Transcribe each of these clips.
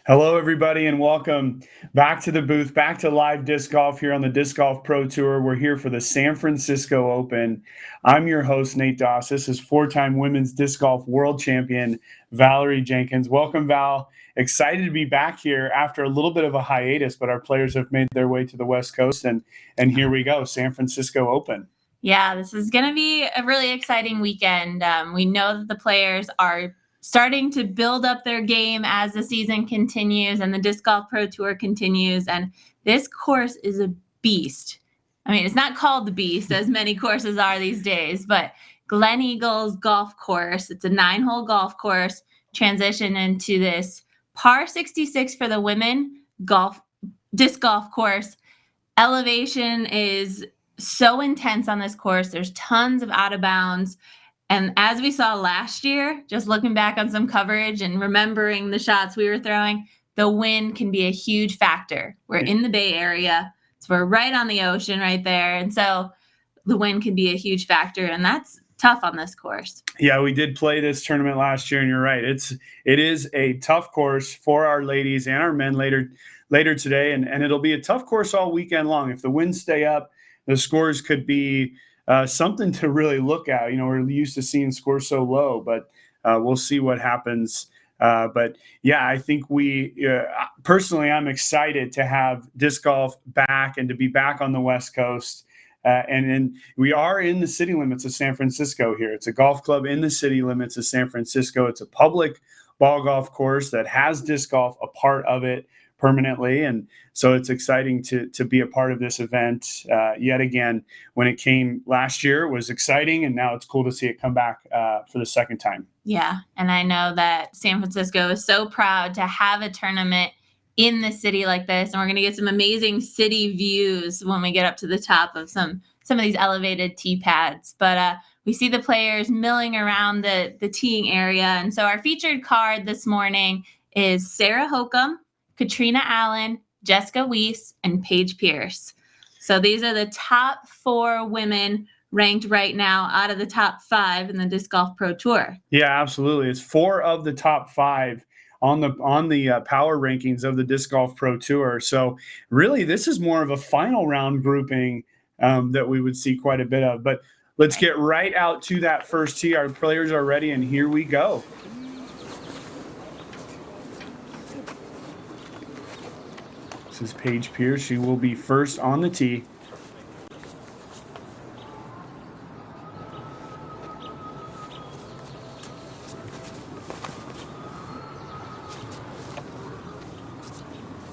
Hello, everybody, and welcome back to the booth, back to live disc golf here on the Disc Golf Pro Tour. We're here for the San Francisco Open. I'm your host, Nate Doss. This is four-time women's disc golf world champion, Valerie Jenkins. Welcome, Val. Excited to be back here after a little bit of a hiatus, but our players have made their way to the West Coast, and here we go, San Francisco Open. Yeah, this is going to be a really exciting weekend. We know that the players are starting to build up their game as the season continues and the Disc Golf Pro Tour continues. And this course is a beast. I mean, it's not called the Beast, as many courses are these days, but Glen Eagles Golf Course. It's a 9-hole golf course, transition into this par 66 for the women disc golf course. Elevation is so intense on this course. There's tons of out of bounds. And as we saw last year, just looking back on some coverage and remembering the shots we were throwing, the wind can be a huge factor. We're in the Bay Area, so we're right on the ocean right there. And so the wind can be a huge factor, and that's tough on this course. Yeah, we did play this tournament last year, and you're right. It is a tough course for our ladies and our men later today, and it'll be a tough course all weekend long. If the winds stay up, the scores could be something to really look at. You know, we're used to seeing scores so low, but we'll see what happens. But yeah, I think personally, I'm excited to have disc golf back and to be back on the West Coast. And we are in the city limits of San Francisco here. It's a golf club in the city limits of San Francisco. It's a public ball golf course that has disc golf a part of it permanently. And so it's exciting to be a part of this event yet again. When it came last year, it was exciting, and now it's cool to see it come back for the second time. Yeah, and I know that San Francisco is so proud to have a tournament in the city like this, and we're going to get some amazing city views when we get up to the top of some of these elevated tee pads. But we see the players milling around the teeing area, and so our featured card this morning is Sarah Hokum, Katrina Allen, Jessica Weiss, and Paige Pierce. So these are the top 4 women ranked right now out of the top 5 in the Disc Golf Pro Tour. Yeah, absolutely. It's 4 of the top 5 on the power rankings of the Disc Golf Pro Tour. So really, this is more of a final round grouping that we would see quite a bit of. But let's get right out to that first tee. Our players are ready, and here we go. This is Paige Pierce. She will be first on the tee.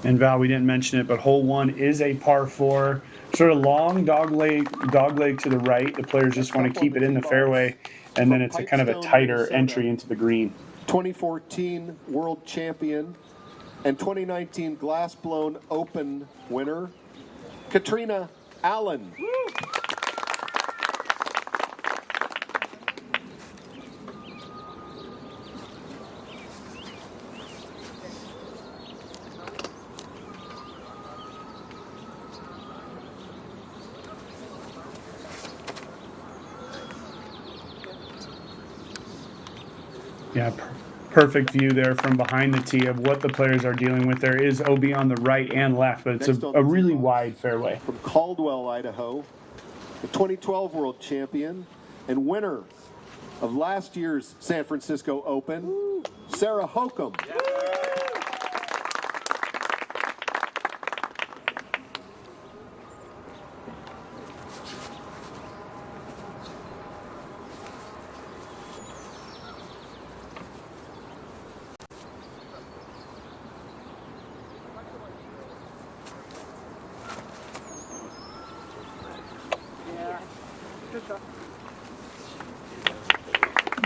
And Val, we didn't mention it, but hole 1 is a par 4, sort of long dog leg to the right. The players just want to keep it in the fairway, and then it's a kind of a tighter entry into the green. 2014 world champion and 2019 Glassblown Open winner, Katrina Allen. Yeah, perfect view there from behind the tee of what the players are dealing with. There is OB on the right and left, but it's a really wide fairway. From Caldwell, Idaho, the 2012 world champion and winner of last year's San Francisco Open, Sarah Hokum. Yeah.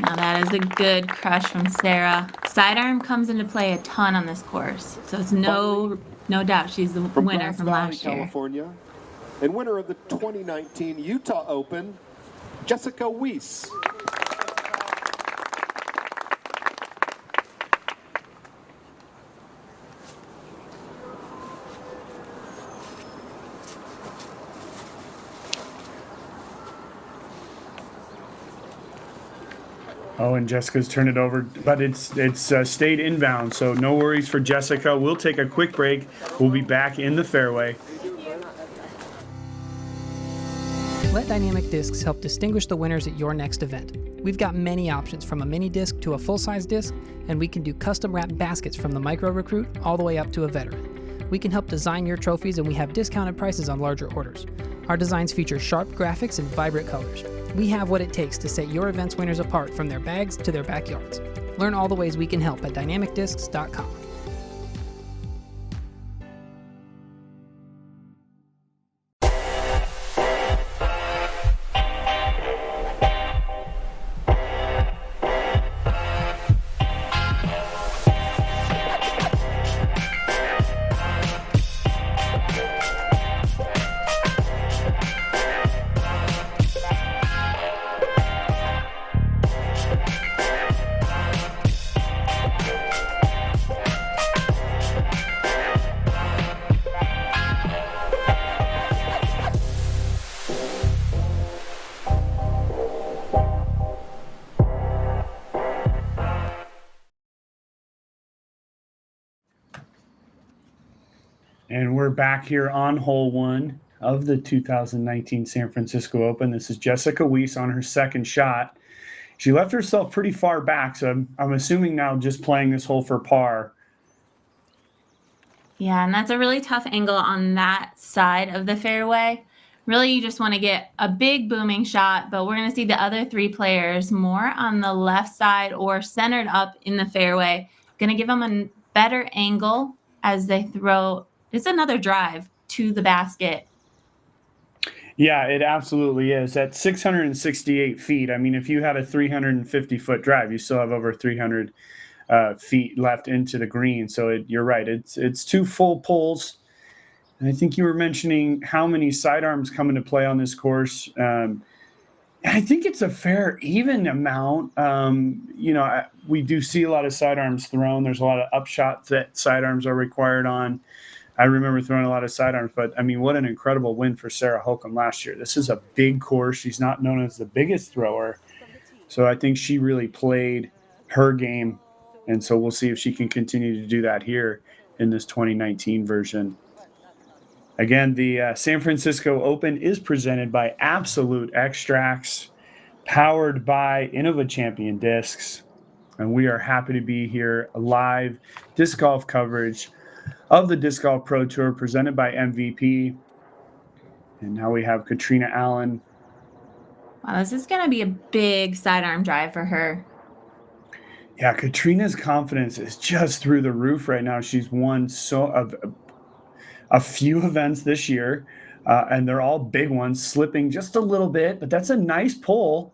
Now that is a good crush from Sarah. Sidearm comes into play a ton on this course, so it's no doubt she's the winner from last year. California, and winner of the 2019 Utah Open, Jessica Weiss. Oh, and Jessica's turned it over, but it's stayed inbound, so no worries for Jessica. We'll take a quick break. We'll be back in the fairway. Let Dynamic Discs help distinguish the winners at your next event. We've got many options, from a mini disc to a full-size disc, and we can do custom-wrapped baskets from the micro recruit all the way up to a veteran. We can help design your trophies, and we have discounted prices on larger orders. Our designs feature sharp graphics and vibrant colors. We have what it takes to set your event's winners apart, from their bags to their backyards. Learn all the ways we can help at dynamicdiscs.com. And we're back here on hole one of the 2019 San Francisco Open. This is Jessica Weiss on her second shot. She left herself pretty far back, so I'm assuming now just playing this hole for par. Yeah, and that's a really tough angle on that side of the fairway. Really, you just want to get a big booming shot, but we're going to see the other three players more on the left side or centered up in the fairway. Going to give them a better angle as they throw. It's another drive to the basket. Yeah, it absolutely is. At 668 feet, I mean, if you had a 350-foot drive, you still have over 300 feet left into the green. So you're right. It's two full pulls. And I think you were mentioning how many sidearms come into play on this course. I think it's a fair, even amount. We do see a lot of sidearms thrown. There's a lot of upshots that sidearms are required on. I remember throwing a lot of sidearms, but I mean, what an incredible win for Sarah Holcomb last year. This is a big course. She's not known as the biggest thrower. So I think she really played her game. And so we'll see if she can continue to do that here in this 2019 version. Again, the San Francisco Open is presented by Absolute Extracts, powered by Innova Champion Discs. And we are happy to be here, live disc golf coverage of the Disc Golf Pro Tour presented by MVP. And now we have Katrina Allen. Wow, this is going to be a big sidearm drive for her. Yeah, Katrina's confidence is just through the roof right now. She's won a few events this year, and they're all big ones, slipping just a little bit, but that's a nice pull.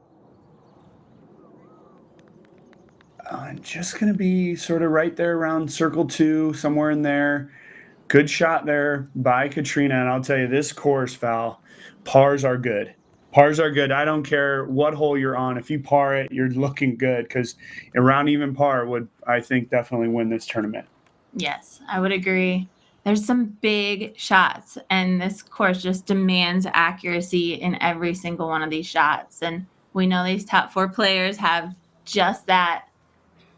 Just going to be sort of right there around circle two, somewhere in there. Good shot there by Katrina. And I'll tell you, this course, Val, pars are good. Pars are good. I don't care what hole you're on. If you par it, you're looking good, because around even par would, I think, definitely win this tournament. Yes, I would agree. There's some big shots, and this course just demands accuracy in every single one of these shots. And we know these top four players have just that.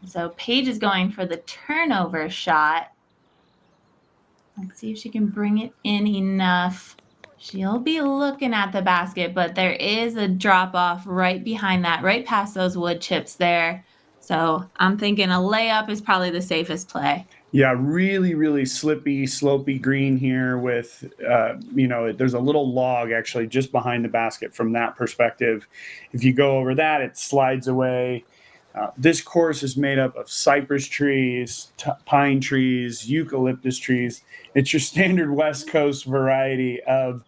So Paige is going for the turnover shot. Let's see if she can bring it in enough. She'll be looking at the basket, but there is a drop off right behind that, right past those wood chips there. So I'm thinking a layup is probably the safest play. Yeah, really, really slippy, slopey green here with, there's a little log actually just behind the basket from that perspective. If you go over that, it slides away. This course is made up of cypress trees, pine trees, eucalyptus trees. It's your standard West Coast variety of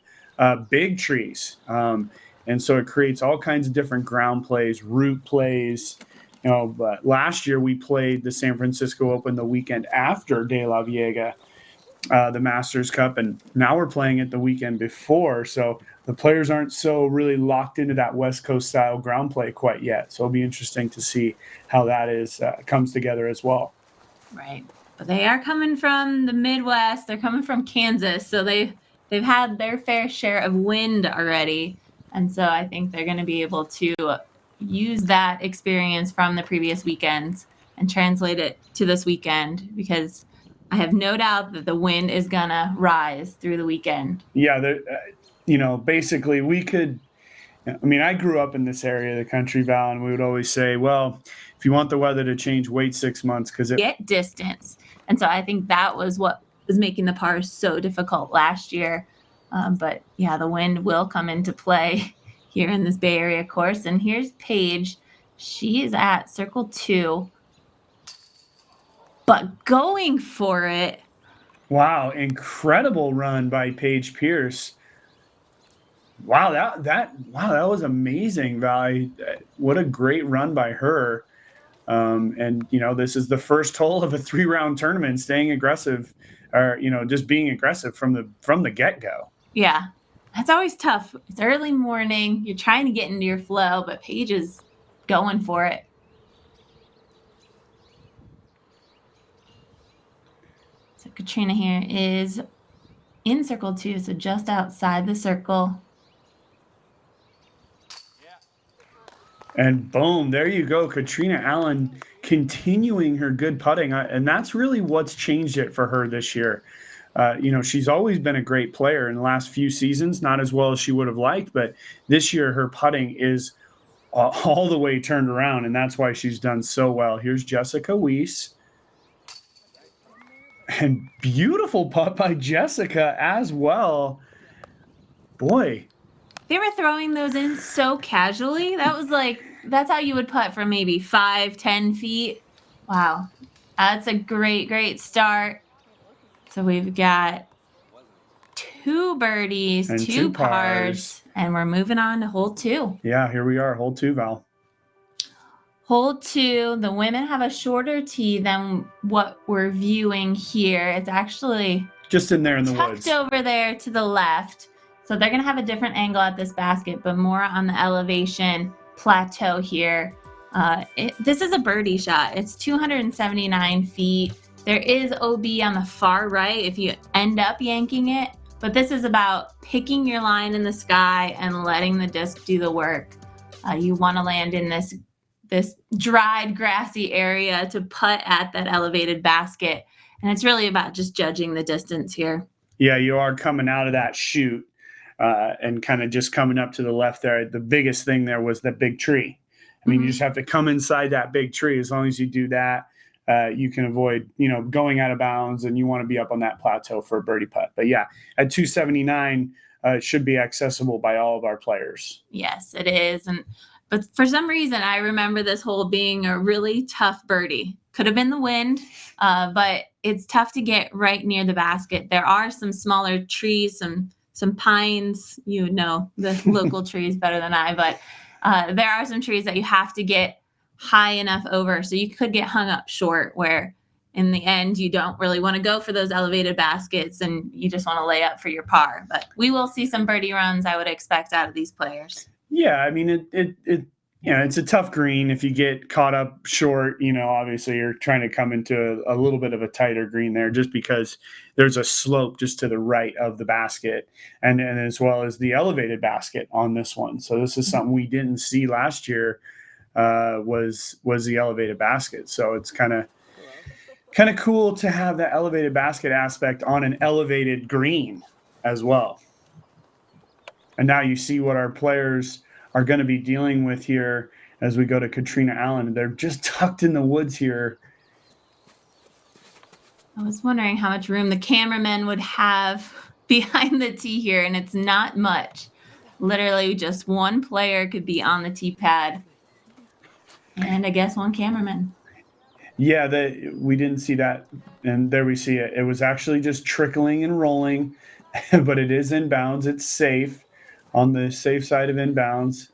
big trees. And so it creates all kinds of different ground plays, root plays. But last year we played the San Francisco Open the weekend after De La Viega, the Masters Cup, and now we're playing it the weekend before. So the players aren't so really locked into that West Coast style ground play quite yet. So it'll be interesting to see how that comes together as well. Right. But they are coming from the Midwest. They're coming from Kansas. So they've had their fair share of wind already. And so I think they're going to be able to use that experience from the previous weekends and translate it to this weekend, because I have no doubt that the wind is gonna rise through the weekend. Yeah, basically we could. I mean, I grew up in this area of the country, Val, and we would always say, well, if you want the weather to change, wait 6 months because it. Get distance. And so I think that was what was making the pars so difficult last year. But yeah, the wind will come into play here in this Bay Area course. And here's Paige. She is at circle 2, but going for it. Wow, incredible run by Paige Pierce. Wow, that was amazing, Val. What a great run by her. And this is the first hole of a 3-round tournament, staying aggressive, or just being aggressive from the get-go. Yeah, that's always tough. It's early morning. You're trying to get into your flow, but Paige is going for it. So Katrina here is in circle 2, so just outside the circle. And boom, there you go. Katrina Allen continuing her good putting. And that's really what's changed it for her this year. She's always been a great player in the last few seasons, not as well as she would have liked, but this year her putting is all the way turned around, and that's why she's done so well. Here's Jessica Weiss. And beautiful putt by Jessica as well. Boy. They were throwing those in so casually. That's how you would putt from maybe 5-10 feet. Wow. That's a great, great start. So we've got 2 birdies, and 2 pars, and we're moving on to hole 2. Yeah, here we are, hole 2, Val. Hole 2, the women have a shorter tee than what we're viewing here. It's actually just in there in the tucked woods. over there to the left. So they're going to have a different angle at this basket, but more on the elevation plateau here. This is a birdie shot. It's 279 feet. There is OB on the far right if you end up yanking it, but this is about picking your line in the sky and letting the disc do the work. You want to land in this dried, grassy area to putt at that elevated basket, and it's really about just judging the distance here. Yeah, you are coming out of that chute. And kind of just coming up to the left there. The biggest thing there was that big tree. I mean, you just have to come inside that big tree. As long as you do that, you can avoid, going out of bounds, and you want to be up on that plateau for a birdie putt. But yeah, at 279, it should be accessible by all of our players. Yes, it is. But for some reason, I remember this hole being a really tough birdie. Could have been the wind, but it's tough to get right near the basket. There are some smaller trees, some pines, the local trees better than I, but there are some trees that you have to get high enough over. So you could get hung up short, where in the end, you don't really want to go for those elevated baskets and you just want to lay up for your par. But we will see some birdie runs, I would expect, out of these players. Yeah, I mean, it's a tough green. If you get caught up short, obviously you're trying to come into a little bit of a tighter green there, just because there's a slope just to the right of the basket, and as well as the elevated basket on this one. So this is something we didn't see last year, was the elevated basket. So it's kind of cool to have that elevated basket aspect on an elevated green as well. And now you see what our players are going to be dealing with here as we go to Katrina Allen. They're just tucked in the woods here. I was wondering how much room the cameraman would have behind the tee here, and it's not much. Literally just one player could be on the tee pad, and I guess one cameraman. Yeah, we didn't see that, and there we see it. It was actually just trickling and rolling, but it is inbounds. It's safe, on the safe side of inbounds.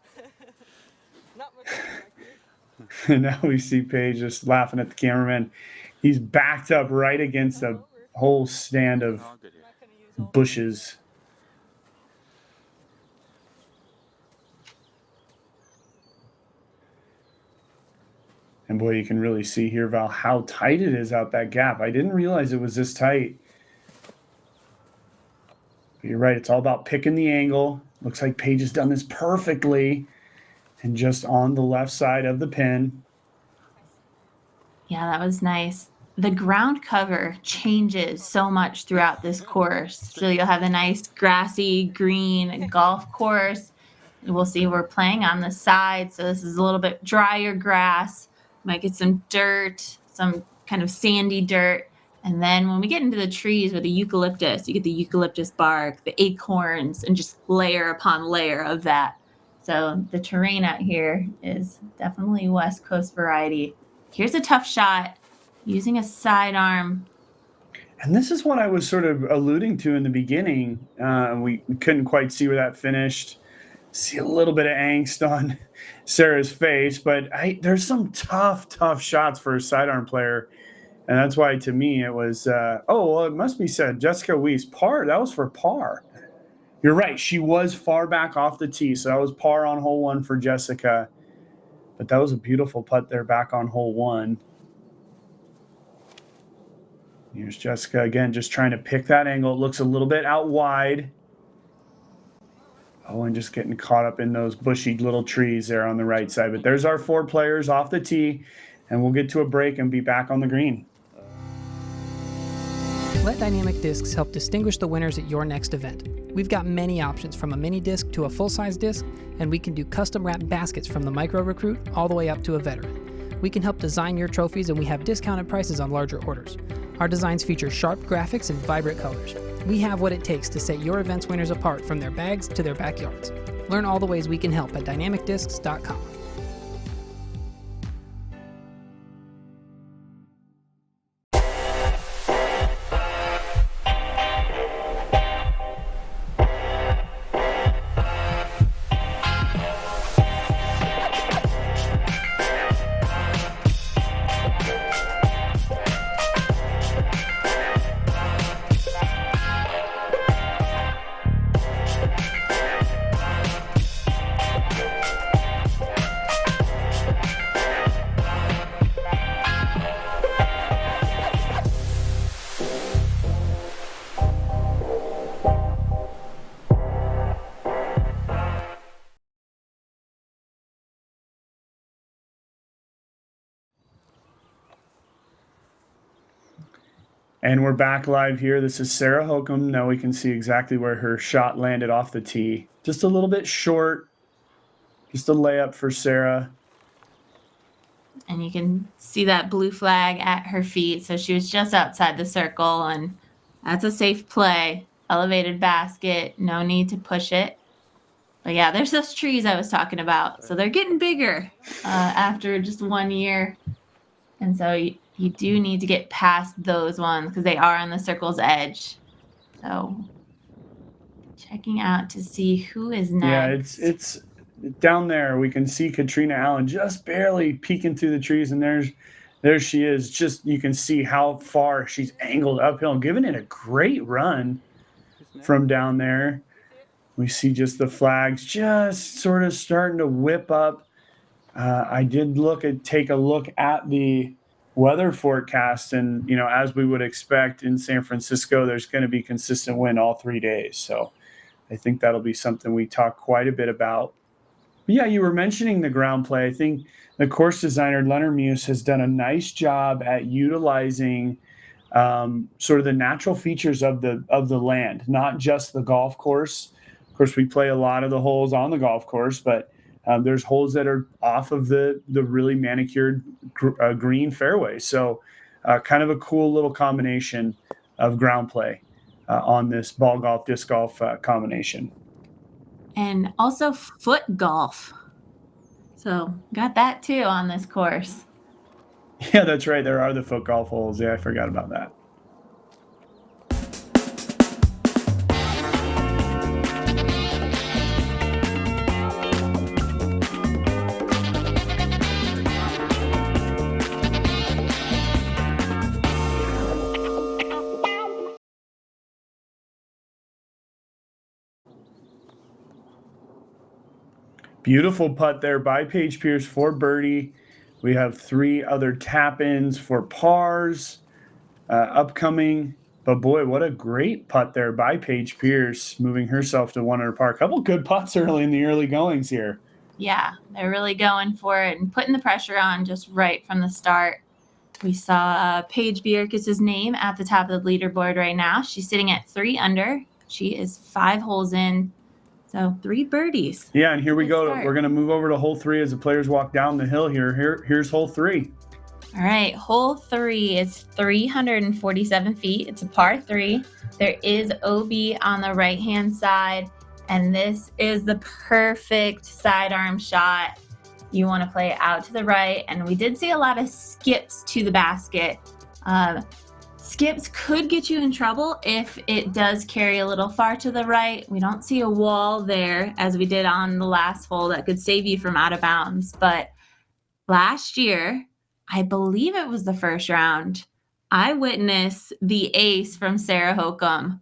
And now we see Paige just laughing at the cameraman. He's backed up right against a whole stand of bushes. And boy, you can really see here, Val, how tight it is out that gap. I didn't realize it was this tight. But you're right, it's all about picking the angle. Looks like Paige has done this perfectly. and just on the left side of the pin. Yeah, that was nice. The ground cover changes so much throughout this course. So you'll have a nice grassy green golf course. We'll see we're playing on the side. So this is a little bit drier grass. Might get some dirt, some kind of sandy dirt. And then when we get into the trees with the eucalyptus, you get the eucalyptus bark, the acorns, and just layer upon layer of that. So the terrain out here is definitely West Coast variety. Here's a tough shot using a sidearm. And this is what I was sort of alluding to in the beginning. We couldn't quite see where that finished. See a little bit of angst on Sarah's face, but there's some tough shots for a sidearm player. And that's why, to me, it was, it must be said, Jessica Weiss, par, that was for par. You're right. She was far back off the tee. So that was par on hole 1 for Jessica. But that was a beautiful putt there back on hole 1. Here's Jessica again, just trying to pick that angle. It looks a little bit out wide. Oh, and just getting caught up in those bushy little trees there on the right side. But there's our 4 players off the tee, and we'll get to a break and be back on the green. Let Dynamic Discs help distinguish the winners at your next event. We've got many options from a mini disc to a full-size disc, and we can do custom wrap baskets from the micro recruit all the way up to a veteran. We can help design your trophies, and we have discounted prices on larger orders. Our designs feature sharp graphics and vibrant colors. We have what it takes to set your event's winners apart from their bags to their backyards. Learn all the ways we can help at dynamicdiscs.com. And we're back live here. This is Sarah Hokum. Now we can see exactly where her shot landed off the tee. Just a little bit short. Just a layup for Sarah. And you can see that blue flag at her feet. So she was just outside the circle, and that's a safe play. Elevated basket, no need to push it. But yeah, there's those trees I was talking about. So they're getting bigger after just 1 year. And so you do need to get past those ones because they are on the circle's edge. So checking out to see who is next. Yeah, it's down there. We can see Katrina Allen just barely peeking through the trees, and there she is. Just you can see how far she's angled uphill and giving it a great run from down there. We see just the flags just sort of starting to whip up. I did take a look at the weather forecast, and as we would expect in San Francisco, there's going to be consistent wind all 3 days. So I think that'll be something we talk quite a bit about. But yeah, you were mentioning the ground play. I think the course designer Leonard Muse has done a nice job at utilizing sort of the natural features of the land, not just the golf course. Of course, we play a lot of the holes on the golf course, but there's holes that are off of the really manicured green fairway. So kind of a cool little combination of ground play on this ball golf, disc golf combination. And also foot golf. So got that too on this course. Yeah, that's right. There are the foot golf holes. Yeah, I forgot about that. Beautiful putt there by Paige Pierce for birdie. We have 3 other tap-ins for pars upcoming. But boy, what a great putt there by Paige Pierce, moving herself to 1 under par. A couple good putts early in the early goings here. Yeah, they're really going for it and putting the pressure on just right from the start. We saw Paige Bjerkes' name at the top of the leaderboard right now. She's sitting at 3 under. She is 5 holes in, so 3 birdies. Yeah, and here we Good go. start. We're going to move over to hole 3 as the players walk down the hill here. Here's hole 3. All right, hole 3 is 347 feet. It's a par 3. There is OB on the right-hand side, and this is the perfect sidearm shot. You want to play it out to the right, and we did see a lot of skips to the basket. Skips could get you in trouble if it does carry a little far to the right. We don't see a wall there as we did on the last hole that could save you from out of bounds. But last year, I believe it was the first round, I witnessed the ace from Sarah Hokum.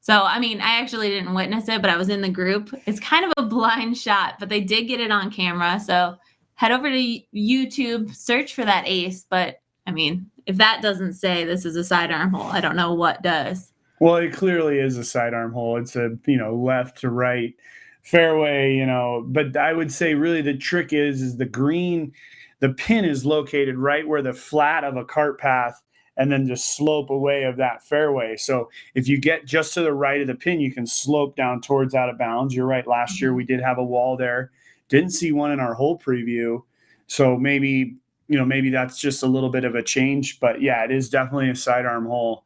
So, I mean, I actually didn't witness it, but I was in the group. It's kind of a blind shot, but they did get it on camera. So head over to YouTube, search for that ace. But, I mean, if that doesn't say this is a sidearm hole, I don't know what does. Well, it clearly is a sidearm hole. It's a, left to right fairway, but I would say really the trick is the green, the pin is located right where the flat of a cart path and then just slope away of that fairway. So if you get just to the right of the pin, you can slope down towards out of bounds. You're right. Last year we did have a wall there. Didn't see one in our hole preview. So maybe that's just a little bit of a change. But yeah, it is definitely a sidearm hole.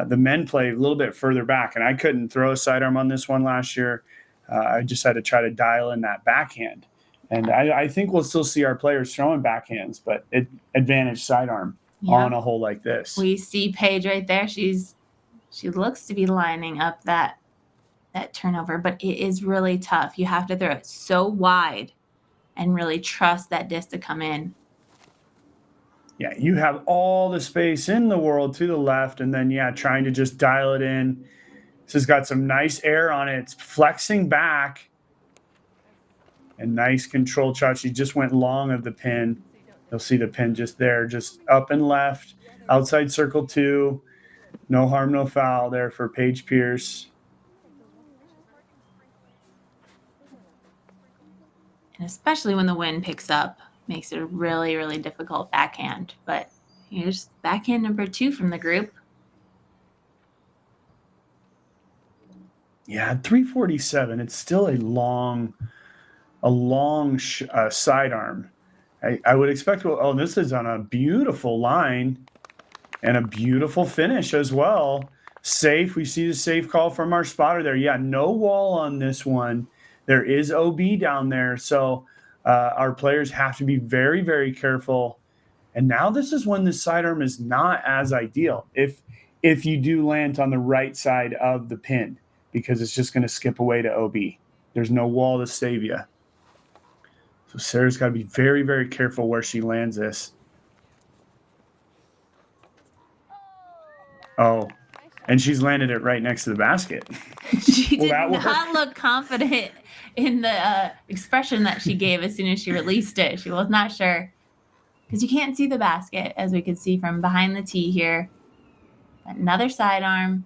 The men play a little bit further back, and I couldn't throw a sidearm on this one last year. I just had to try to dial in that backhand. And I think we'll still see our players throwing backhands, but advantage sidearm. Yeah. On a hole like this. We see Paige right there. She looks to be lining up that turnover, but it is really tough. You have to throw it so wide and really trust that disc to come in. Yeah, you have all the space in the world to the left, and then, trying to just dial it in. This has got some nice air on it. It's flexing back. And nice control shot. She just went long of the pin. You'll see the pin just there, just up and left, outside circle 2. No harm, no foul there for Paige Pierce. And especially when the wind picks up, makes it a really, really difficult backhand. But here's backhand number 2 from the group. Yeah, 347. It's still a long sidearm. I would expect, this is on a beautiful line and a beautiful finish as well. Safe. We see the safe call from our spotter there. Yeah, no wall on this one. There is OB down there. So our players have to be very, very careful. And now this is when the sidearm is not as ideal. If you do land on the right side of the pin, because it's just going to skip away to OB. There's no wall to save you. So Sarah's got to be very, very careful where she lands this. Oh, and she's landed it right next to the basket. She did not look confident in the expression that she gave as soon as she released it. She was not sure. Because you can't see the basket, as we can see from behind the tee here. Another sidearm.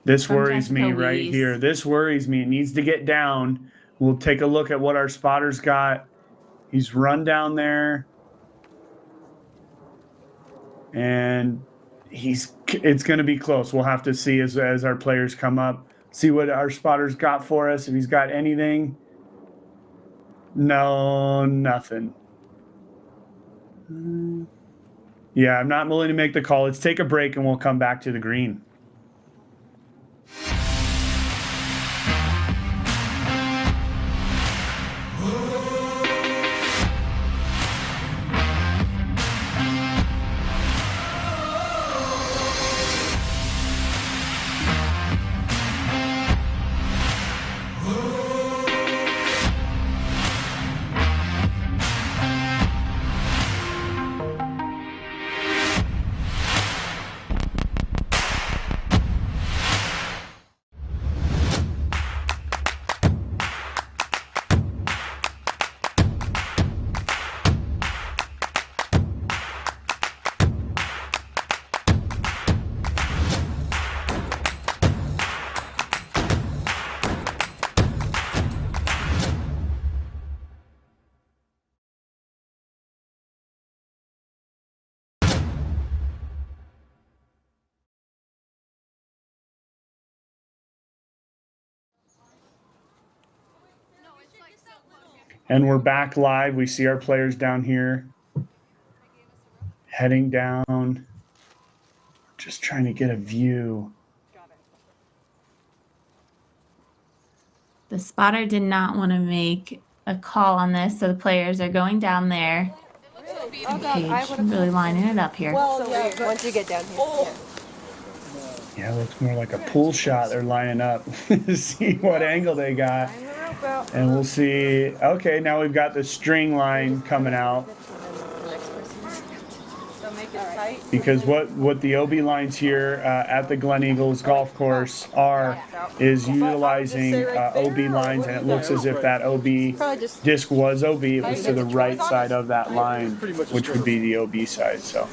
This worries me right here. This worries me. It needs to get down. We'll take a look at what our spotter's got. He's run down there, and it's going to be close. We'll have to see as our players come up, see what our spotter's got for us. If he's got anything. No, nothing. Yeah, I'm not willing to make the call. Let's take a break, and we'll come back to the green. And we're back live. We see our players down here heading down. Just trying to get a view. The spotter did not want to make a call on this, so the players are going down there. Paige really lining it up here. Well, yeah, once you get down here. Yeah, it looks more like a pool shot. They're lining up to see what angle they got. And we'll see. Okay, now we've got the string line coming out. Because what the OB lines here at the Glen Eagles golf course is utilizing OB lines, and it looks as if that OB disc was OB. It was to the right side of that line, which would be the OB side. So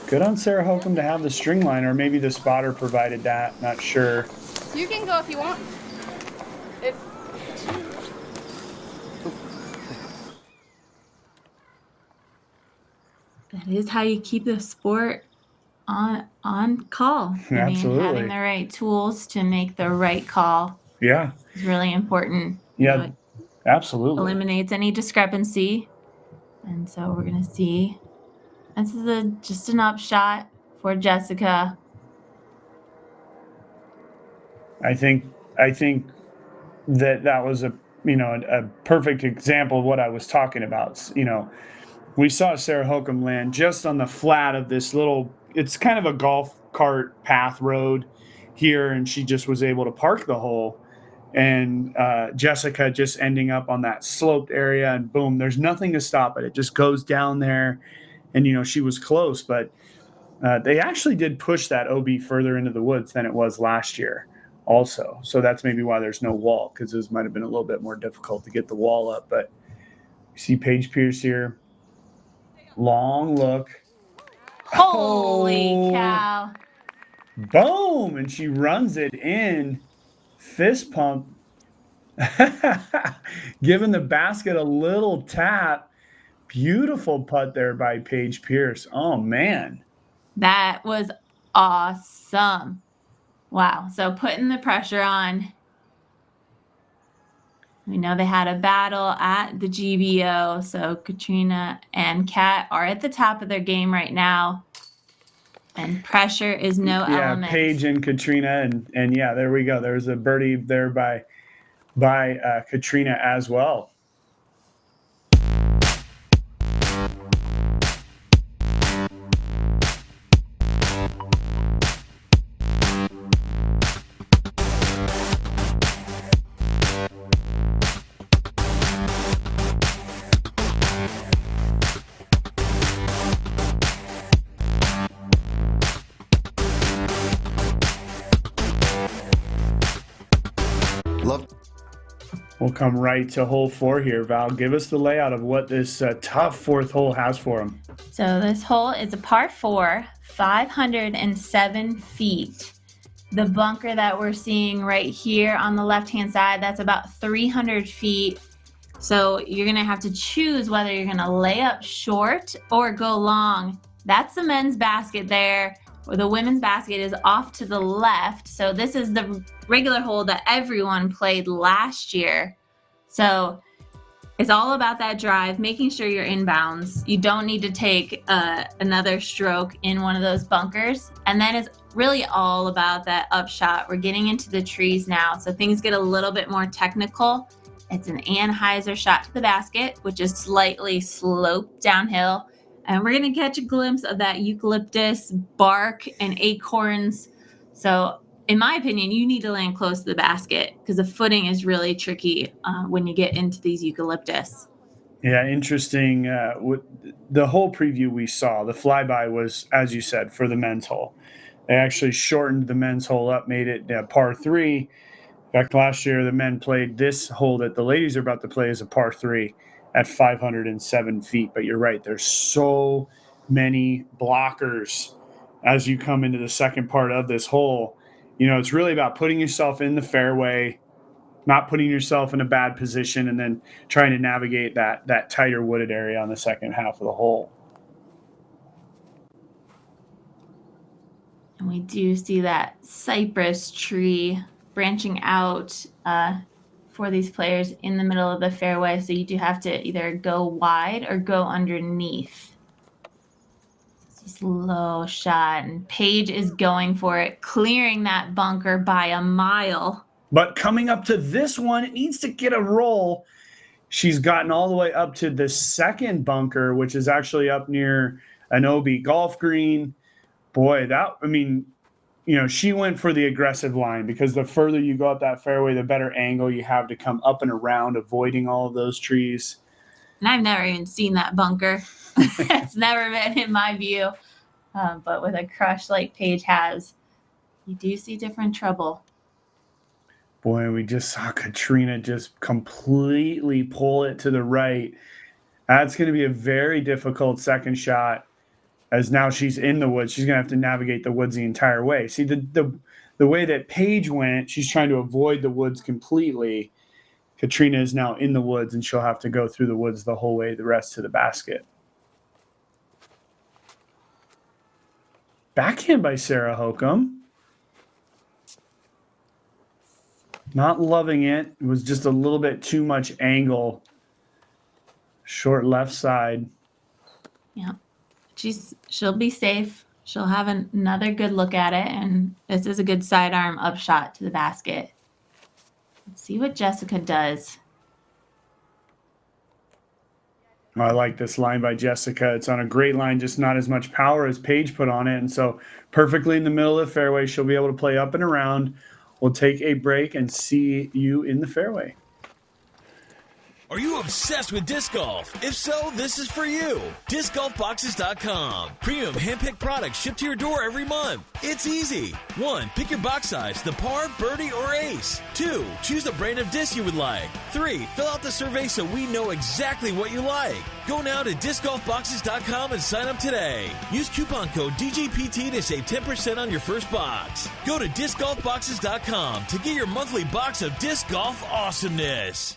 good on Sarah Holcomb to have the string line, or maybe the spotter provided that. Not sure. You can go if you want. That is how you keep the sport on call. Absolutely. Having the right tools to make the right call Yeah. is really important. Yeah, It absolutely. eliminates any discrepancy. And so we're going to see. This is just an upshot for Jessica. I think that was a perfect example of what I was talking about. We saw Sarah Holcomb land just on the flat of this little, it's kind of a golf cart path road here, and she just was able to park the hole. And Jessica just ending up on that sloped area, and boom, there's nothing to stop it. It just goes down there, and she was close, but they actually did push that OB further into the woods than it was last year also. So that's maybe why there's no wall, because this might have been a little bit more difficult to get the wall up. But you see Paige Pierce here. Long look. Holy cow. Boom! And she runs it in. Fist pump. Giving the basket a little tap. Beautiful putt there by Paige Pierce. Oh, man. That was awesome. Wow. So putting the pressure on. We know they had a battle at the GBO. So Katrina and Kat are at the top of their game right now. And pressure is no element. Yeah, Paige and Katrina. And yeah, there we go. There's a birdie there by Katrina as well. We'll come right to hole 4 here. Val, give us the layout of what this tough 4th hole has for them. So this hole is a par 4, 507 feet. The bunker that we're seeing right here on the left-hand side, that's about 300 feet. So you're going to have to choose whether you're going to lay up short or go long. That's the men's basket there, or the women's basket is off to the left. So this is the regular hole that everyone played last year. So it's all about that drive, making sure you're inbounds. You don't need to take another stroke in one of those bunkers. And then it's really all about that upshot. We're getting into the trees now, so things get a little bit more technical. It's an Anheuser shot to the basket, which is slightly sloped downhill. And we're going to catch a glimpse of that eucalyptus bark and acorns. So in my opinion, you need to land close to the basket because the footing is really tricky when you get into these eucalyptus. Yeah, interesting. The whole preview we saw, the flyby was, as you said, for the men's hole. They actually shortened the men's hole up, made it par 3. In fact, last year the men played this hole that the ladies are about to play as a par 3 at 507 feet. But you're right, there's so many blockers as you come into the second part of this hole. It's really about putting yourself in the fairway, not putting yourself in a bad position, and then trying to navigate that tighter wooded area on the second half of the hole. And we do see that cypress tree branching out for these players in the middle of the fairway, so you do have to either go wide or go underneath. This low shot, and Paige is going for it, clearing that bunker by a mile. But coming up to this one, it needs to get a roll. She's gotten all the way up to the second bunker, which is actually up near an OB golf green. Boy, she went for the aggressive line, because the further you go up that fairway, the better angle you have to come up and around, avoiding all of those trees. And I've never even seen that bunker. It's never been in my view. But with a crush like Paige has, you do see different trouble. Boy, we just saw Katrina just completely pull it to the right. That's going to be a very difficult second shot, as now she's in the woods. She's going to have to navigate the woods the entire way. See, the way that Paige went, she's trying to avoid the woods completely. Katrina is now in the woods, and she'll have to go through the woods the whole way, the rest to the basket. Backhand by Sarah Hokum. Not loving it. It was just a little bit too much angle. Short left side. Yeah. She'll be safe. She'll have another good look at it, and this is a good sidearm up shot to the basket. Let's see what Jessica does. I like this line by Jessica. It's on a great line, just not as much power as Paige put on it. And so perfectly in the middle of the fairway, she'll be able to play up and around. We'll take a break and see you in the fairway. Are you obsessed with disc golf? If so, this is for you. DiscGolfBoxes.com. Premium hand-picked products shipped to your door every month. It's easy. 1. Pick your box size, the par, birdie, or ace. 2. Choose a brand of disc you would like. 3. Fill out the survey so we know exactly what you like. Go now to DiscGolfBoxes.com and sign up today. Use coupon code DGPT to save 10% on your first box. Go to DiscGolfBoxes.com to get your monthly box of disc golf awesomeness.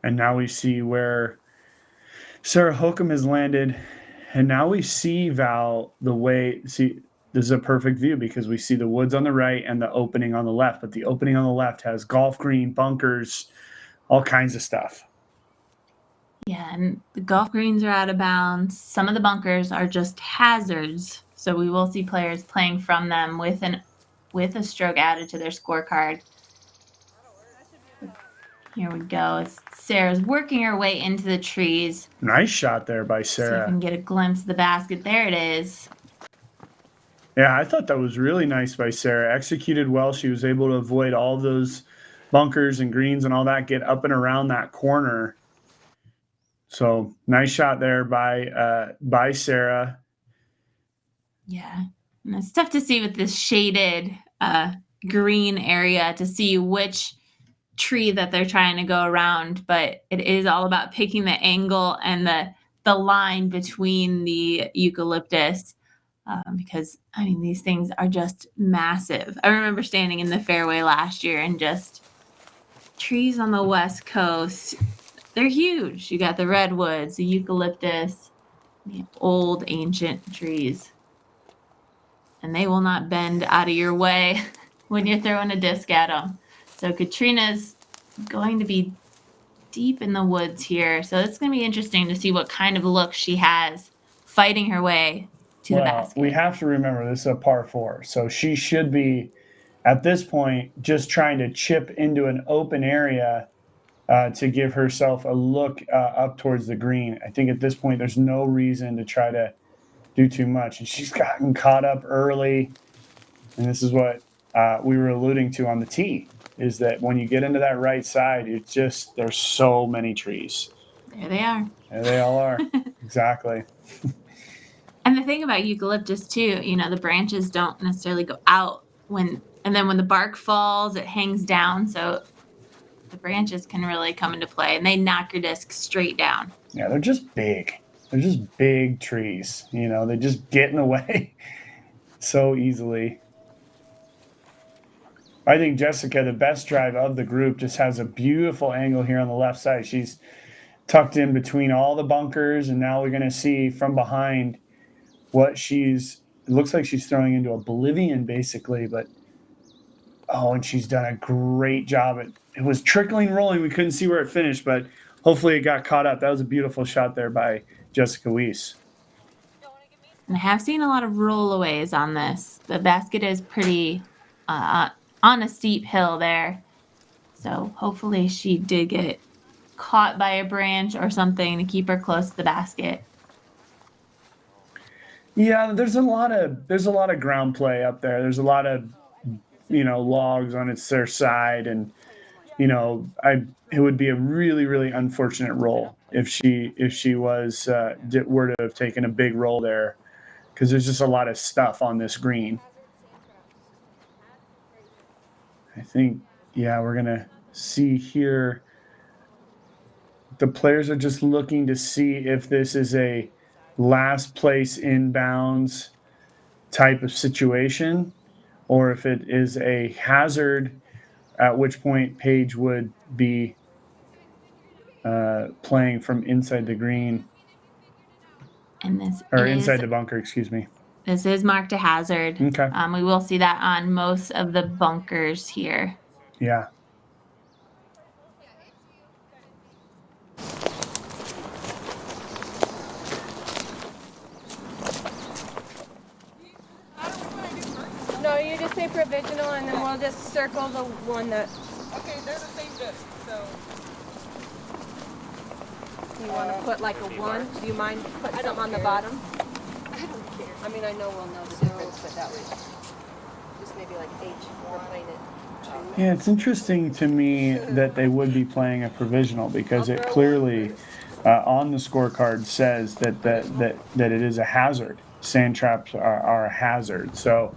And now we see where Sarah Hokum has landed. And now we see, Val, this is a perfect view, because we see the woods on the right and the opening on the left. But the opening on the left has golf green, bunkers, all kinds of stuff. Yeah, and the golf greens are out of bounds. Some of the bunkers are just hazards. So we will see players playing from them with a stroke added to their scorecard. Here we go. Sarah's working her way into the trees. Nice shot there by See if we Sarah. can get a glimpse of the basket. There it is. Yeah, I thought that was really nice by Sarah. Executed well. She was able to avoid all those bunkers and greens and all that, get up and around that corner. So nice shot there by Sarah. Yeah, and it's tough to see with this shaded green area to see which tree that they're trying to go around, but it is all about picking the angle and the line between the eucalyptus, because these things are just massive. I remember standing in the fairway last year, and just trees on the West Coast, they're huge. You got the redwoods, the eucalyptus, the old ancient trees, and they will not bend out of your way when you're throwing a disc at them. So Katrina's going to be deep in the woods here. So it's going to be interesting to see what kind of look she has fighting her way to the basket. We have to remember this is a par 4. So she should be, at this point, just trying to chip into an open area to give herself a look up towards the green. I think at this point, there's no reason to try to do too much. And she's gotten caught up early. And this is what we were alluding to on the tee, is that when you get into that right side, there's so many trees. There they are. There they all are. Exactly. And the thing about eucalyptus too, the branches don't necessarily go out and then when the bark falls, it hangs down. So the branches can really come into play and they knock your disc straight down. Yeah, they're just big. They're just big trees. They just get in the way so easily. I think Jessica, the best drive of the group, just has a beautiful angle here on the left side. She's tucked in between all the bunkers, and now we're going to see from behind it looks like she's throwing into oblivion basically, but and she's done a great job. It was trickling, rolling. We couldn't see where it finished, but hopefully it got caught up. That was a beautiful shot there by Jessica Weiss. And I have seen a lot of rollaways on this. The basket is pretty on a steep hill there. So hopefully she did get caught by a branch or something to keep her close to the basket. Yeah, there's a lot of ground play up there. There's a lot of logs on their side, and it would be a really, really unfortunate roll if she were to have taken a big roll there, because there's just a lot of stuff on this green. I think, we're gonna see here. The players are just looking to see if this is a last place inbounds type of situation, or if it is a hazard, at which point Paige would be playing from inside the green. And inside the bunker, excuse me. This is marked a hazard. Okay. We will see that on most of the bunkers here. Yeah. No, you just say provisional, and then we'll just circle the one that. Okay, they're the same disc, so. You want to put like a 1? Do you mind putting something on the bottom? I don't care. I mean, I know we'll know the difference, but that would just maybe like H. We're playing it. Yeah, it's interesting to me that they would be playing a provisional, because it clearly on the scorecard says that it is a hazard. Sand traps are a hazard. So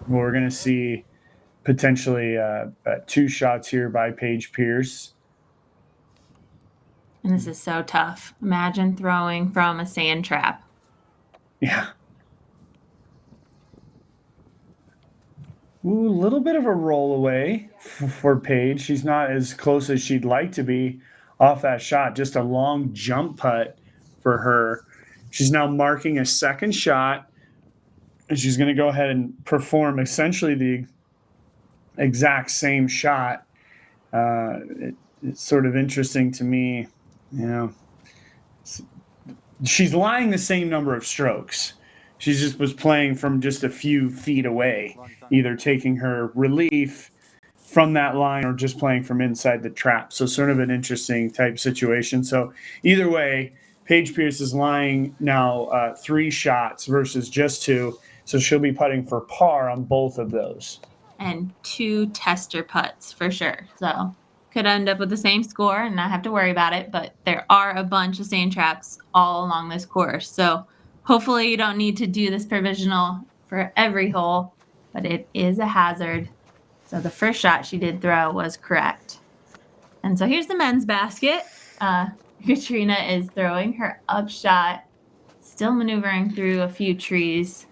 we're going to see potentially 2 shots here by Paige Pierce. And this is so tough. Imagine throwing from a sand trap. Yeah. Ooh, a little bit of a roll away for Paige. She's not as close as she'd like to be off that shot. Just a long jump putt for her. She's now marking a second shot, and she's going to go ahead and perform essentially the exact same shot. It's sort of interesting to me, she's lying the same number of strokes. She just was playing from just a few feet away, either taking her relief from that line or just playing from inside the trap. So sort of an interesting type situation. So either way, Paige Pierce is lying now 3 shots versus just 2. So she'll be putting for par on both of those. And 2 tester putts for sure. So could end up with the same score and not have to worry about it. But there are a bunch of sand traps all along this course. So hopefully you don't need to do this provisional for every hole, but it is a hazard. So the first shot she did throw was correct. And so here's the men's basket. Katrina is throwing her up shot, still maneuvering through a few trees.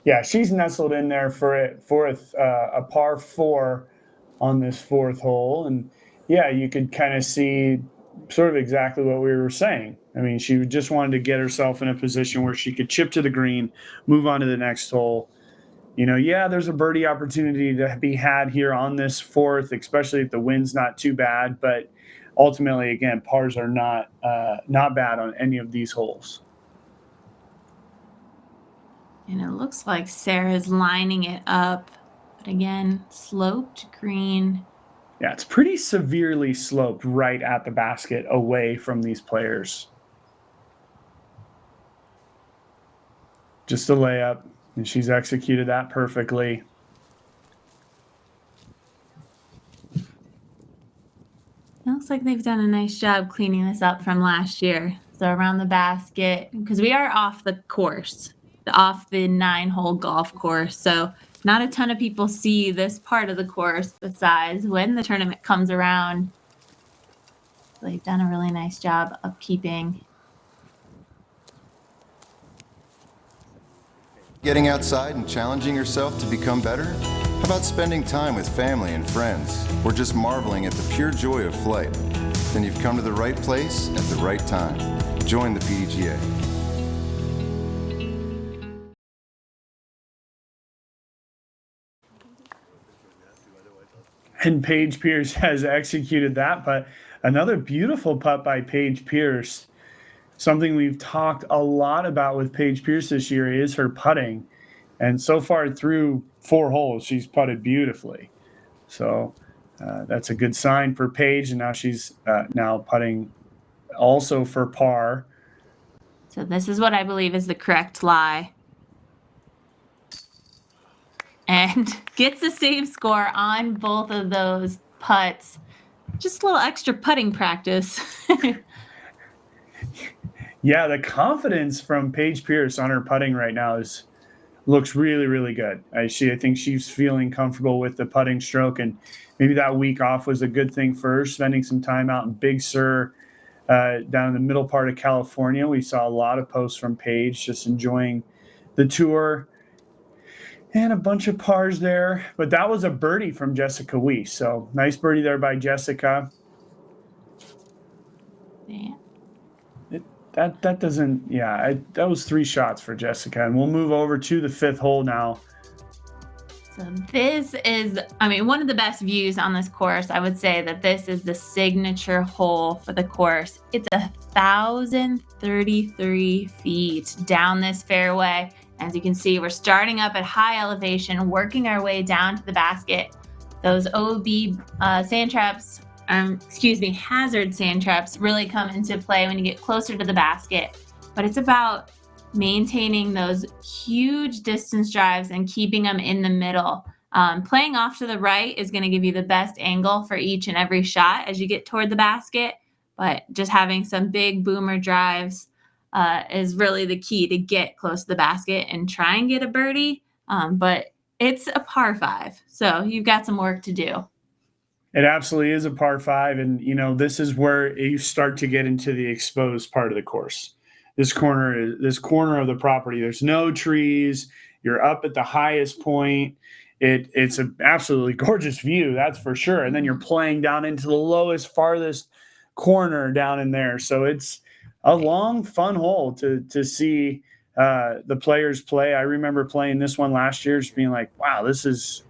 Yeah, she's nestled in there for a par 4 on this 4th hole. And yeah, you could kind of see sort of exactly what we were saying. I mean, she just wanted to get herself in a position where she could chip to the green, move on to the next hole. There's a birdie opportunity to be had here on this 4th, especially if the wind's not too bad. But ultimately, again, pars are not bad on any of these holes. And it looks like Sarah's lining it up. But again, sloped green. Yeah, it's pretty severely sloped right at the basket away from these players. Just a layup, and she's executed that perfectly. It looks like they've done a nice job cleaning this up from last year. So around the basket, because we are off the course, off the 9-hole golf course. So not a ton of people see this part of the course besides when the tournament comes around. They've done a really nice job of keeping. Getting outside and challenging yourself to become better? How about spending time with family and friends, or just marveling at the pure joy of flight? Then you've come to the right place at the right time. Join the PDGA. And Paige Pierce has executed that, but another beautiful putt by Paige Pierce. Something we've talked a lot about with Paige Pierce this year is her putting. And so far through 4 holes, she's putted beautifully. So that's a good sign for Paige. And now she's now putting also for par. So this is what I believe is the correct lie. And gets the save score on both of those putts. Just a little extra putting practice. Yeah, the confidence from Paige Pierce on her putting right now looks really, really good. I think she's feeling comfortable with the putting stroke, and maybe that week off was a good thing for her, spending some time out in Big Sur down in the middle part of California. We saw a lot of posts from Paige just enjoying the tour. And a bunch of pars there, but that was a birdie from Jessica Weiss. So nice birdie there by Jessica. Yeah. That doesn't, that was 3 shots for Jessica. And we'll move over to the 5th hole now. So this is, one of the best views on this course. I would say that this is the signature hole for the course. It's 1,033 feet down this fairway. As you can see, we're starting up at high elevation, working our way down to the basket. Those OB sand traps, hazard sand traps really come into play when you get closer to the basket. But it's about maintaining those huge distance drives and keeping them in the middle. Playing off to the right is going to give you the best angle for each and every shot as you get toward the basket. But just having some big boomer drives is really the key to get close to the basket and try and get a birdie. But it's a par 5, so you've got some work to do. It absolutely is a par 5, and this is where you start to get into the exposed part of the course. This corner of the property, there's no trees. You're up at the highest point. It's an absolutely gorgeous view, that's for sure. And then you're playing down into the lowest, farthest corner down in there. So it's a long, fun hole to see the players play. I remember playing this one last year, just being like, wow, this is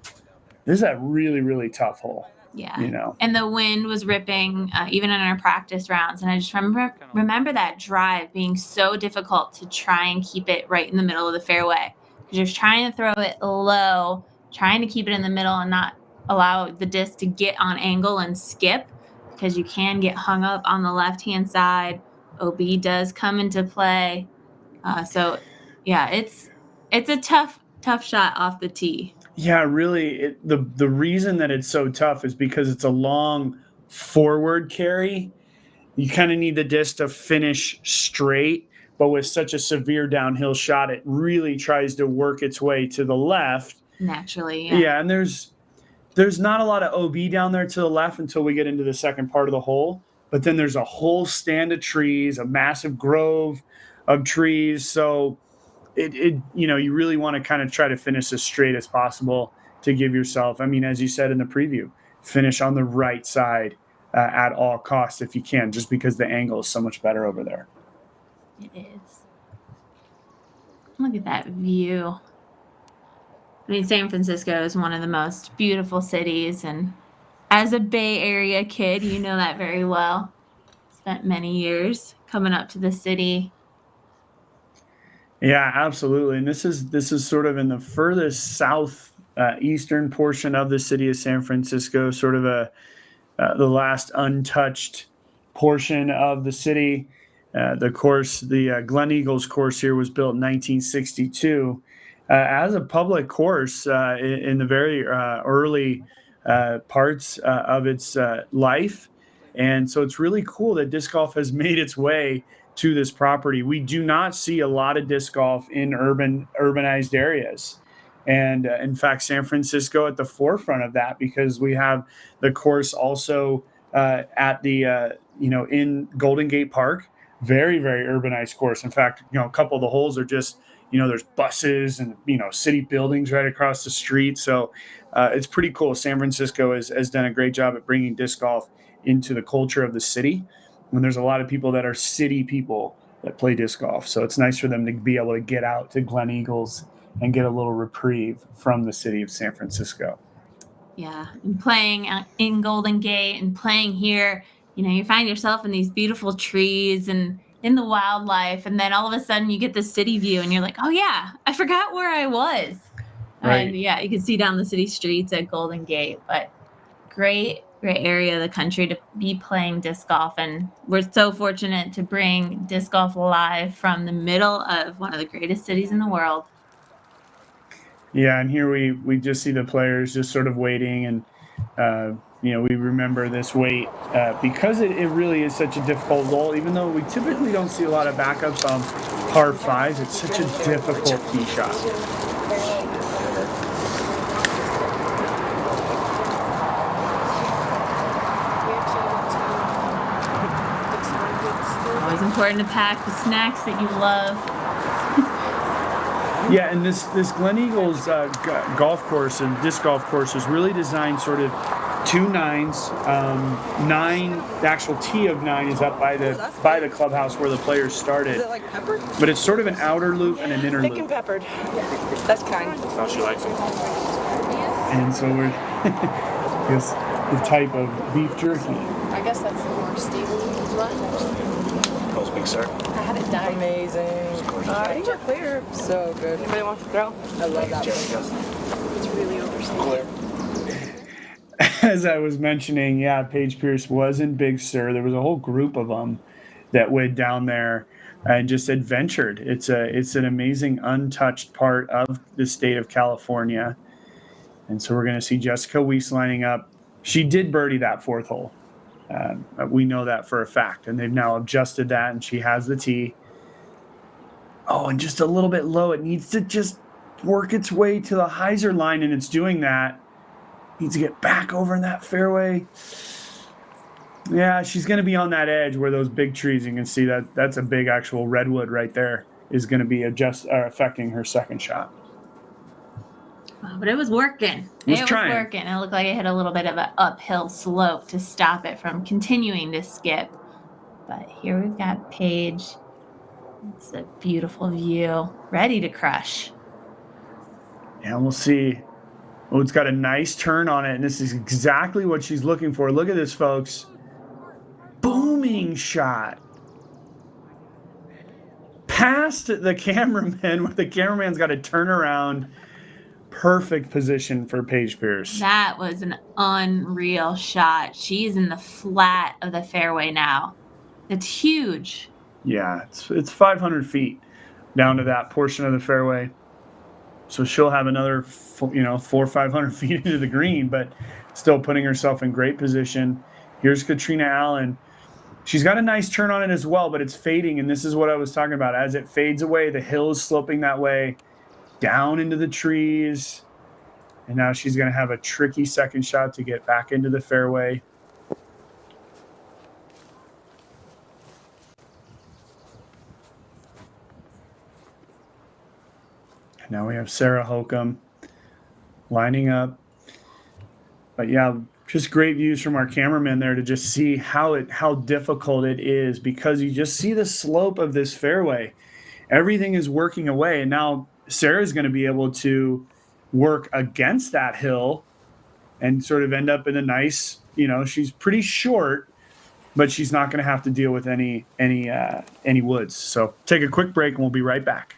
a really, really tough hole. Yeah. And the wind was ripping even in our practice rounds. And I just remember that drive being so difficult to try and keep it right in the middle of the fairway. Because you're trying to throw it low, trying to keep it in the middle and not allow the disc to get on angle and skip, because you can get hung up on the left-hand side. OB does come into play. So yeah, it's a tough shot off the tee. Yeah, really. The reason that it's so tough is because it's a long forward carry. You kind of need the disc to finish straight, but with such a severe downhill shot, it really tries to work its way to the left. Naturally, Yeah, and there's not a lot of OB down there to the left until we get into the second part of the hole. But then there's a whole stand of trees, a massive grove of trees. So you really want to kind of try to finish as straight as possible to give yourself, as you said in the preview, finish on the right side at all costs if you can, just because the angle is so much better over there. It is. Look at that view. San Francisco is one of the most beautiful cities, and as a Bay Area kid, you know that very well. Spent many years coming up to the city. Yeah, absolutely. And this is sort of in the furthest south eastern portion of the city of San Francisco, sort of the last untouched portion of the city. The course, the Glen Eagles course here, was built in 1962 as a public course in the very early parts of its life. And so it's really cool that disc golf has made its way to this property. We do not see a lot of disc golf in urbanized areas. And in fact, San Francisco at the forefront of that, because we have the course also at the, in Golden Gate Park, very, very urbanized course. In fact, a couple of the holes are just, there's buses and, city buildings right across the street. So it's pretty cool. San Francisco has done a great job at bringing disc golf into the culture of the city. And there's a lot of people that are city people that play disc golf. So it's nice for them to be able to get out to Glen Eagles and get a little reprieve from the city of San Francisco. Yeah, and playing in Golden Gate and playing here, you find yourself in these beautiful trees and in the wildlife, and then all of a sudden you get the city view and you're like, oh yeah, I forgot where I was. Right. And yeah, you can see down the city streets at Golden Gate, but great area of the country to be playing disc golf. And we're so fortunate to bring disc golf live from the middle of one of the greatest cities in the world. Yeah, and here we just see the players just sort of waiting, and we remember this wait because it really is such a difficult hole. Even though we typically don't see a lot of backups on par fives, it's such a difficult tee shot. Always important to pack the snacks that you love. Yeah, and this Glen Eagles golf course and disc golf course is really designed sort of 2 nines. 9, the actual tee of 9 is up by the clubhouse where the players started. Is it like peppered? But it's sort of an outer loop and an inner Thick loop. and peppered. That's kind. How she likes it. And so we're this the type of beef jerky. I guess that's the more stable one. Cold Speak, sir. I had it die. Amazing. These are clear. So good. Anybody want to throw? I love that one. It's really overstable. As I was mentioning, yeah, Paige Pierce was in Big Sur. There was a whole group of them that went down there and just adventured. It's an amazing untouched part of the state of California. And so we're going to see Jessica Weiss lining up. She did birdie that 4th hole. We know that for a fact. And they've now adjusted that, and she has the tee. Oh, and just a little bit low. It needs to just work its way to the hyzer line, and it's doing that. Needs to get back over in that fairway. Yeah, she's going to be on that edge where those big trees, you can see that's a big actual redwood right there, is going to be affecting her second shot. Oh, but it was working. It was working. It looked like it hit a little bit of an uphill slope to stop it from continuing to skip. But here we've got Paige. It's a beautiful view, ready to crush. Yeah, we'll see. Oh, it's got a nice turn on it, and this is exactly what she's looking for. Look at this, folks. Booming shot. Past the cameraman, where the cameraman's got to turn around. Perfect position for Paige Pierce. That was an unreal shot. She's in the flat of the fairway now. It's huge. Yeah, it's 500 feet down to that portion of the fairway. So she'll have another, 400 or 500 feet into the green, but still putting herself in great position. Here's Katrina Allen. She's got a nice turn on it as well, but it's fading, and this is what I was talking about. As it fades away, the hill is sloping that way, down into the trees, and now she's going to have a tricky second shot to get back into the fairway. Now we have Sarah Holcomb lining up. But yeah, just great views from our cameraman there to just see how difficult it is, because you just see the slope of this fairway. Everything is working away, and now Sarah's going to be able to work against that hill and sort of end up in a nice, she's pretty short, but she's not going to have to deal with any woods. So take a quick break and we'll be right back.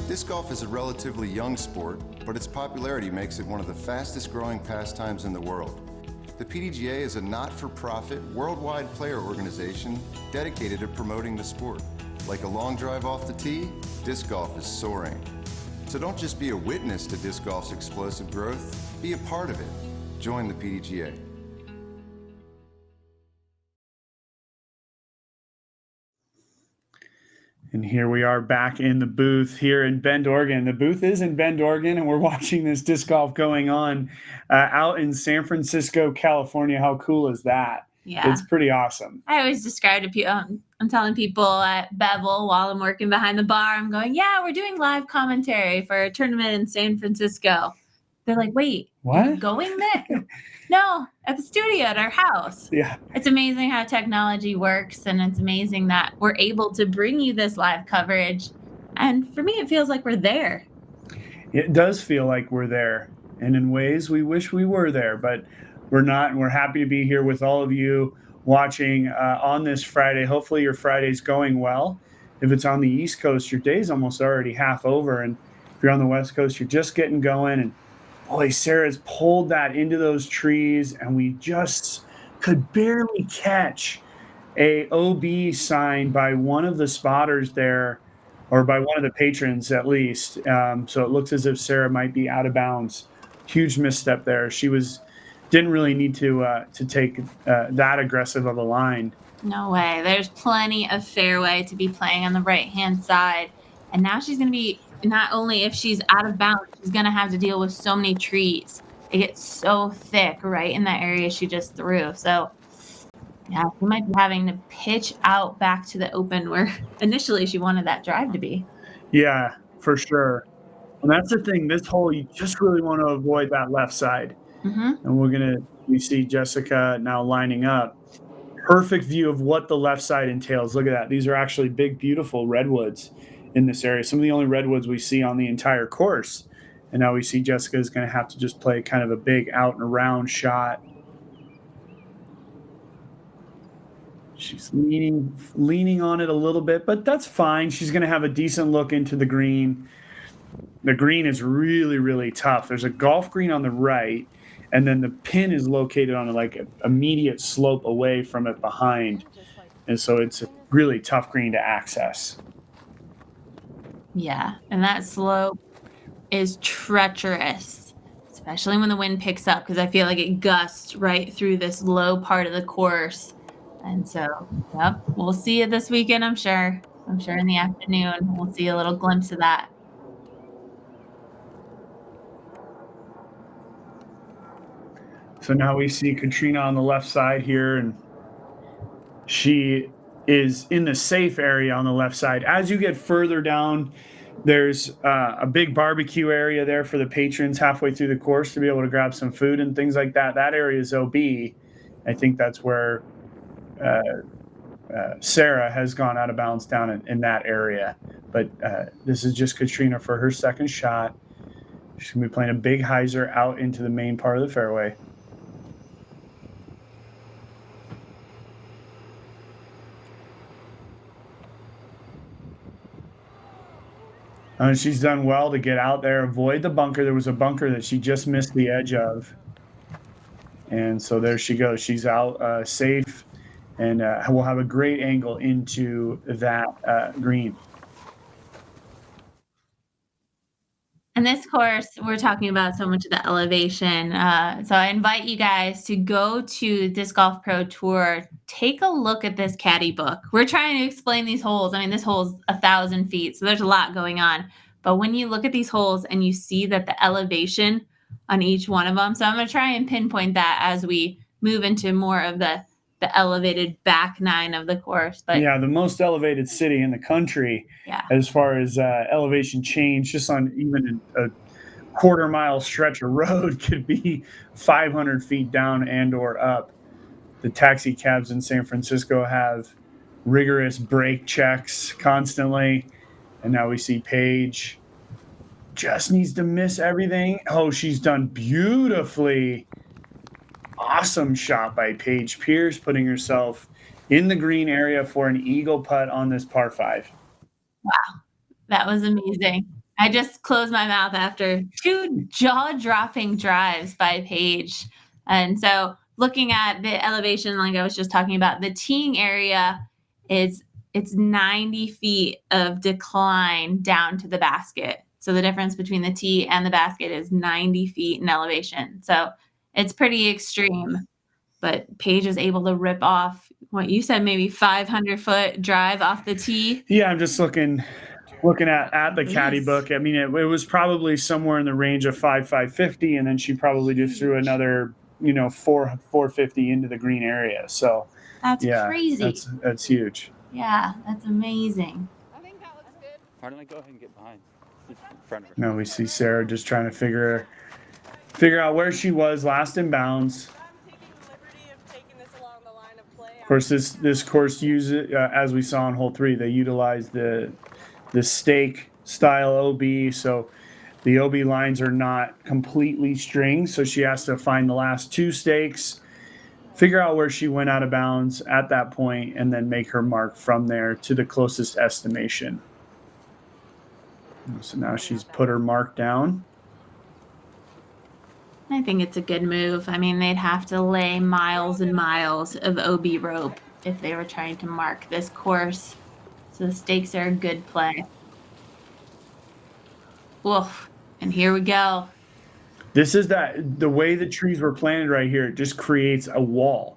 Disc golf is a relatively young sport, but its popularity makes it one of the fastest growing pastimes in the world. The PDGA is a not-for-profit, worldwide player organization dedicated to promoting the sport. Like a long drive off the tee, disc golf is soaring. So don't just be a witness to disc golf's explosive growth, be a part of it. Join the PDGA. And here we are back in the booth here in Bend, Oregon. The booth is in Bend, Oregon, and we're watching this disc golf going on out in San Francisco, California. How cool is that? Yeah. It's pretty awesome. I always describe to people, I'm telling people at Bevel while I'm working behind the bar, I'm going, yeah, we're doing live commentary for a tournament in San Francisco. They're like, wait, what? Are you going there? No, at the studio at our house. Yeah. It's amazing how technology works, and it's amazing that we're able to bring you this live coverage. And for me, it feels like we're there. It does feel like we're there. And in ways we wish we were there, but we're not. And we're happy to be here with all of you watching on this Friday. Hopefully your Friday's going well. If it's on the East Coast, your day's almost already half over. And if you're on the West Coast, you're just getting going. And boy, Sarah's pulled that into those trees, and we just could barely catch a OB sign by one of the spotters there, or by one of the patrons at least. So it looks as if Sarah might be out of bounds. Huge misstep there. She didn't really need to take that aggressive of a line. No way. There's plenty of fairway to be playing on the right-hand side. And now she's going to be, not only if she's out of bounds, she's going to have to deal with so many trees. It gets so thick right in that area she just threw. So, yeah, she might be having to pitch out back to the open where initially she wanted that drive to be. Yeah, for sure. And that's the thing. This hole, you just really want to avoid that left side. Mm-hmm. And we see Jessica now lining up. Perfect view of what the left side entails. Look at that. These are actually big, beautiful redwoods in this area. Some of the only redwoods we see on the entire course. And now we see Jessica is going to have to just play kind of a big out and around shot. She's leaning on it a little bit, but that's fine. She's going to have a decent look into the green. The green is really, really tough. There's a golf green on the right, and then the pin is located on like an immediate slope away from it behind. And so it's a really tough green to access. Yeah, and that slope is treacherous, especially when the wind picks up, because I feel like it gusts right through this low part of the course. And so, yep, we'll see it this weekend, I'm sure. I'm sure in the afternoon we'll see a little glimpse of that. So now we see Katrina on the left side here, and she is in the safe area on the left side. As you get further down, there's a big barbecue area there for the patrons halfway through the course to be able to grab some food and things like that. That area is OB. I think that's where Sarah has gone out of bounds down in that area. But this is just Katrina for her second shot. She's going to be playing a big hyzer out into the main part of the fairway. She's done well to get out there, avoid the bunker. There was a bunker that she just missed the edge of. And so there she goes. She's out safe, and we'll have a great angle into that green. And this course, we're talking about so much of the elevation. So I invite you guys to go to Disc Golf Pro Tour. Take a look at this caddy book. We're trying to explain these holes. I mean, this hole's 1,000 feet, so there's a lot going on. But when you look at these holes and you see that the elevation on each one of them, so I'm going to try and pinpoint that as we move into more of the elevated back nine of the course. But yeah, the most elevated city in the country, yeah, as far as elevation change, just on even a quarter-mile stretch of road could be 500 feet down and or up. The taxi cabs in San Francisco have rigorous brake checks constantly. And now we see Paige just needs to miss everything. Oh, she's done beautifully. Awesome shot by Paige Pierce, putting herself in the green area for an eagle putt on this par 5. Wow, that was amazing. I just closed my mouth after 2 jaw-dropping drives by Paige. And so looking at the elevation, like I was just talking about, the teeing area it's 90 feet of decline down to the basket. So the difference between the tee and the basket is 90 feet in elevation. So it's pretty extreme. But Paige is able to rip off what you said, maybe 500-foot drive off the tee. Yeah, I'm just looking at the caddy book. I mean, it was probably somewhere in the range of 550, and then she probably just threw another 450 into the green area. So That's yeah, crazy. that's huge. Yeah, that's amazing. I think that looks good. Why don't I go ahead and get behind in front of her? Now we see Sarah just trying to figure out where she was last in bounds. I'm taking the liberty of taking this along the line of play. Of course, this course uses, as we saw in hole 3, they utilize the stake style OB. So the OB lines are not completely stringed. So she has to find the last 2 stakes, figure out where she went out of bounds at that point, and then make her mark from there to the closest estimation. So now she's put her mark down. I think it's a good move. I mean, they'd have to lay miles and miles of OB rope if they were trying to mark this course. So the stakes are a good play. Woof. And here we go. This is the way the trees were planted right here, it just creates a wall.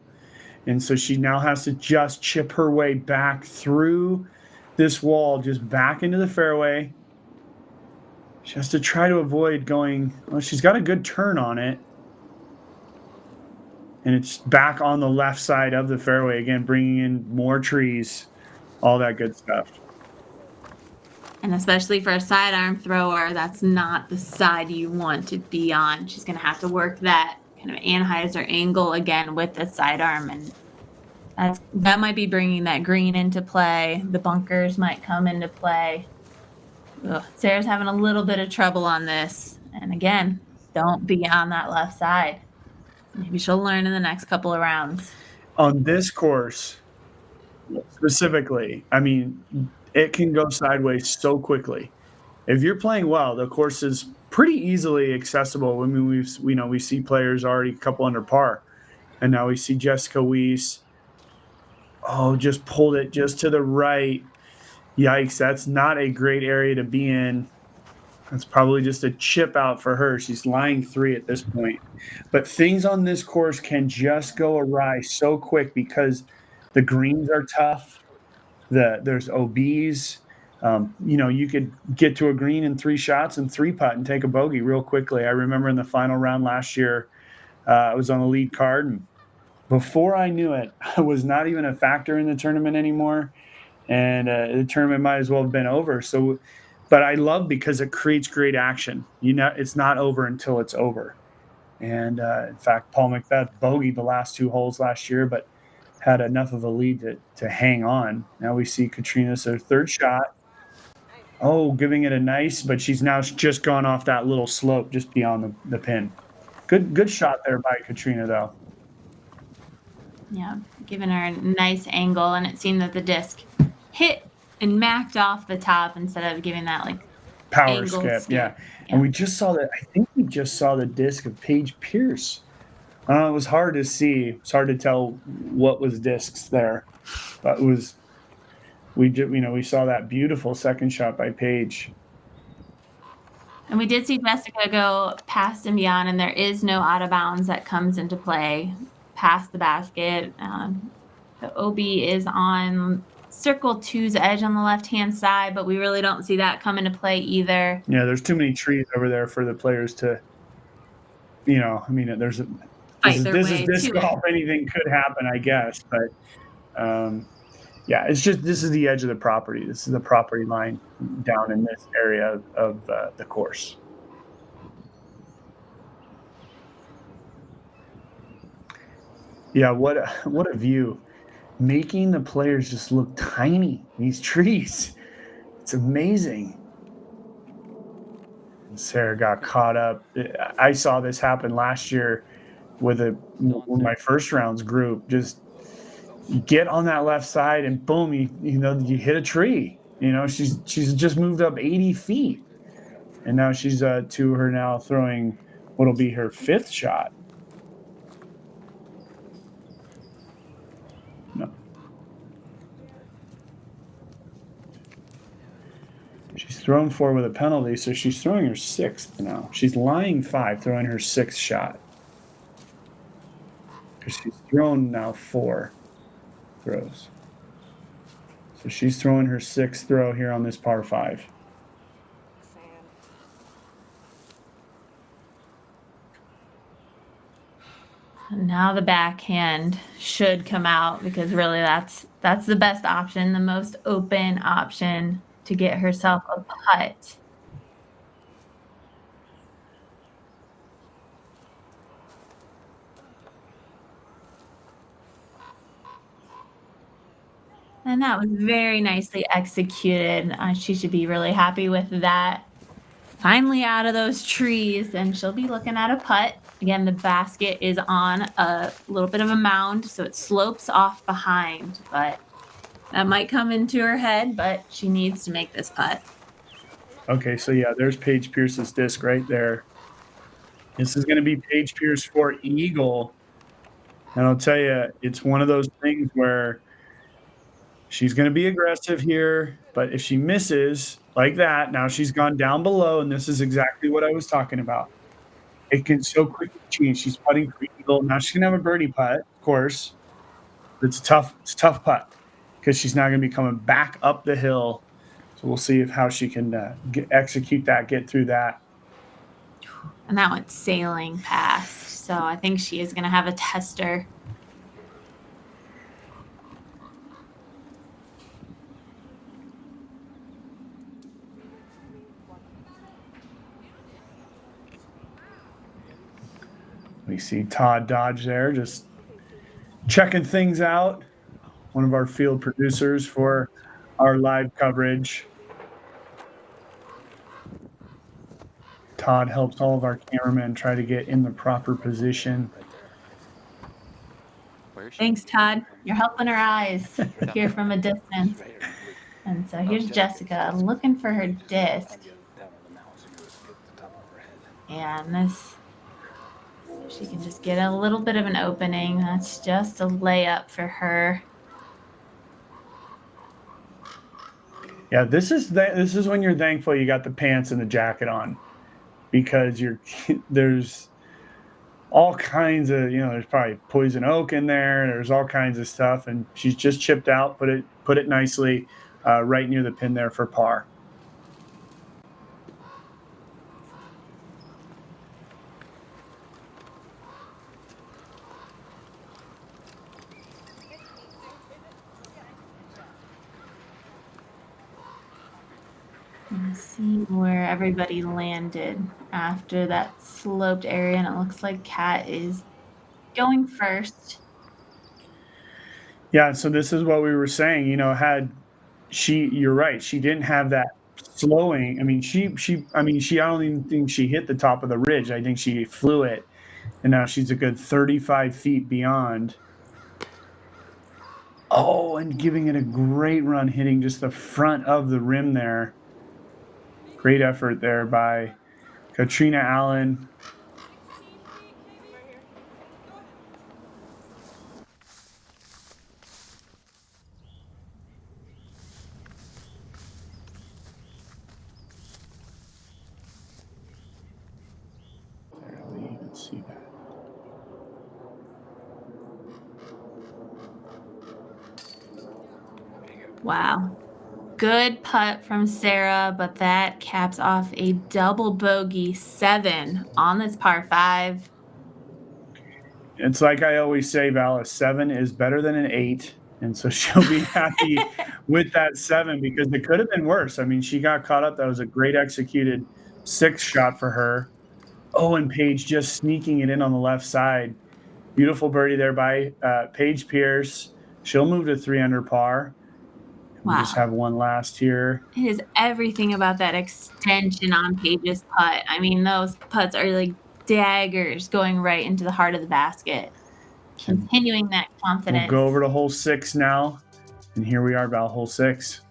And so she now has to just chip her way back through this wall, just back into the fairway. She has to try to avoid going, well, she's got a good turn on it. And it's back on the left side of the fairway, again, bringing in more trees, all that good stuff. And especially for a sidearm thrower, that's not the side you want to be on. She's going to have to work that kind of Anheuser angle again with the sidearm. And that might be bringing that green into play. The bunkers might come into play. Ugh, Sarah's having a little bit of trouble on this. And again, don't be on that left side. Maybe she'll learn in the next couple of rounds. On this course, specifically, I mean, it can go sideways so quickly. If you're playing well, the course is pretty easily accessible. I mean, we see players already a couple under par, and now we see Jessica Weiss. Oh, just pulled it just to the right. Yikes, that's not a great area to be in. That's probably just a chip out for her. She's lying 3 at this point. But things on this course can just go awry so quick because the greens are tough. There's OBs. You could get to a green in 3 shots and 3-putt and take a bogey real quickly. I remember in the final round last year, I was on the lead card, and before I knew it, I was not even a factor in the tournament anymore, and the tournament might as well have been over. So, but I love because it creates great action. It's not over until it's over. And in fact, Paul Macbeth bogeyed the last 2 holes last year, but had enough of a lead to hang on. Now we see Katrina's her 3rd shot. Oh, giving it a nice, but she's now just gone off that little slope just beyond the pin. Good shot there by Katrina, though. Yeah, giving her a nice angle, and it seemed that the disc hit and macked off the top instead of giving that power skip. Yeah. And we just saw that. I think we just saw the disc of Paige Pierce. It was hard to see. It's hard to tell what was discs there, but it was. We saw that beautiful second shot by Paige. And we did see Jessica go past and beyond, and there is no out of bounds that comes into play past the basket. The OB is on circle 2's edge on the left-hand side, but we really don't see that come into play either. Yeah, there's too many trees over there for the players to, this is disc golf. Anything could happen, I guess. But, it's just this is the edge of the property. This is the property line down in this area of the course. Yeah, what a view. Making the players just look tiny, these trees. It's amazing. And Sarah got caught up. I saw this happen last year with my first rounds group. Just you get on that left side and boom, you hit a tree. She's just moved up 80 feet. And now she's to her now throwing what'll be her 5th shot. No. She's thrown 4 with a penalty, so she's throwing her 6th now. She's lying 5, throwing her 6th shot. Because she's thrown now 4 throws. So she's throwing her 6th throw here on this par 5. Now the backhand should come out because really that's the best option, the most open option to get herself a putt. And that was very nicely executed. She should be really happy with that. Finally out of those trees, and she'll be looking at a putt. Again, the basket is on a little bit of a mound, so it slopes off behind, but that might come into her head, but she needs to make this putt. Okay, so yeah, there's Paige Pierce's disc right there. This is going to be Paige Pierce for eagle. And I'll tell you, it's one of those things where she's going to be aggressive here, but if she misses like that, now she's gone down below, and this is exactly what I was talking about. It can so quickly change. She's putting for eagle. Now she's going to have a birdie putt, of course. It's a tough putt because she's now going to be coming back up the hill. So we'll see how she can execute that, get through that. And that went sailing past. So I think she is going to have a tester. We see Todd Dodge there just checking things out. One of our field producers for our live coverage. Todd helps all of our cameramen try to get in the proper position. Thanks, Todd. You're helping her eyes here from a distance. And so here's Jessica looking for her disc. And this, she can just get a little bit of an opening. That's just a layup for her. Yeah, this is when you're thankful you got the pants and the jacket on, because there's all kinds of, there's probably poison oak in there. There's all kinds of stuff, and she's just chipped out, put it nicely right near the pin there for par. Let's see where everybody landed after that sloped area, and it looks like Kat is going first. Yeah, so this is what we were saying. You're right. She didn't have that slowing. I mean, I don't even think she hit the top of the ridge. I think she flew it, and now she's a good 35 feet beyond. Oh, and giving it a great run, hitting just the front of the rim there. Great effort there by Katrina Allen. Let's see that. Wow. Good putt from Sarah, but that caps off a double bogey 7 on this par 5. It's like I always say, Val, a 7 is better than an 8. And so she'll be happy with that 7 because it could have been worse. I mean, she got caught up. That was a great executed 6th shot for her. Oh, and Paige just sneaking it in on the left side. Beautiful birdie there by Paige Pierce. She'll move to 3 under par. Wow. We just have one last here. It is everything about that extension on Paige's putt. I mean, those putts are like daggers going right into the heart of the basket. Continuing that confidence. We'll go over to hole 6 now. And here we are, Val, hole 6.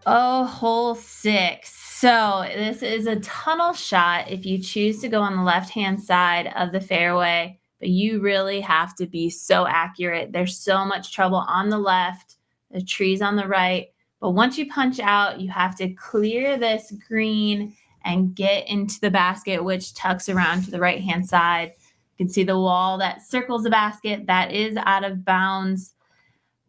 Oh, hole 6. So this is a tunnel shot if you choose to go on the left-hand side of the fairway, but you really have to be so accurate. There's so much trouble on the left, the trees on the right, but once you punch out, you have to clear this green and get into the basket, which tucks around to the right-hand side. You can see the wall that circles the basket. That is out of bounds.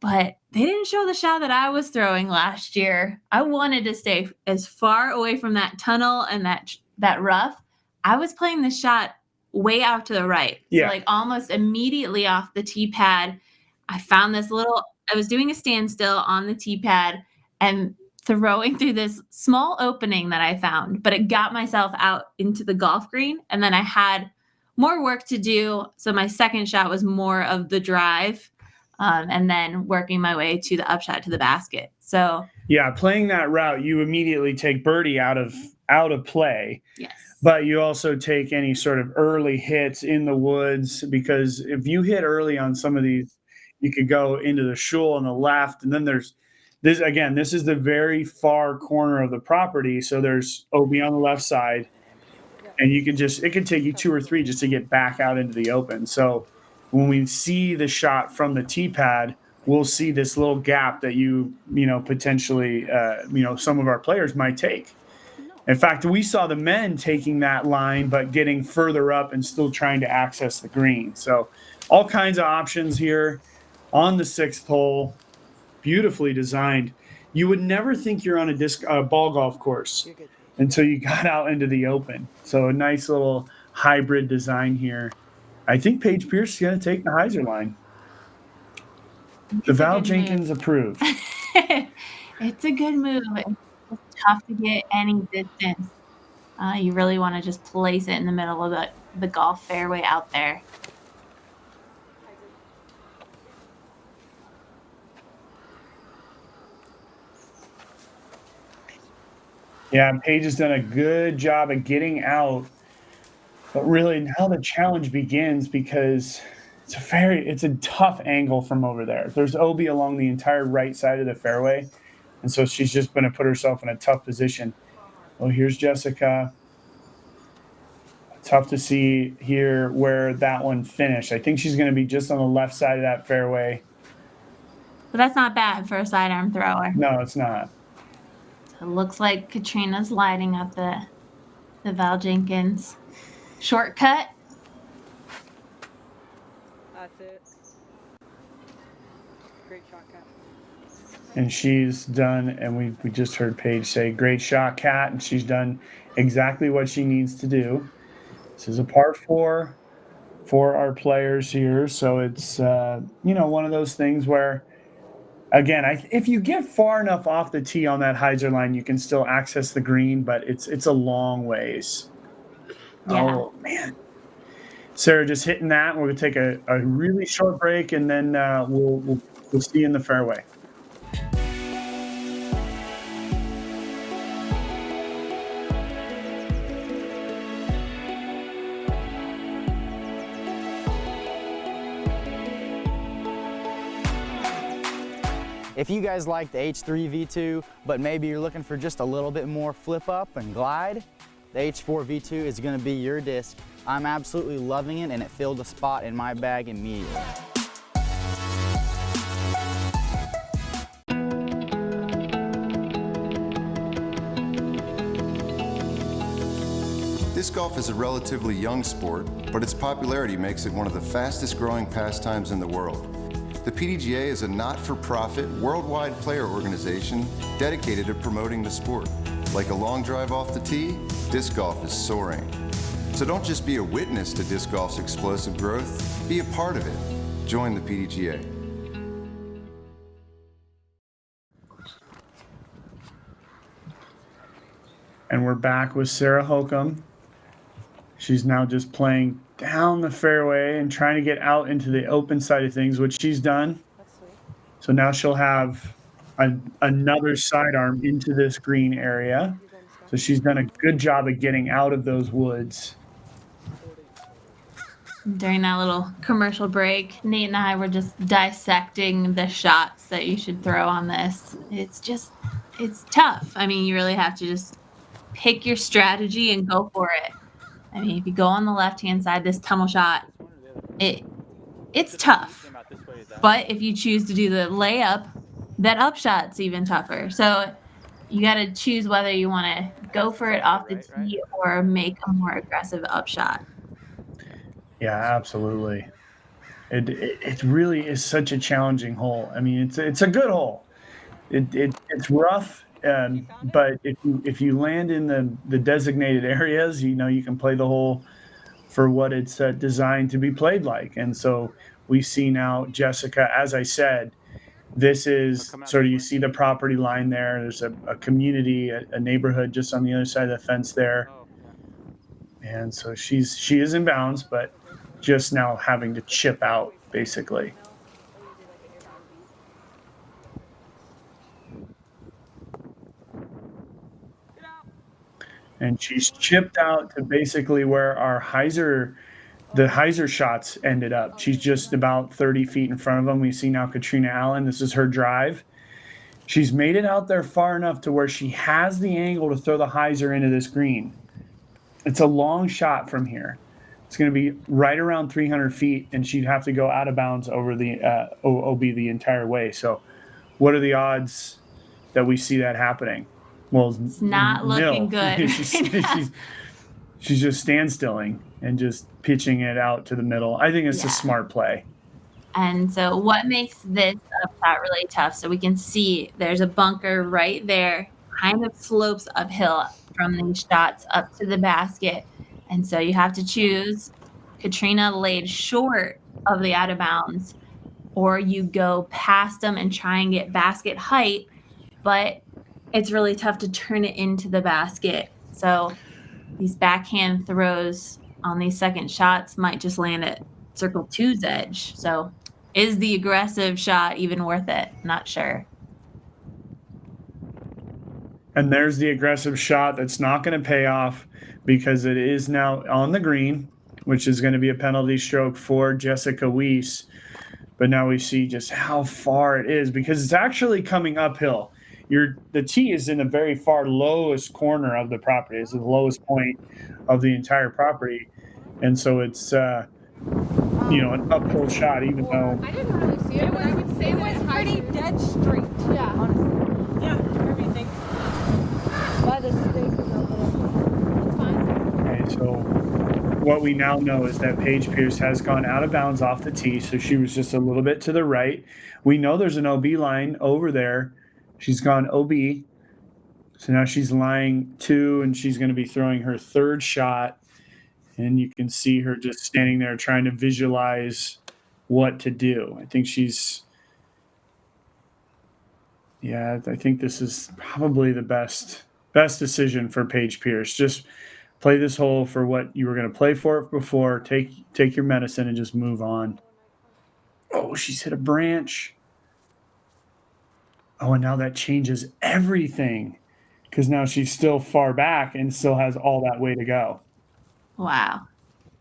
But they didn't show the shot that I was throwing last year. I wanted to stay as far away from that tunnel and that rough. I was playing the shot way out to the right. Yeah. So like almost immediately off the tee pad. I was doing a standstill on the tee pad and throwing through this small opening that I found, but it got myself out into the golf green. And then I had more work to do. So my second shot was more of the drive. And then working my way to the upshot to the basket. So yeah, playing that route, you immediately take birdie out of play. yes, But you also take any sort of early hits in the woods, because if you hit early on some of these, you could go into the shul on the left, and then there's this again. This is the very far corner of the property, so there's OB on the left side, and it could take you 2 or 3 just to get back out into the open. So when we see the shot from the tee pad, we'll see this little gap that potentially some of our players might take. In fact, we saw the men taking that line, but getting further up and still trying to access the green. So all kinds of options here on the 6th hole, beautifully designed. You would never think you're on a ball golf course until you got out into the open. So a nice little hybrid design here. I think Paige Pierce is going to take the hyzer line. The Val Jenkins approved. It's a good move. It's tough to get any distance. You really want to just place it in the middle of the golf fairway out there. Yeah, Paige has done a good job of getting out. But really, now the challenge begins, because it's a tough angle from over there. There's OB along the entire right side of the fairway, and so she's just going to put herself in a tough position. Oh, here's Jessica. Tough to see here where that one finished. I think she's going to be just on the left side of that fairway. But that's not bad for a sidearm thrower. No, it's not. So it looks like Katrina's lighting up the Val Jenkins shortcut. That's it. Great shot, Kat. And she's done, and we just heard Paige say, great shot, Kat, and she's done exactly what she needs to do. This is a par 4 for our players here, so it's one of those things where, again, if you get far enough off the tee on that hyzer line, you can still access the green, but it's a long ways. Yeah. Oh, man. Sarah just hitting that. We're going to take a really short break, and then we'll see you in the fairway. If you guys like the H3 V2, but maybe you're looking for just a little bit more flip up and glide, the H4 V2 is going to be your disc. I'm absolutely loving it, and it filled a spot in my bag immediately. Disc golf is a relatively young sport, but its popularity makes it one of the fastest growing pastimes in the world. The PDGA is a not-for-profit, worldwide player organization dedicated to promoting the sport. Like a long drive off the tee, disc golf is soaring. So don't just be a witness to disc golf's explosive growth, be a part of it. Join the PDGA. And we're back with Sarah Holcomb. She's now just playing down the fairway and trying to get out into the open side of things, which she's done. So now she'll have another sidearm into this green area. So she's done a good job of getting out of those woods. During that little commercial break, Nate and I were just dissecting the shots that you should throw on this. It's tough. I mean, you really have to just pick your strategy and go for it. I mean, if you go on the left-hand side, this tunnel shot, it's tough. But if you choose to do the layup, that up shot's even tougher. So you got to choose whether you want to go for it off the tee or make a more aggressive up shot. Yeah, absolutely. It really is such a challenging hole. I mean, it's a good hole. It's rough, but if you land in the designated areas, you can play the hole for what it's designed to be played like. And so we see now Jessica, as I said, this is sort of, you see the property line there. There's a community, a neighborhood just on the other side of the fence there. And so she is in bounds, but just now having to chip out basically. And she's chipped out to basically where the hyzer shots ended up. She's just about 30 feet in front of them. We see now Katrina Allen. This is her drive. She's made it out there far enough to where she has the angle to throw the hyzer into this green. It's a long shot from here. It's going to be right around 300 feet, and she'd have to go out of bounds over the OB the entire way. So what are the odds that we see that happening? Well, it's not looking good. she's just standstilling and just pitching it out to the middle. I think it's a smart play. And so what makes this shot really tough, so we can see there's a bunker right there, kind of slopes uphill from these shots up to the basket. And so you have to choose. Katrina laid short of the out of bounds, or you go past them and try and get basket height, but it's really tough to turn it into the basket. So these backhand throws on these second shots might just land at circle two's edge. So is the aggressive shot even worth it? Not sure. And there's the aggressive shot that's not going to pay off because it is now on the green, which is going to be a penalty stroke for Jessica Weiss. But now we see just how far it is because it's actually coming uphill. The tee is in the very far lowest corner of the property. It's the lowest point of the entire property. And so it's, an uphill shot, even though. I didn't really see it, but I would say it was pretty dead straight. Yeah, honestly. Yeah, Kirby thinks. By the stake is a little. It's fine. Okay, so what we now know is that Paige Pierce has gone out of bounds off the tee, so she was just a little bit to the right. We know there's an OB line over there. She's gone OB. So now she's lying 2, and she's going to be throwing her third shot. And you can see her just standing there trying to visualize what to do. I think I think this is probably the best decision for Paige Pierce. Just play this hole for what you were going to play for it before. Take your medicine and just move on. Oh, she's hit a branch. Oh, and now that changes everything because now she's still far back and still has all that way to go. Wow.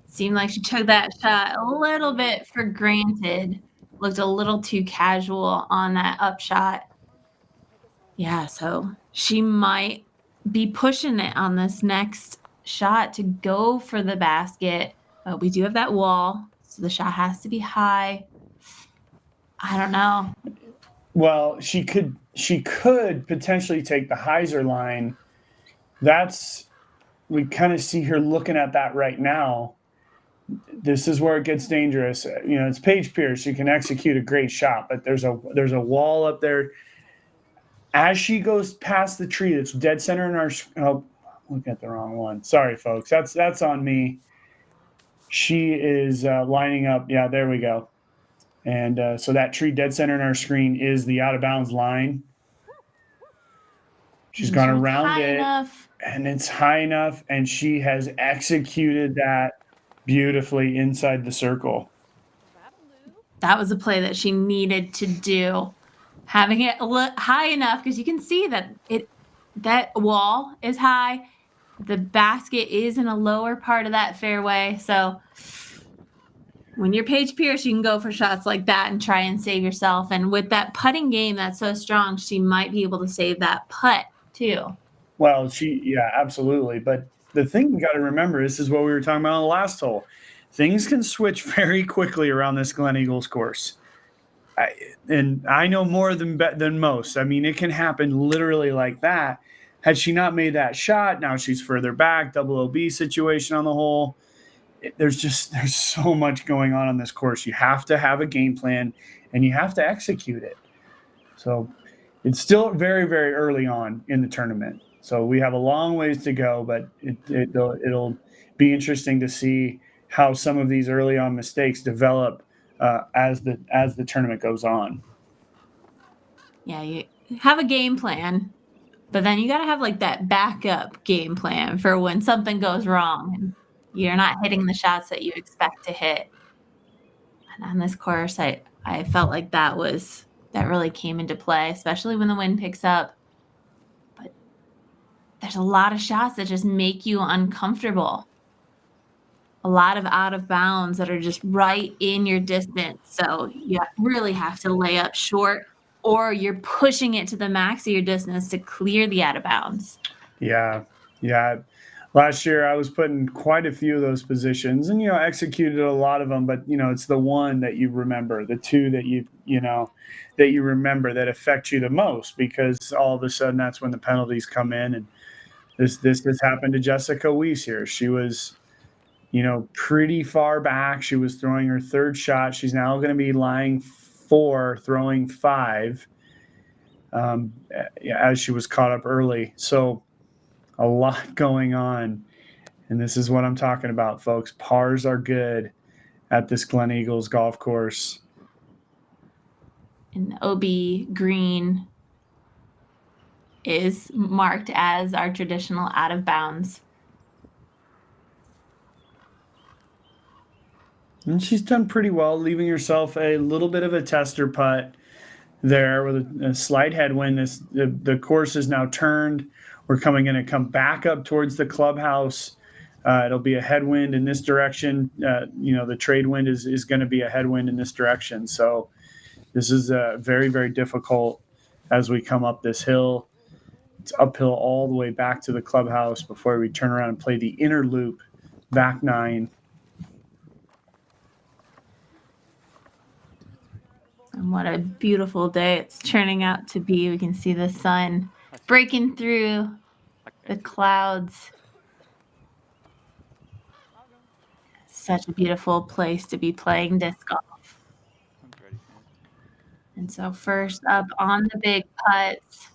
Seemed like she took that shot a little bit for granted. Looked a little too casual on that up shot. Yeah, so she might be pushing it on this next shot to go for the basket. But we do have that wall, so the shot has to be high. I don't know. Well, she could potentially take the hyzer line. We kind of see her looking at that right now. This is where it gets dangerous. It's Paige Pierce. She can execute a great shot, but there's a wall up there. As she goes past the tree, that's dead center in our. Oh, looking at the wrong one. Sorry, folks. That's on me. She is lining up. Yeah, there we go. And so that tree dead center in our screen is the out of bounds line. She's gone around it. And it's high enough, and she has executed that beautifully inside the circle. That was a play that she needed to do. Having it high enough, because you can see that wall is high. The basket is in a lower part of that fairway. So when you're Paige Pierce, you can go for shots like that and try and save yourself. And with that putting game that's so strong, she might be able to save that putt too. Well, yeah, absolutely. But the thing we got to remember, this is what we were talking about on the last hole. Things can switch very quickly around this Glen Eagles course. I, and I know more than most. I mean, it can happen literally like that. Had she not made that shot, now she's further back, double OB situation on the hole. There's so much going on this course. You have to have a game plan and you have to execute it. So it's still very, very early on in the tournament. So we have a long ways to go, but it'll be interesting to see how some of these early on mistakes develop as the tournament goes on. Yeah, you have a game plan, but then you got to have like that backup game plan for when something goes wrong and you're not hitting the shots that you expect to hit. And on this course, I felt like that really came into play, especially when the wind picks up. But there's a lot of shots that just make you uncomfortable. A lot of out of bounds that are just right in your distance. So you really have to lay up short, or you're pushing it to the max of your distance to clear the out of bounds. Yeah. Yeah. Last year I was put in quite a few of those positions and executed a lot of them, but it's the one that you remember, the two that that you remember that affect you the most, because all of a sudden that's when the penalties come in. And this has happened to Jessica Weiss here. She was pretty far back. She was throwing her third shot. She's now going to be lying 4, throwing 5, as she was caught up early. So a lot going on. And this is what I'm talking about, folks. Pars are good at this Glen Eagles golf course. And OB green is marked as our traditional out of bounds. And she's done pretty well, leaving herself a little bit of a tester putt there with a slight headwind. The course is now turned. We're going to come back up towards the clubhouse. It'll be a headwind in this direction. The trade wind is going to be a headwind in this direction. So this is very, very difficult as we come up this hill. It's uphill all the way back to the clubhouse before we turn around and play the inner loop, back 9. And what a beautiful day it's turning out to be. We can see the sun breaking through the clouds. Such a beautiful place to be playing disc golf. And so first up on the big putts,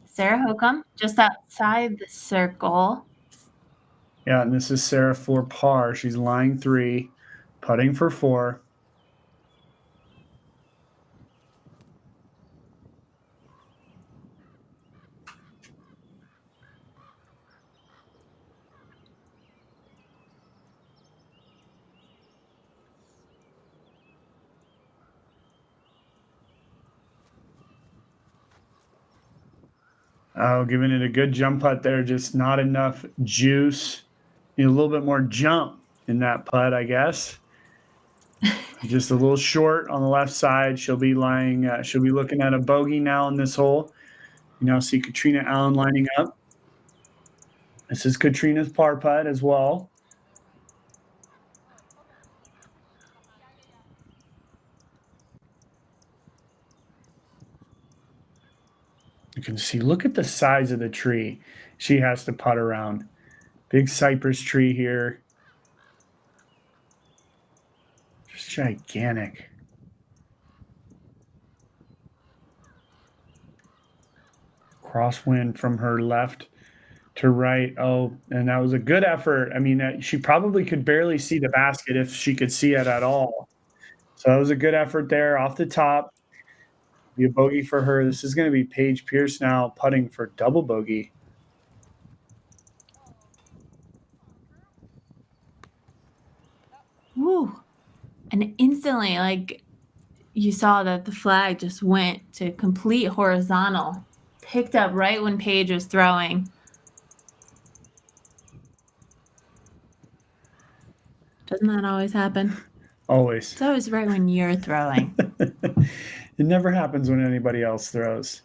Sarah Hokum, just outside the circle. Yeah, and this is Sarah for par. She's lying 3, putting for 4. Oh, giving it a good jump putt there, just not enough juice. Need a little bit more jump in that putt, I guess. Just a little short on the left side. She'll be looking at a bogey now in this hole. You now see Katrina Allen lining up. This is Katrina's par putt as well. You can see, look at the size of the tree she has to putt around. Big cypress tree here. Just gigantic. Crosswind from her left to right. Oh, and that was a good effort. I mean, she probably could barely see the basket if she could see it at all. So that was a good effort there off the top. Be a bogey for her. This is going to be Paige Pierce now putting for double bogey. Woo. And instantly, like, you saw that the flag just went to complete horizontal, picked up right when Paige was throwing. Doesn't that always happen? Always. It's always right when you're throwing. It never happens when anybody else throws.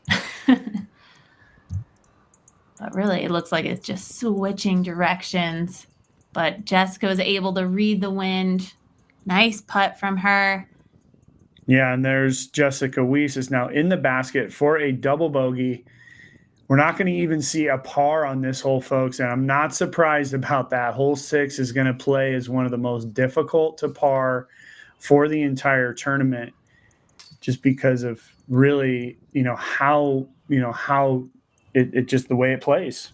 But really, it looks like it's just switching directions. But Jessica was able to read the wind. Nice putt from her. Yeah, and there's Jessica Weiss is now in the basket for a double bogey. We're not going to even see a par on this hole, folks, and I'm not surprised about that. Hole 6 is going to play as one of the most difficult to par for the entire tournament, just because of really, how it just the way it plays.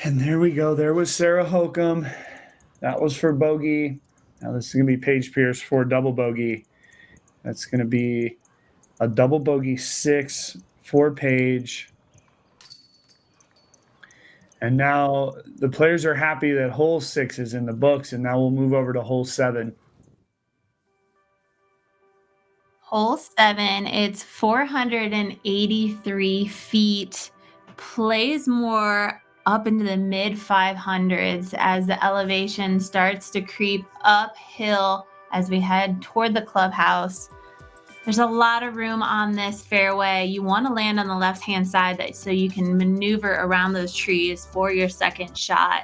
And there we go. There was Sarah Hokum. That was for bogey. Now this is going to be Paige Pierce for double bogey. That's going to be a double bogey 6 for Paige. And now the players are happy that hole 6 is in the books, and now we'll move over to hole 7. Hole 7, it's 483 feet, plays more up into the mid 500s as the elevation starts to creep uphill as we head toward the clubhouse. There's a lot of room on this fairway. You want to land on the left-hand side so you can maneuver around those trees for your second shot.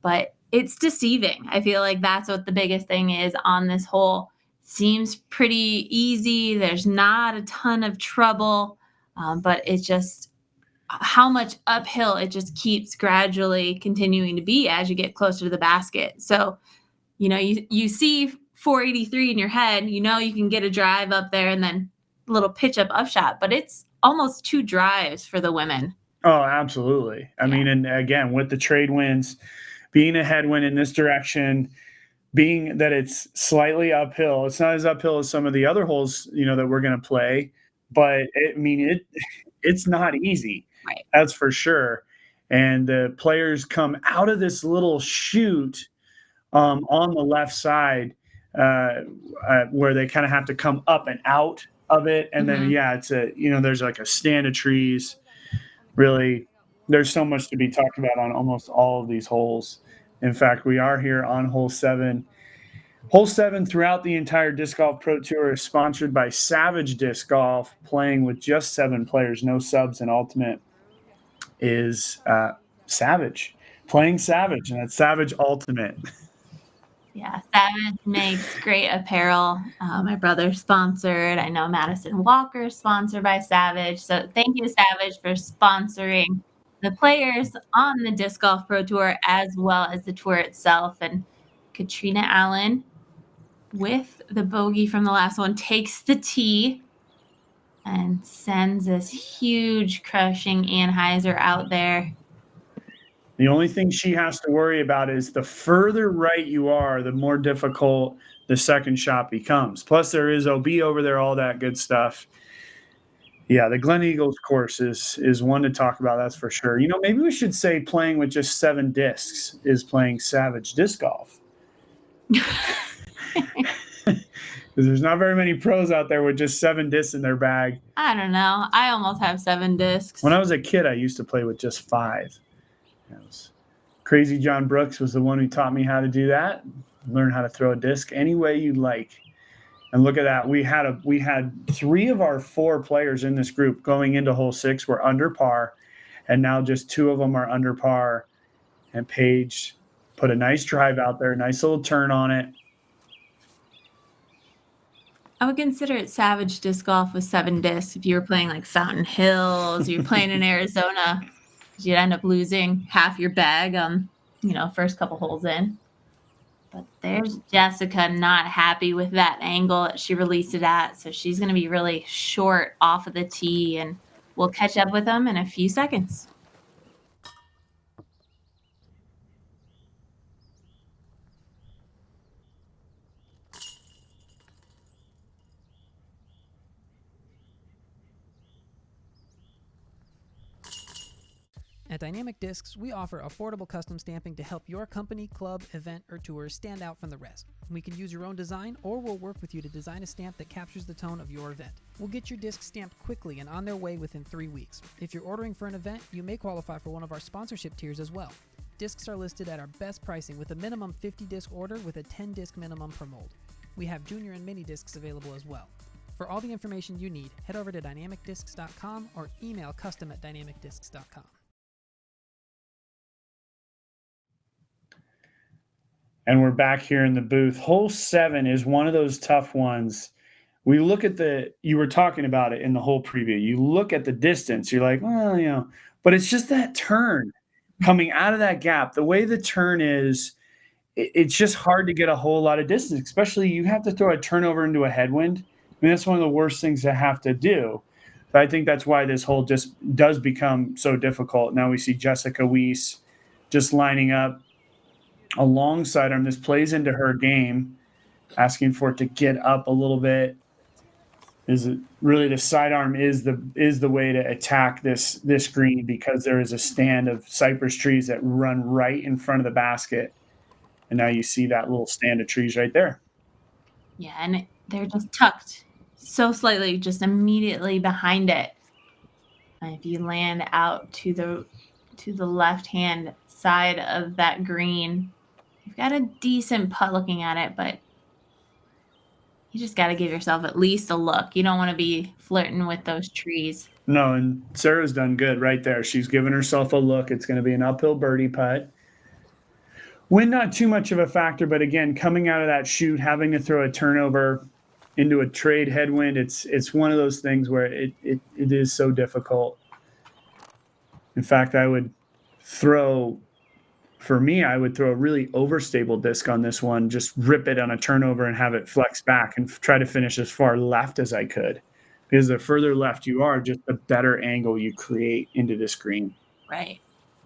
But it's deceiving. I feel like that's what the biggest thing is on this hole. Seems pretty easy. There's not a ton of trouble, but it's just how much uphill it just keeps gradually continuing to be as you get closer to the basket. So, you see 483 in your head, you can get a drive up there and then a little pitch up shot, but it's almost 2 drives for the women. Oh, absolutely. I mean, and again, with the trade winds being a headwind in this direction, being that it's slightly uphill, it's not as uphill as some of the other holes, that we're going to play, but it's not easy. Right. That's for sure. And the players come out of this little chute on the left side where they kind of have to come up and out of it. And then, it's there's like a stand of trees. Really, there's so much to be talked about on almost all of these holes. In fact, we are here on hole 7. Hole 7 throughout the entire Disc Golf Pro Tour is sponsored by Savage Disc Golf, playing with just 7 players, no subs and Ultimate is Savage. Playing Savage, and that's Savage Ultimate. Yeah, Savage makes great apparel. My brother's sponsored. I know Madison Walker's sponsored by Savage. So thank you, Savage, for sponsoring the players on the Disc Golf Pro Tour as well as the tour itself. And Katrina Allen, with the bogey from the last one, takes the tee and sends this huge crushing anhyzer out there. The only thing she has to worry about is the further right you are, the more difficult the second shot becomes. Plus, there is OB over there, all that good stuff. Yeah, the Glen Eagles course is one to talk about, that's for sure. Maybe we should say playing with just 7 discs is playing Savage Disc Golf. Because there's not very many pros out there with just 7 discs in their bag. I don't know. I almost have 7 discs. When I was a kid, I used to play with just 5. Crazy John Brooks was the one who taught me how to do that. Learn how to throw a disc any way you like. And look at that. We had 3 of our 4 players in this group going into hole 6 were under par, and now just 2 of them are under par. And Paige put a nice drive out there, nice little turn on it. I would consider it Savage Disc Golf with 7 discs if you were playing like Fountain Hills, you're playing in Arizona. You'd end up losing half your bag on, first couple holes in. But there's Jessica not happy with that angle that she released it at. So she's going to be really short off of the tee, and we'll catch up with them in a few seconds. At At Dynamic Discs, we offer affordable custom stamping to help your company, club, event, or tour stand out from the rest. We can use your own design, or we'll work with you to design a stamp that captures the tone of your event. We'll get your discs stamped quickly and on their way within 3 weeks. If you're ordering for an event, you may qualify for one of our sponsorship tiers as well. Discs are listed at our best pricing with a minimum 50 disc order with a 10 disc minimum per mold. We have junior and mini discs available as well. For all the information you need, head over to dynamicdiscs.com or email custom@dynamicdiscs.com. And we're back here in the booth. Hole 7 is one of those tough ones. We look at you were talking about it in the whole preview. You look at the distance, you're like, well, but it's just that turn coming out of that gap. The way the turn is, it's just hard to get a whole lot of distance, especially you have to throw a turnover into a headwind. I mean, that's one of the worst things to have to do. But I think that's why this hole just does become so difficult. Now we see Jessica Weiss just lining up alongside him. This plays into her game, asking for it to get up a little bit. Is it really the sidearm is the way to attack this green, because there is a stand of cypress trees that run right in front of the basket, and now you see that little stand of trees right there. Yeah, and they're just tucked so slightly, just immediately behind it. And if you land out to the left hand side of that green, you've got a decent putt looking at it, but you just got to give yourself at least a look. You don't want to be flirting with those trees. No, and Sarah's done good right there. She's given herself a look. It's going to be an uphill birdie putt. Wind not too much of a factor, but again, coming out of that chute, having to throw a turnover into a trade headwind, it's one of those things where it is so difficult. In fact, I would throw a really overstable disc on this one, just rip it on a turnover and have it flex back and try to finish as far left as I could. Because the further left you are, just the better angle you create into this green. Right.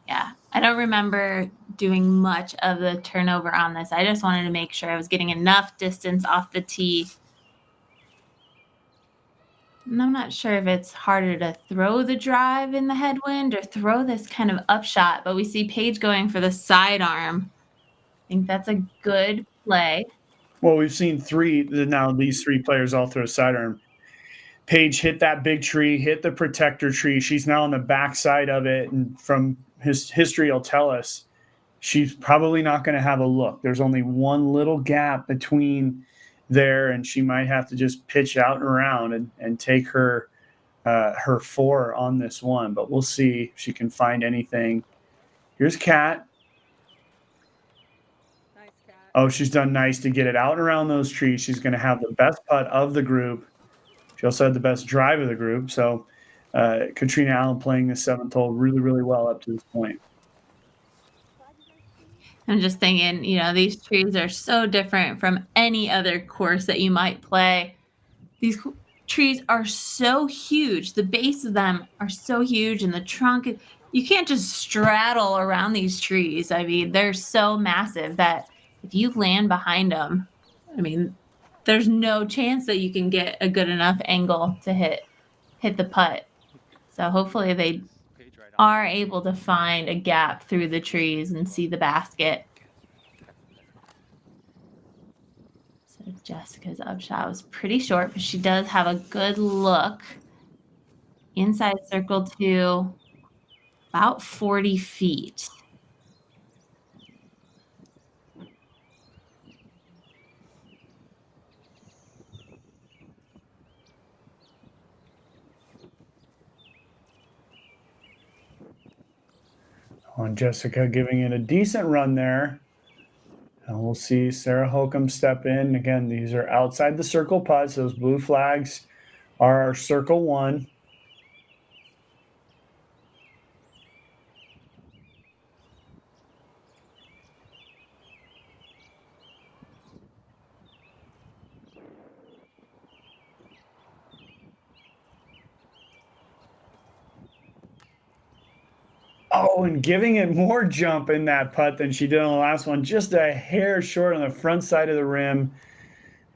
Yeah. I don't remember doing much of the turnover on this. I just wanted to make sure I was getting enough distance off the tee. And I'm not sure if it's harder to throw the drive in the headwind or throw this kind of upshot, but we see Paige going for the sidearm. I think that's a good play. Well, we've seen these three players all throw sidearm. Paige hit that big tree, hit the protector tree. She's now on the backside of it, and from history will tell us she's probably not going to have a look. There's only one little gap between there, and she might have to just pitch out and around and take her 4 on this one. But we'll see if she can find anything. Here's Kat. Nice, Kat. Oh, she's done nice to get it out and around those trees. She's going to have the best putt of the group. She also had the best drive of the group. So Katrina Allen playing the 7th hole really, really well up to this point. I'm just thinking, these trees are so different from any other course that you might play. These trees are so huge. The base of them are so huge, and the trunk, you can't just straddle around these trees. I mean, they're so massive that if you land behind them, there's no chance that you can get a good enough angle to hit the putt. So hopefully they are able to find a gap through the trees and see the basket. So Jessica's upshot was pretty short, but she does have a good look. Inside circle 2, about 40 feet. On Jessica giving it a decent run there. And we'll see Sarah Holcomb step in. Again, these are outside the circle putts. Those blue flags are our circle 1. Oh, and giving it more jump in that putt than she did on the last one. Just a hair short on the front side of the rim.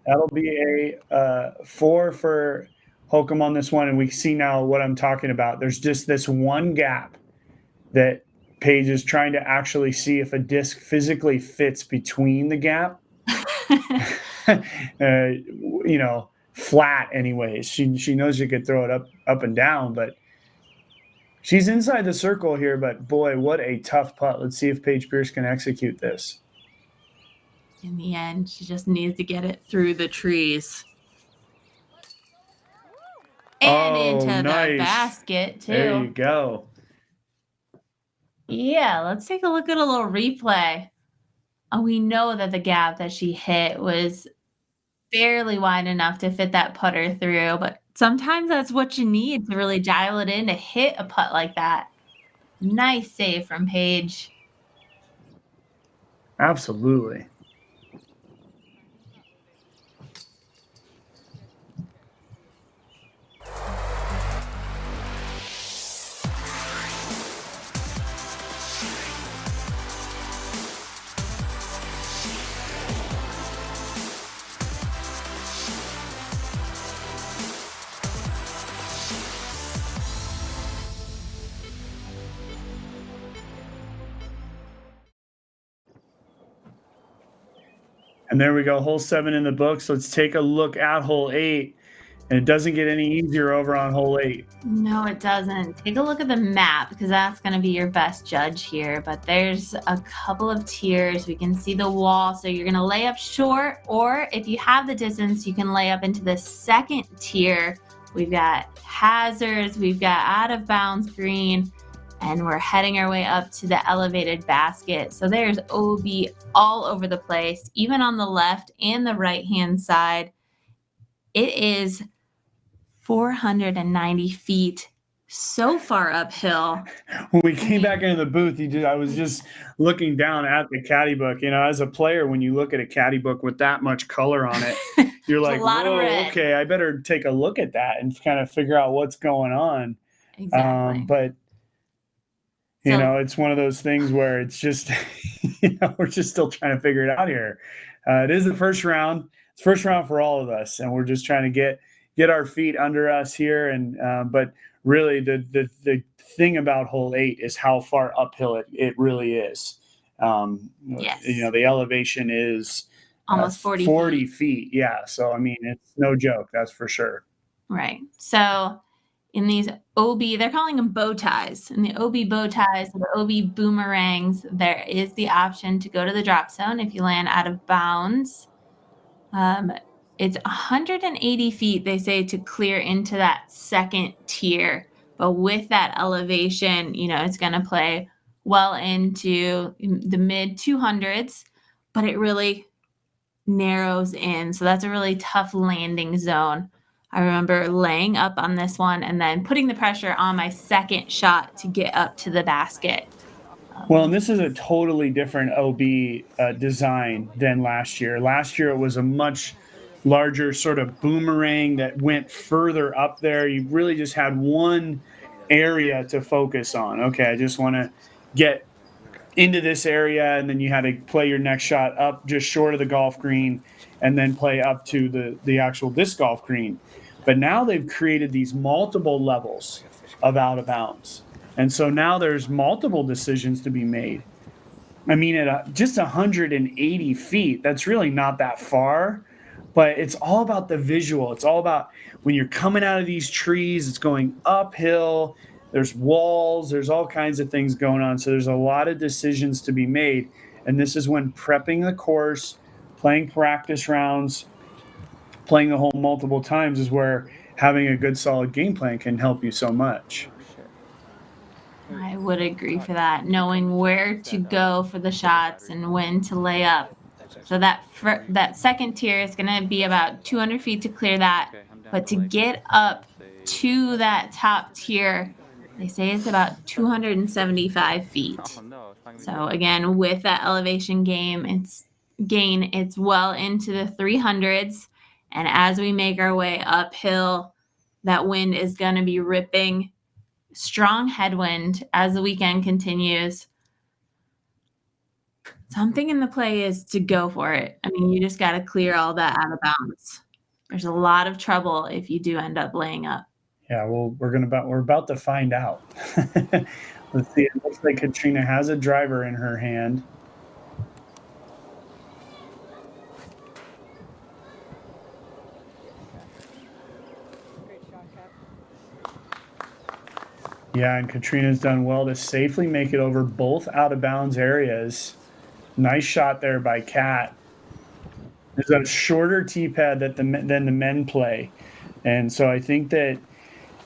That'll be a 4 for Holcomb on this one. And we see now what I'm talking about. There's just this one gap that Paige is trying to actually see if a disc physically fits between the gap. Flat anyways. She knows you could throw it up and down, but she's inside the circle here. But boy, what a tough putt. Let's see if Paige Pierce can execute this. In the end, she just needs to get it through the trees. And into nice. the basket, too. There you go. Yeah, let's take a look at a little replay. We know that the gap that she hit was barely wide enough to fit that putter through, but sometimes that's what you need to really dial it in to hit a putt like that. Nice save from Paige. Absolutely. And there we go, hole 7 in the books. Let's take a look at hole 8. And it doesn't get any easier over on hole 8. No, it doesn't. Take a look at the map because that's going to be your best judge here. But there's a couple of tiers. We can see the wall. So you're going to lay up short, or if you have the distance, you can lay up into the second tier. We've got hazards. We've got out of bounds green. And we're heading our way up to the elevated basket. So there's OB all over the place, even on the left and the right-hand side. It is 490 feet, so far uphill. When we came back into the booth, I was just looking down at the caddy book. As a player, when you look at a caddy book with that much color on it, you're like, whoa, okay, I better take a look at that and kind of figure out what's going on. Exactly. But it's one of those things where it's just, we're just still trying to figure it out here. It is the first round. It's first round for all of us, and we're just trying to get our feet under us here. And but really, the thing about hole 8 is how far uphill it really is. Yes. The elevation is almost 40 feet. Yeah. So I mean, it's no joke. That's for sure. Right. So in these OB, they're calling them bow ties. In the OB bow ties, the OB boomerangs, there is the option to go to the drop zone if you land out of bounds. It's 180 feet, they say, to clear into that second tier. But with that elevation, it's going to play well into the mid 200s, but it really narrows in. So that's a really tough landing zone. I remember laying up on this one and then putting the pressure on my second shot to get up to the basket. Well, and this is a totally different OB design than last year. Last year, it was a much larger sort of boomerang that went further up there. You really just had one area to focus on. Okay, I just want to get into this area, and then you had to play your next shot up just short of the golf green and then play up to the actual disc golf green. But now they've created these multiple levels of out of bounds. And so now there's multiple decisions to be made. I mean, at just 180 feet, that's really not that far, but it's all about the visual. It's all about when you're coming out of these trees, it's going uphill, there's walls, there's all kinds of things going on. So there's a lot of decisions to be made. And this is when prepping the course, playing practice rounds, playing the hole multiple times is where having a good solid game plan can help you so much. I would agree for that. Knowing where to go for the shots and when to lay up. So that second tier is going to be about 200 feet to clear that. But to get up to that top tier, they say it's about 275 feet. So again, with that elevation gain, it's well into the 300s. And as we make our way uphill, that wind is going to be ripping. Strong headwind as the weekend continues. So I'm thinking the play is to go for it. I mean, you just got to clear all that out of bounds. There's a lot of trouble if you do end up laying up. Yeah, well, we're about to find out. Let's see. It looks like Katrina has a driver in her hand. Yeah, and Katrina's done well to safely make it over both out of bounds areas. Nice shot there by Kat. There's a shorter tee pad than the men play. And so I think that,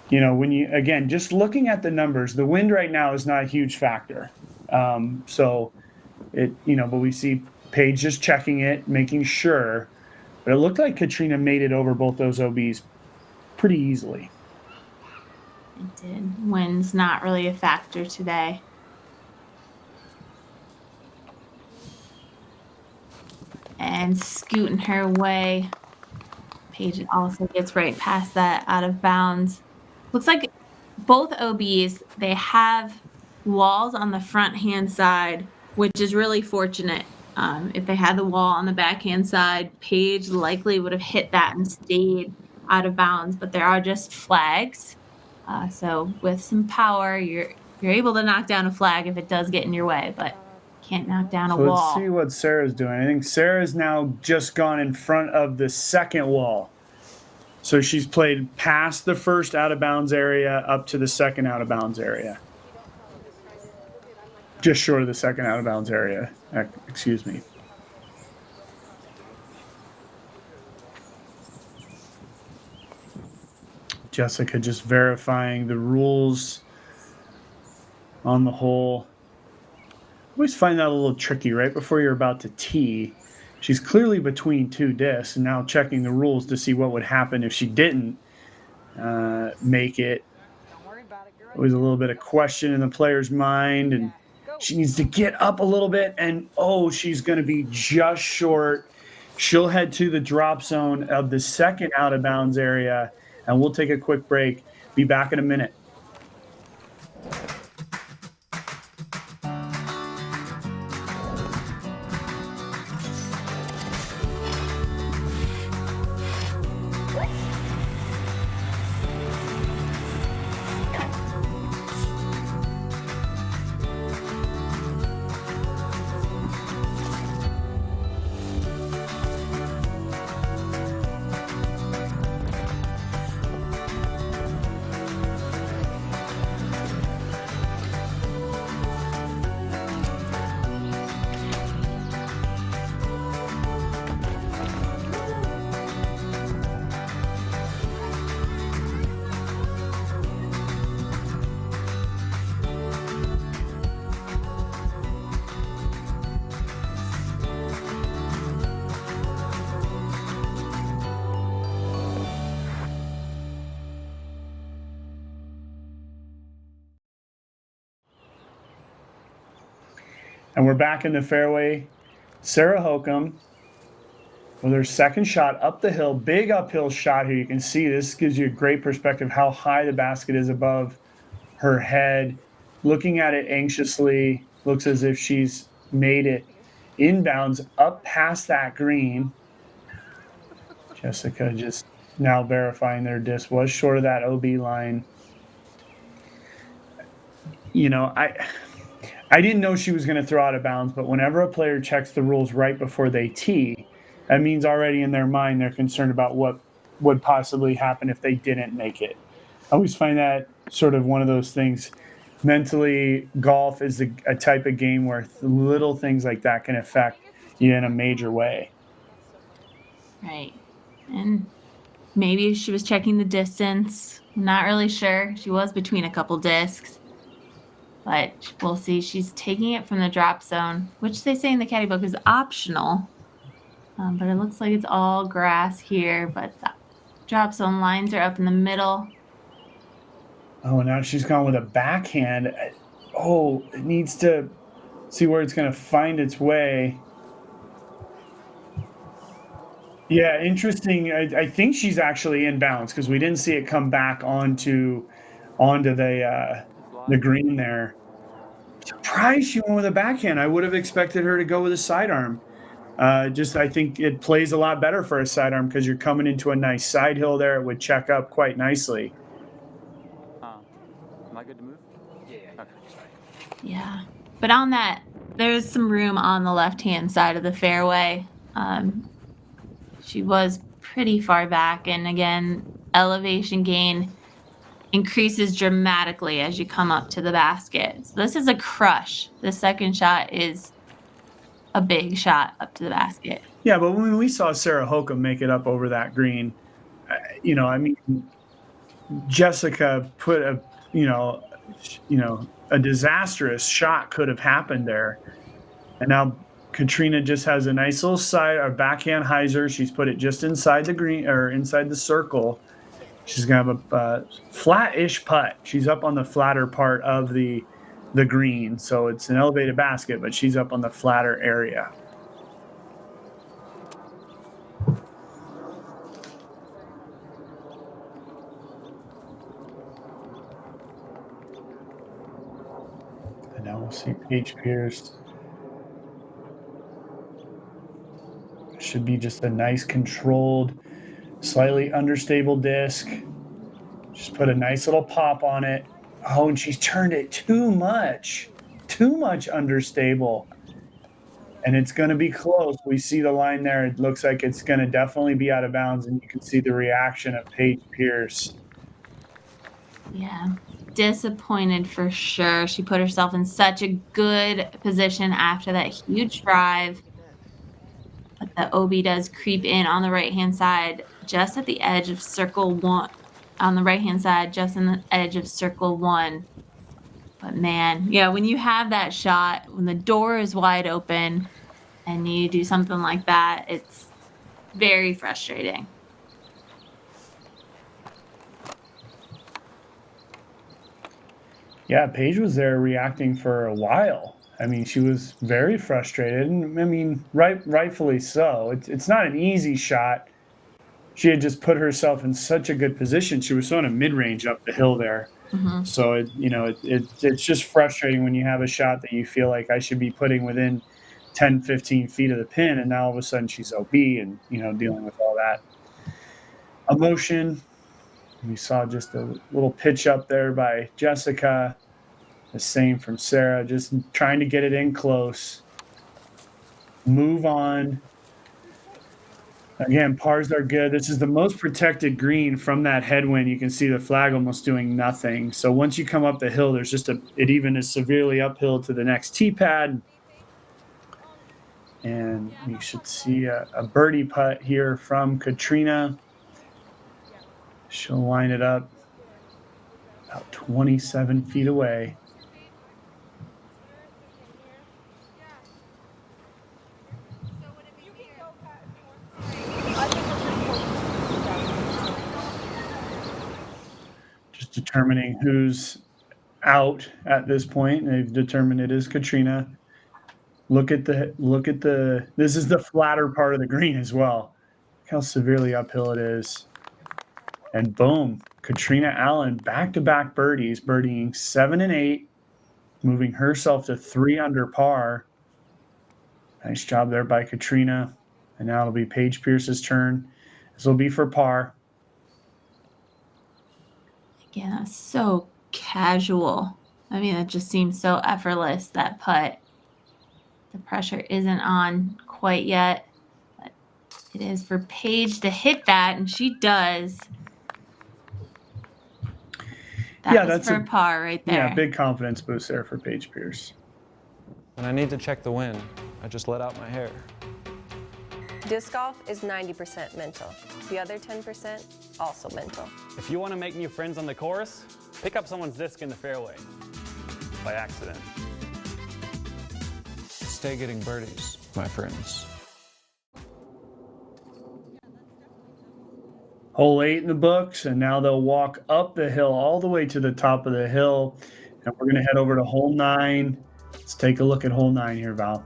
when you, again, just looking at the numbers, the wind right now is not a huge factor. But we see Paige just checking it, making sure. But it looked like Katrina made it over both those OBs pretty easily. It did. Wind's not really a factor today. And scooting her way. Paige also gets right past that out of bounds. Looks like both OBs, they have walls on the front hand side, which is really fortunate. If they had the wall on the backhand side, Paige likely would have hit that and stayed out of bounds, but there are just flags. So with some power, you're able to knock down a flag if it does get in your way, but can't knock down a wall. Let's see what Sarah's doing. I think Sarah's now just gone in front of the second wall. So she's played past the first out of bounds area up to the second out of bounds area. Just short of the second out of bounds area. Excuse me. Jessica just verifying the rules on the hole. I always find that a little tricky right before you're about to tee. She's clearly between two discs and now checking the rules to see what would happen if she didn't make it. Always a little bit of question in the player's mind, and she needs to get up a little bit, and she's going to be just short. She'll head to the drop zone of the second out of bounds area, and we'll take a quick break. Be back in a minute. And we're back in the fairway. Sarah Hokum with her second shot up the hill. Big uphill shot here. You can see this gives you a great perspective how high the basket is above her head. Looking at it anxiously. Looks as if she's made it inbounds up past that green. Jessica just now verifying their disc was short of that OB line. I didn't know she was going to throw out of bounds, but whenever a player checks the rules right before they tee, that means already in their mind they're concerned about what would possibly happen if they didn't make it. I always find that sort of one of those things. Mentally, golf is a type of game where little things like that can affect you in a major way. Right. And maybe she was checking the distance. Not really sure. She was between a couple discs. But we'll see. She's taking it from the drop zone, which they say in the caddy book is optional. But it looks like it's all grass here. But the drop zone lines are up in the middle. Oh, now she's gone with a backhand. It needs to see where it's going to find its way. Yeah, interesting. I think she's actually inbounds because we didn't see it come back onto the green there. Surprised she went with a backhand. I would have expected her to go with a sidearm. I think it plays a lot better for a sidearm because you're coming into a nice side hill there. It would check up quite nicely. Am I good to move? Yeah. Okay. Yeah. But on that, there's some room on the left-hand side of the fairway. She was pretty far back. And again, elevation gain increases dramatically as you come up to the basket. So this is a crush. The second shot is a big shot up to the basket. Yeah, but when we saw Sarah Hokum make it up over that green, I mean, Jessica put a disastrous shot could have happened there. And now Katrina just has a nice little side or backhand hyzer. She's put it just inside the green or inside the circle. She's gonna have a flat-ish putt. She's up on the flatter part of the green, so it's an elevated basket, but she's up on the flatter area. And now we'll see Paige Pierce. Should be just a nice controlled, slightly understable disc. Just put a nice little pop on it. Oh, and she's turned it too much understable. And it's going to be close. We see the line there. It looks like it's going to definitely be out of bounds, and you can see the reaction of Paige Pierce. Yeah, disappointed for sure. She put herself in such a good position after that huge drive. But the OB does creep in on the right-hand side, just at the edge of circle one. On the right-hand side, just in the edge of circle one. But man, yeah, when you have that shot, when the door is wide open and you do something like that, it's very frustrating. Yeah, Paige was there reacting for a while. I mean, she was very frustrated, and I mean, rightfully so. It's not an easy shot. She had just put herself in such a good position. She was so in a mid-range up the hill there. Mm-hmm. So it's just frustrating when you have a shot that you feel like I should be putting within 10, 15 feet of the pin, and now all of a sudden she's OB and dealing with all that emotion. We saw just a little pitch up there by Jessica. The same from Sarah, just trying to get it in close. Move on. Again, pars are good. This is the most protected green from that headwind. You can see the flag almost doing nothing. So once you come up the hill, there's just it even is severely uphill to the next tee pad. And you should see a birdie putt here from Katrina. She'll line it up about 27 feet away. Just determining who's out at this point. They've determined it is Katrina. Look at the this is the flatter part of the green as well. Look how severely uphill it is. And boom, Katrina Allen, back-to-back birdies, birdieing 7 and 8, moving herself to 3 under par. Nice job there by Katrina. And now it'll be Paige Pierce's turn. This will be for par. Again, that's so casual. I mean, it just seems so effortless, that putt. The pressure isn't on quite yet, but it is for Paige to hit that, and she does. That's for par right there. Yeah, big confidence boost there for Paige Pierce. When I need to check the wind, I just let out my hair. Disc golf is 90% mental. The other 10% also mental. If you want to make new friends on the course, pick up someone's disc in the fairway by accident. Stay getting birdies, my friends. Hole 8 in the books, and now they'll walk up the hill all the way to the top of the hill. And we're going to head over to hole 9. Let's take a look at hole 9 here, Val.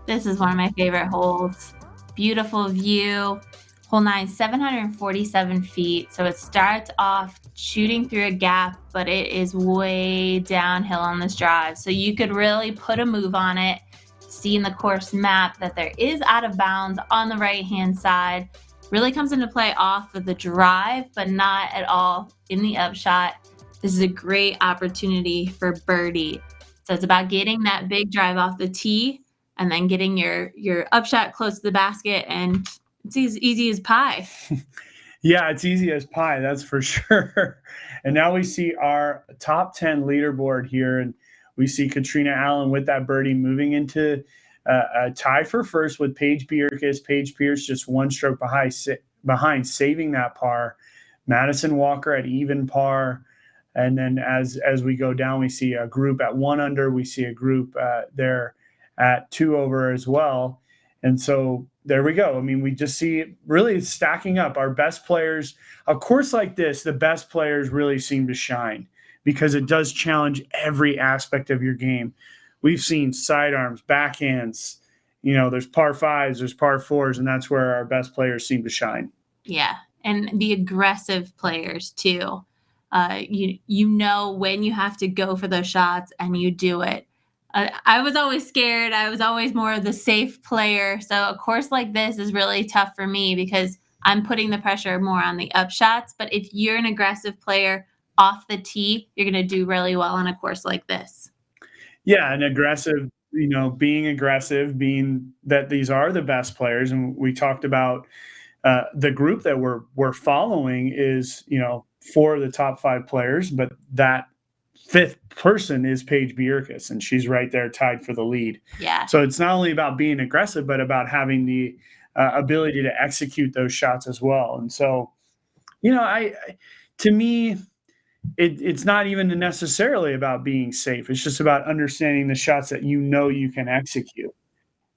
This is one of my favorite holes. Beautiful view. Hole 9, 747 feet. So it starts off shooting through a gap, but it is way downhill on this drive. So you could really put a move on it. See in the course map that there is out of bounds on the right-hand side. Really comes into play off of the drive, but not at all in the upshot. This is a great opportunity for birdie. So it's about getting that big drive off the tee and then getting your upshot close to the basket, and it's easy as pie. Yeah, it's easy as pie, that's for sure. And now we see our top 10 leaderboard here, and we see Katrina Allen with that birdie moving into a tie for first with Paige Bierkes. Paige Pierce just one stroke behind, saving that par. Madison Walker at even par. And then as we go down, we see a group at 1 under. We see a group there at 2 over as well. And so there we go. I mean, we just see really stacking up our best players. A course like this, the best players really seem to shine because it does challenge every aspect of your game. We've seen sidearms, backhands, there's par fives, there's par fours, and that's where our best players seem to shine. Yeah. And the aggressive players too. You know when you have to go for those shots and you do it. I was always scared. I was always more of the safe player. So a course like this is really tough for me because I'm putting the pressure more on the upshots. But if you're an aggressive player off the tee, you're going to do really well on a course like this. Yeah, and aggressive, being aggressive, being that these are the best players. And we talked about the group that we're following is, 4 of the top 5 players, but that 5th person is Paige Bierkes, and she's right there tied for the lead. Yeah. So it's not only about being aggressive, but about having the ability to execute those shots as well. And so, to me, it's not even necessarily about being safe. It's just about understanding the shots that you can execute.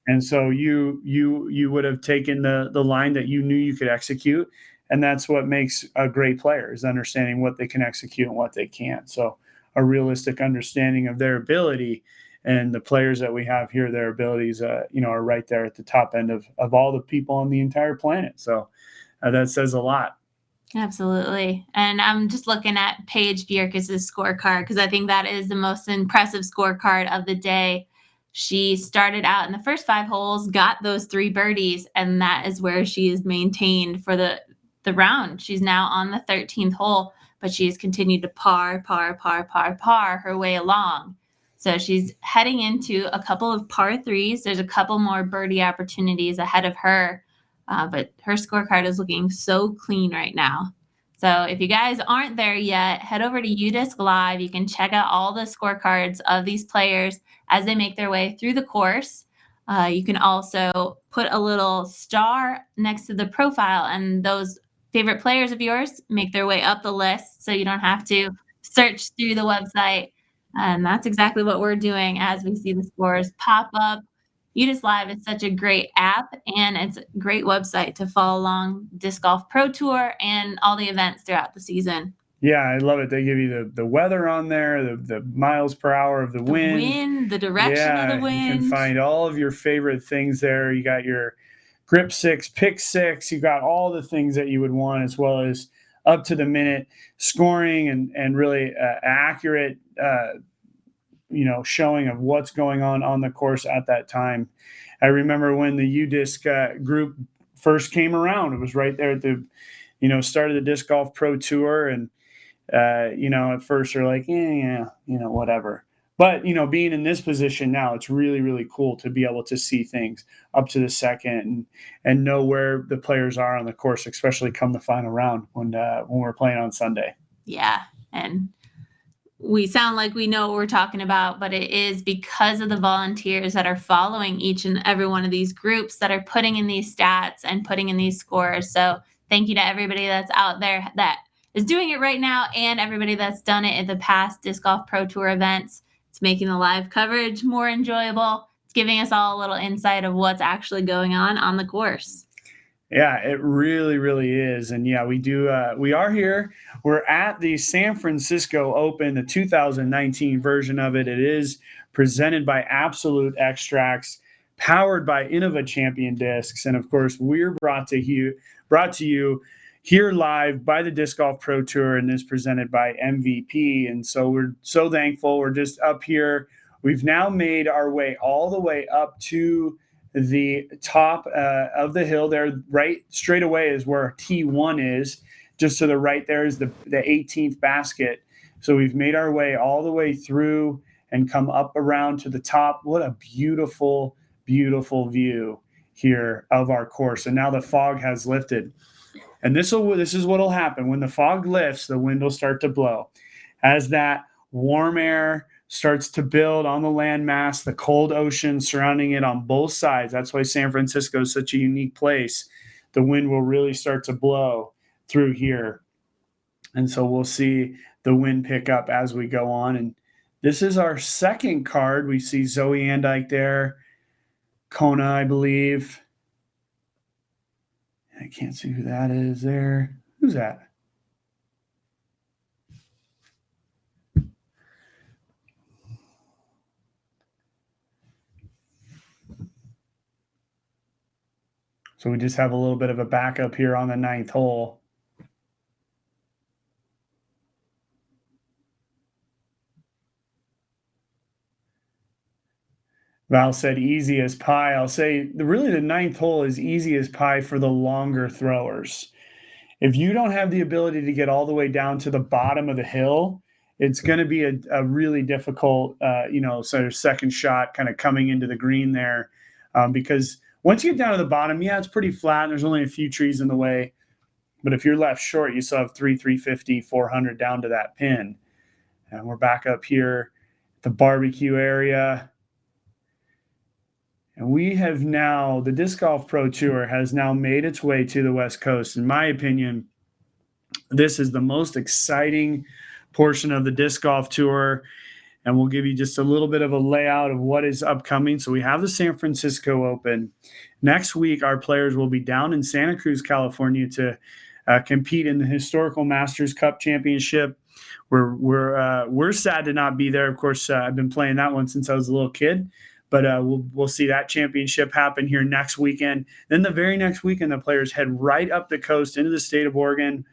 And so you would have taken the line that you knew you could execute, and that's what makes a great player is understanding what they can execute and what they can't. So a realistic understanding of their ability, and the players that we have here, their abilities, are right there at the top end of all the people on the entire planet. So that says a lot. Absolutely. And I'm just looking at Paige Bierkes' scorecard because I think that is the most impressive scorecard of the day. She started out in the first 5 holes, got those 3 birdies, and that is where she is maintained for the round. She's now on the 13th hole, but she has continued to par her way along. So she's heading into a couple of par 3s. There's a couple more birdie opportunities ahead of her. But her scorecard is looking so clean right now. So if you guys aren't there yet, head over to UDisc Live. You can check out all the scorecards of these players as they make their way through the course. You can also put a little star next to the profile, and those favorite players of yours make their way up the list so you don't have to search through the website. And that's exactly what we're doing as we see the scores pop up. UDisc Live is such a great app, and it's a great website to follow along Disc Golf Pro Tour and all the events throughout the season. Yeah, I love it. They give you the weather on there, the miles per hour of the wind, the direction of the wind. You can find all of your favorite things there. You got your grip 6, pick 6. You got all the things that you would want, as well as up to the minute scoring and really accurate showing of what's going on the course at that time. I remember when the UDisc group first came around, it was right there at the, start of the Disc Golf Pro Tour. And, at first they're like, whatever. But, being in this position now, it's really, really cool to be able to see things up to the second and know where the players are on the course, especially come the final round when we're playing on Sunday. Yeah. And we sound like we know what we're talking about, but it is because of the volunteers that are following each and every one of these groups that are putting in these stats and putting in these scores. So thank you to everybody that's out there that is doing it right now and everybody that's done it at the past Disc Golf Pro Tour events. It's making the live coverage more enjoyable. It's giving us all a little insight of what's actually going on the course. Yeah, it really, really is. And yeah, we are here. We're at the San Francisco Open, the 2019 version of it. It is presented by Absolute Extracts, powered by Innova Champion Discs. And of course, we're brought to you here live by the Disc Golf Pro Tour, and is presented by MVP. And so we're so thankful. We're just up here. We've now made our way all the way up to the top of the hill there. Right straight away is where T1 is. Just to the right there is the 18th basket. So we've made our way all the way through and come up around to the top. What a beautiful, beautiful view here of our course. And now the fog has lifted. And this is what will happen. When the fog lifts, the wind will start to blow. As that warm air starts to build on the landmass, the cold ocean surrounding it on both sides. That's why San Francisco is such a unique place. The wind will really start to blow through here. And so we'll see the wind pick up as we go on. And this is our second card. We see Zoe Andike there, Kona, I believe. I can't see who that is there. Who's that? So we just have a little bit of a backup here on the 9th hole. Val said easy as pie. I'll say really the 9th hole is easy as pie for the longer throwers. If you don't have the ability to get all the way down to the bottom of the hill, it's going to be a really difficult, sort of second shot kind of coming into the green there. Because once you get down to the bottom, yeah, it's pretty flat. And there's only a few trees in the way. But if you're left short, you still have 350, 400 down to that pin. And we're back up here at the barbecue area. And we have now, the Disc Golf Pro Tour has now made its way to the West Coast. In my opinion, this is the most exciting portion of the Disc Golf Tour. And we'll give you just a little bit of a layout of what is upcoming. So we have the San Francisco Open. Next week, our players will be down in Santa Cruz, California to compete in the Historical Masters Cup Championship. We're sad to not be there. Of course, I've been playing that one since I was a little kid. But we'll see that championship happen here next weekend. Then the very next weekend, the players head right up the coast into the state of Oregon.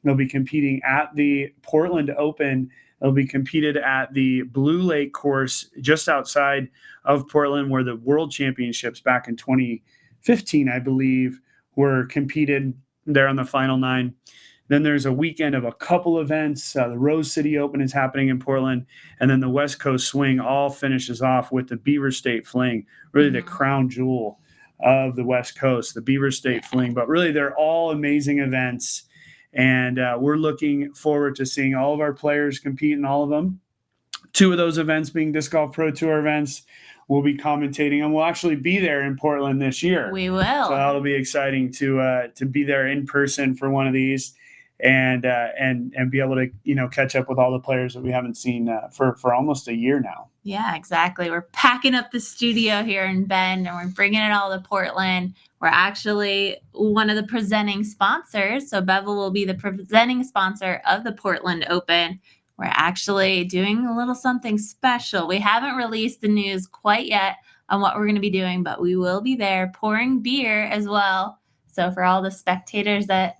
They'll be competing at the Portland Open. They'll be competed at the Blue Lake course just outside of Portland, where the World Championships back in 2015, I believe, were competed there on the Final 9. Then there's a weekend of a couple events. The Rose City Open is happening in Portland. And then the West Coast Swing all finishes off with the Beaver State Fling, really the crown jewel of the West Coast, the Beaver State Fling. But really, they're all amazing events. And we're looking forward to seeing all of our players compete in all of them. 2 of those events being Disc Golf Pro Tour events. We'll be commentating, and we'll actually be there in Portland this year. We will. So that'll be exciting to be there in person for one of these. And be able to catch up with all the players that we haven't seen for almost a year now. Yeah, exactly. We're packing up the studio here in Bend, and we're bringing it all to Portland. We're actually one of the presenting sponsors, so Bevel will be the presenting sponsor of the Portland Open. We're actually doing a little something special. We haven't released the news quite yet on what we're going to be doing, but we will be there pouring beer as well. So for all the spectators that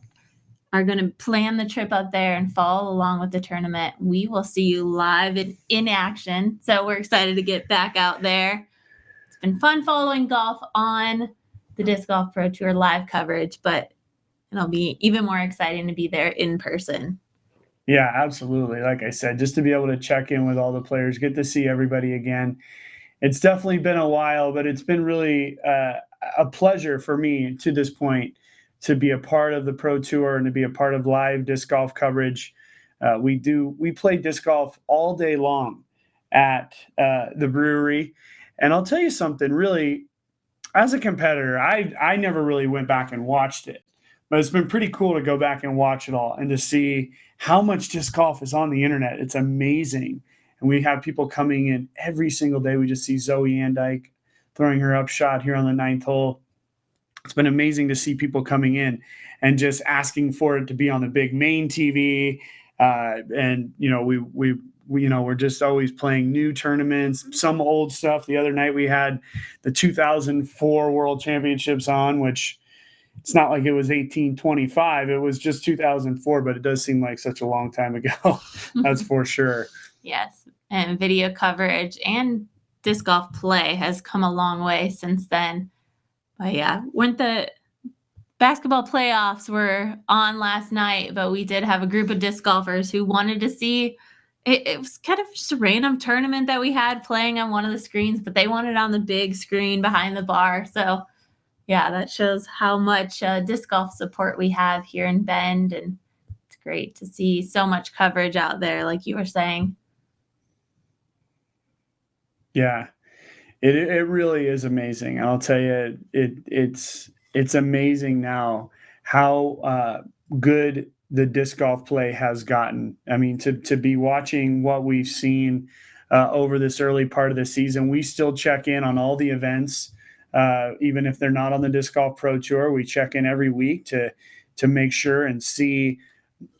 are going to plan the trip up there and follow along with the tournament, we will see you live in action. So we're excited to get back out there. It's been fun following golf on the Disc Golf Pro Tour live coverage, but it'll be even more exciting to be there in person. Yeah, absolutely. Like I said, just to be able to check in with all the players, get to see everybody again. It's definitely been a while, but it's been really a pleasure for me to this point to be a part of the Pro Tour and to be a part of live disc golf coverage. We play disc golf all day long at the brewery. And I'll tell you something, really, as a competitor, I never really went back and watched it. But it's been pretty cool to go back and watch it all and to see how much disc golf is on the internet. It's amazing. And we have people coming in every single day. We just see Zoe Andike throwing her up shot here on the 9th hole. It's been amazing to see people coming in and just asking for it to be on the big main TV. We're just always playing new tournaments, some old stuff. The other night we had the 2004 World Championships on, which it's not like it was 1825. It was just 2004, but it does seem like such a long time ago. That's for sure. Yes. And video coverage and disc golf play has come a long way since then. But yeah, when the basketball playoffs were on last night, but we did have a group of disc golfers who wanted to see It was kind of just a random tournament that we had playing on one of the screens, but they wanted on the big screen behind the bar. So, yeah, that shows how much disc golf support we have here in Bend. And it's great to see so much coverage out there, like you were saying. Yeah, it really is amazing. I'll tell you, it's amazing now how good the disc golf play has gotten. I mean, to be watching what we've seen over this early part of the season, we still check in on all the events, even if they're not on the Disc Golf Pro Tour. We check in every week to make sure and see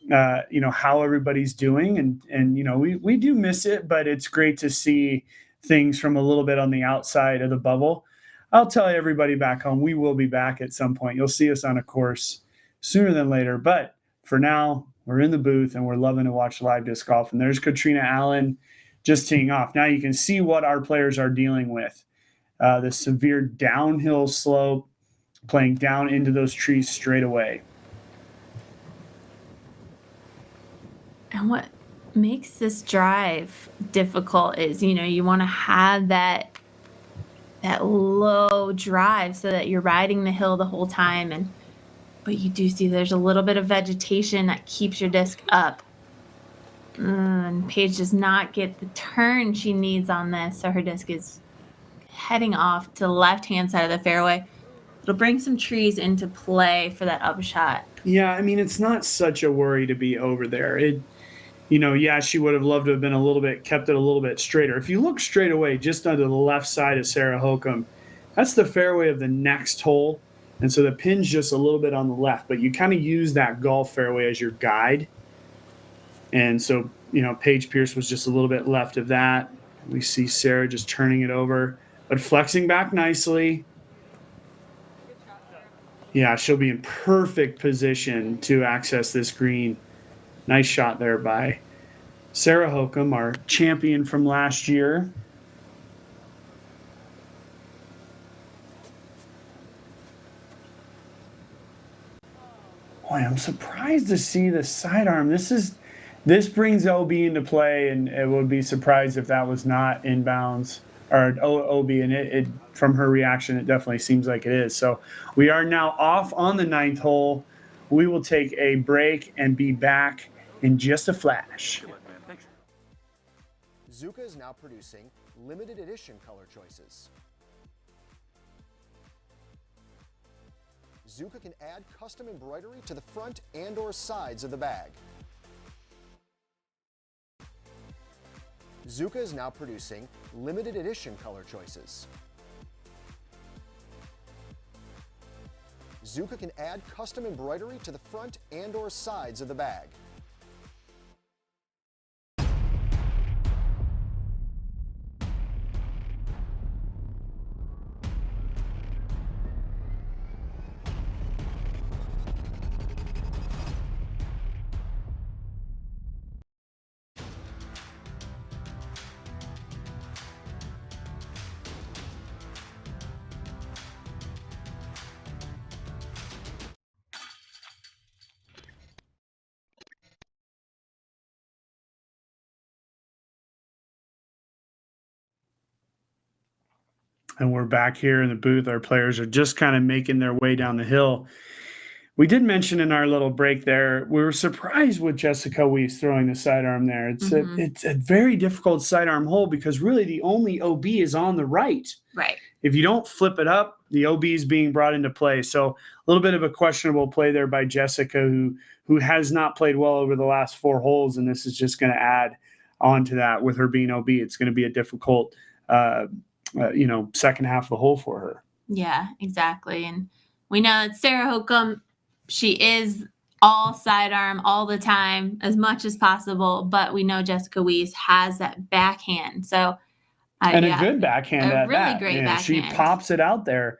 how everybody's doing, and we do miss it, but it's great to see things from a little bit on the outside of the bubble. I'll tell everybody back home, we will be back at some point. You'll see us on a course sooner than later, but for now, we're in the booth and we're loving to watch live disc golf. And there's Katrina Allen just teeing off. Now you can see what our players are dealing with. The severe downhill slope, playing down into those trees straight away. And what makes this drive difficult is, you want to have that low drive so that you're riding the hill the whole time. But you do see there's a little bit of vegetation that keeps your disc up. And Paige does not get the turn she needs on this, so her disc is heading off to the left-hand side of the fairway. It'll bring some trees into play for that upshot. Yeah, I mean, it's not such a worry to be over there. She would have loved to have been kept it a little bit straighter. If you look straight away, just under the left side of Sarah Hokum, that's the fairway of the next hole. And so the pin's just a little bit on the left, but you kind of use that golf fairway as your guide. And so, Paige Pierce was just a little bit left of that. We see Sarah just turning it over, but flexing back nicely. Yeah, she'll be in perfect position to access this green. Nice shot there by Sarah Hokum, our champion from last year. Boy, I'm surprised to see the sidearm. This brings OB into play, and it would be surprised if that was not inbounds or OB. And it from her reaction, it definitely seems like it is. So we are now off on the 9th hole. We will take a break and be back in just a flash. Zuka is now producing limited edition color choices. Zuka can add custom embroidery to the front and/or sides of the bag. Zuka is now producing limited edition color choices. Zuka can add custom embroidery to the front and/or sides of the bag. And we're back here in the booth. Our players are just kind of making their way down the hill. We did mention in our little break there, we were surprised with Jessica Weiss throwing the sidearm there. It's a very difficult sidearm hole because really the only OB is on the right. Right. If you don't flip it up, the OB is being brought into play. So a little bit of a questionable play there by Jessica, who has not played well over the last 4 holes, and this is just going to add on to that with her being OB. It's going to be a difficult second half of the hole for her. Yeah, exactly. And we know that Sarah Hokum, she is all sidearm all the time as much as possible, but we know Jessica Weiss has that backhand. So a good backhand a at really that. great Man, backhand. she pops it out there.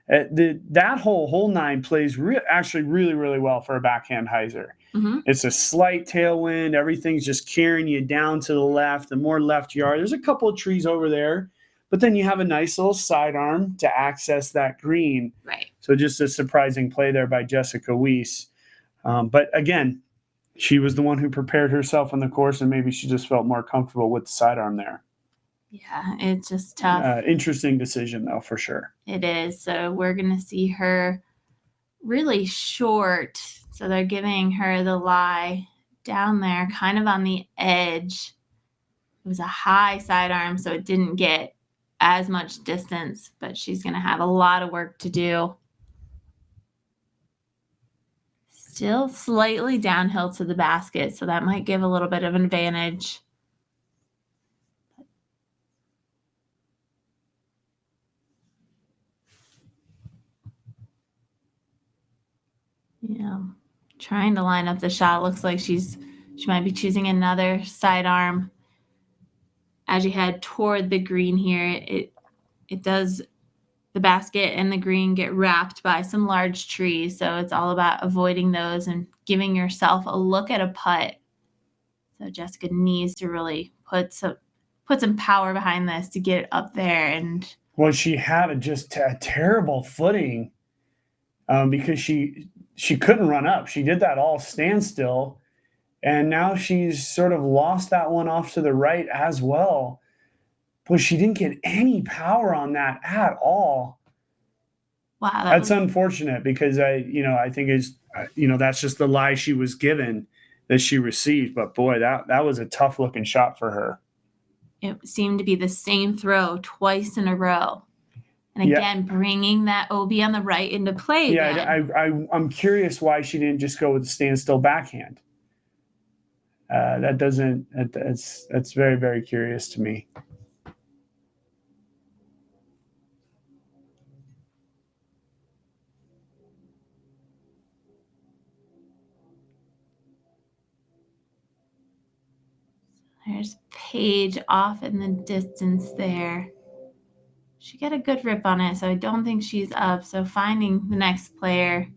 That hole 9 plays actually really, really well for a backhand hyzer. Mm-hmm. It's a slight tailwind. Everything's just carrying you down to the left. The more left you are, there's a couple of trees over there, but then you have a nice little sidearm to access that green. Right. So just a surprising play there by Jessica Weiss. But again, she was the one who prepared herself on the course, and maybe she just felt more comfortable with the sidearm there. Yeah, it's just tough. Interesting decision, though, for sure. It is. So we're going to see her really short. So they're giving her the lie down there, kind of on the edge. It was a high sidearm, so it didn't get as much distance, but she's going to have a lot of work to do. Still slightly downhill to the basket, so that might give a little bit of an advantage. Yeah, trying to line up the shot. Looks like she might be choosing another sidearm. As you head toward the green here, it does, the basket and the green get wrapped by some large trees, so it's all about avoiding those and giving yourself a look at a putt. So Jessica needs to really put some power behind this to get it up there. And well, she had just a terrible footing because she couldn't run up. She did that all standstill, and now she's sort of lost that one off to the right as well. But she didn't get any power on that at all. Wow, that's unfortunate, because I think that's just the lie she was given that she received. But boy, that was a tough looking shot for her. It seemed to be the same throw twice in a row. And again, bringing that OB on the right into play. Yeah, I'm curious why she didn't just go with the standstill backhand. That's very, very curious to me. There's Paige off in the distance there. She got a good rip on it, so I don't think she's up. So finding the next player.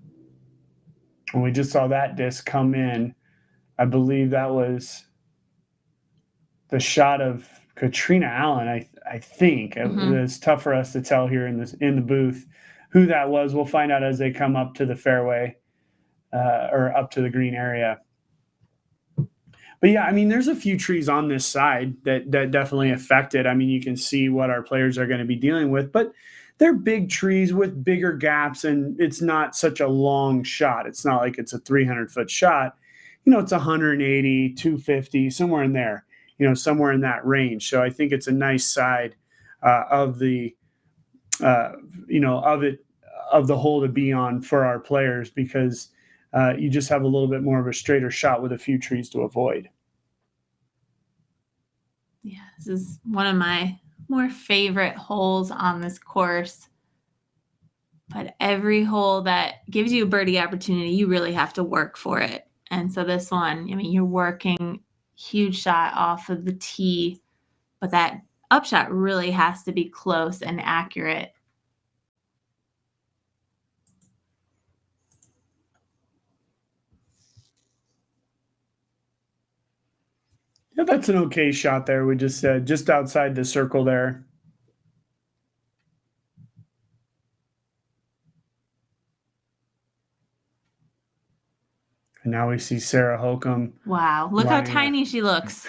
And we just saw that disc come in. I believe that was the shot of Katrina Allen, I think. It's tough for us to tell here in the booth who that was. We'll find out as they come up to the fairway or up to the green area. But yeah, I mean, there's a few trees on this side that definitely affect it. I mean, you can see what our players are going to be dealing with, but they're big trees with bigger gaps, and it's not such a long shot. It's not like it's a 300-foot shot. It's 180, 250, somewhere in there, somewhere in that range. So I think it's a nice side of the, of the hole to be on for our players, because you just have a little bit more of a straighter shot with a few trees to avoid. Yeah, this is one of my more favorite holes on this course. But every hole that gives you a birdie opportunity, you really have to work for it. And so this one, I mean, you're working huge shot off of the tee, but that upshot really has to be close and accurate. Yeah, that's an okay shot there. We just said just outside the circle there. And now we see Sarah Holcomb. Wow, look how tiny she looks.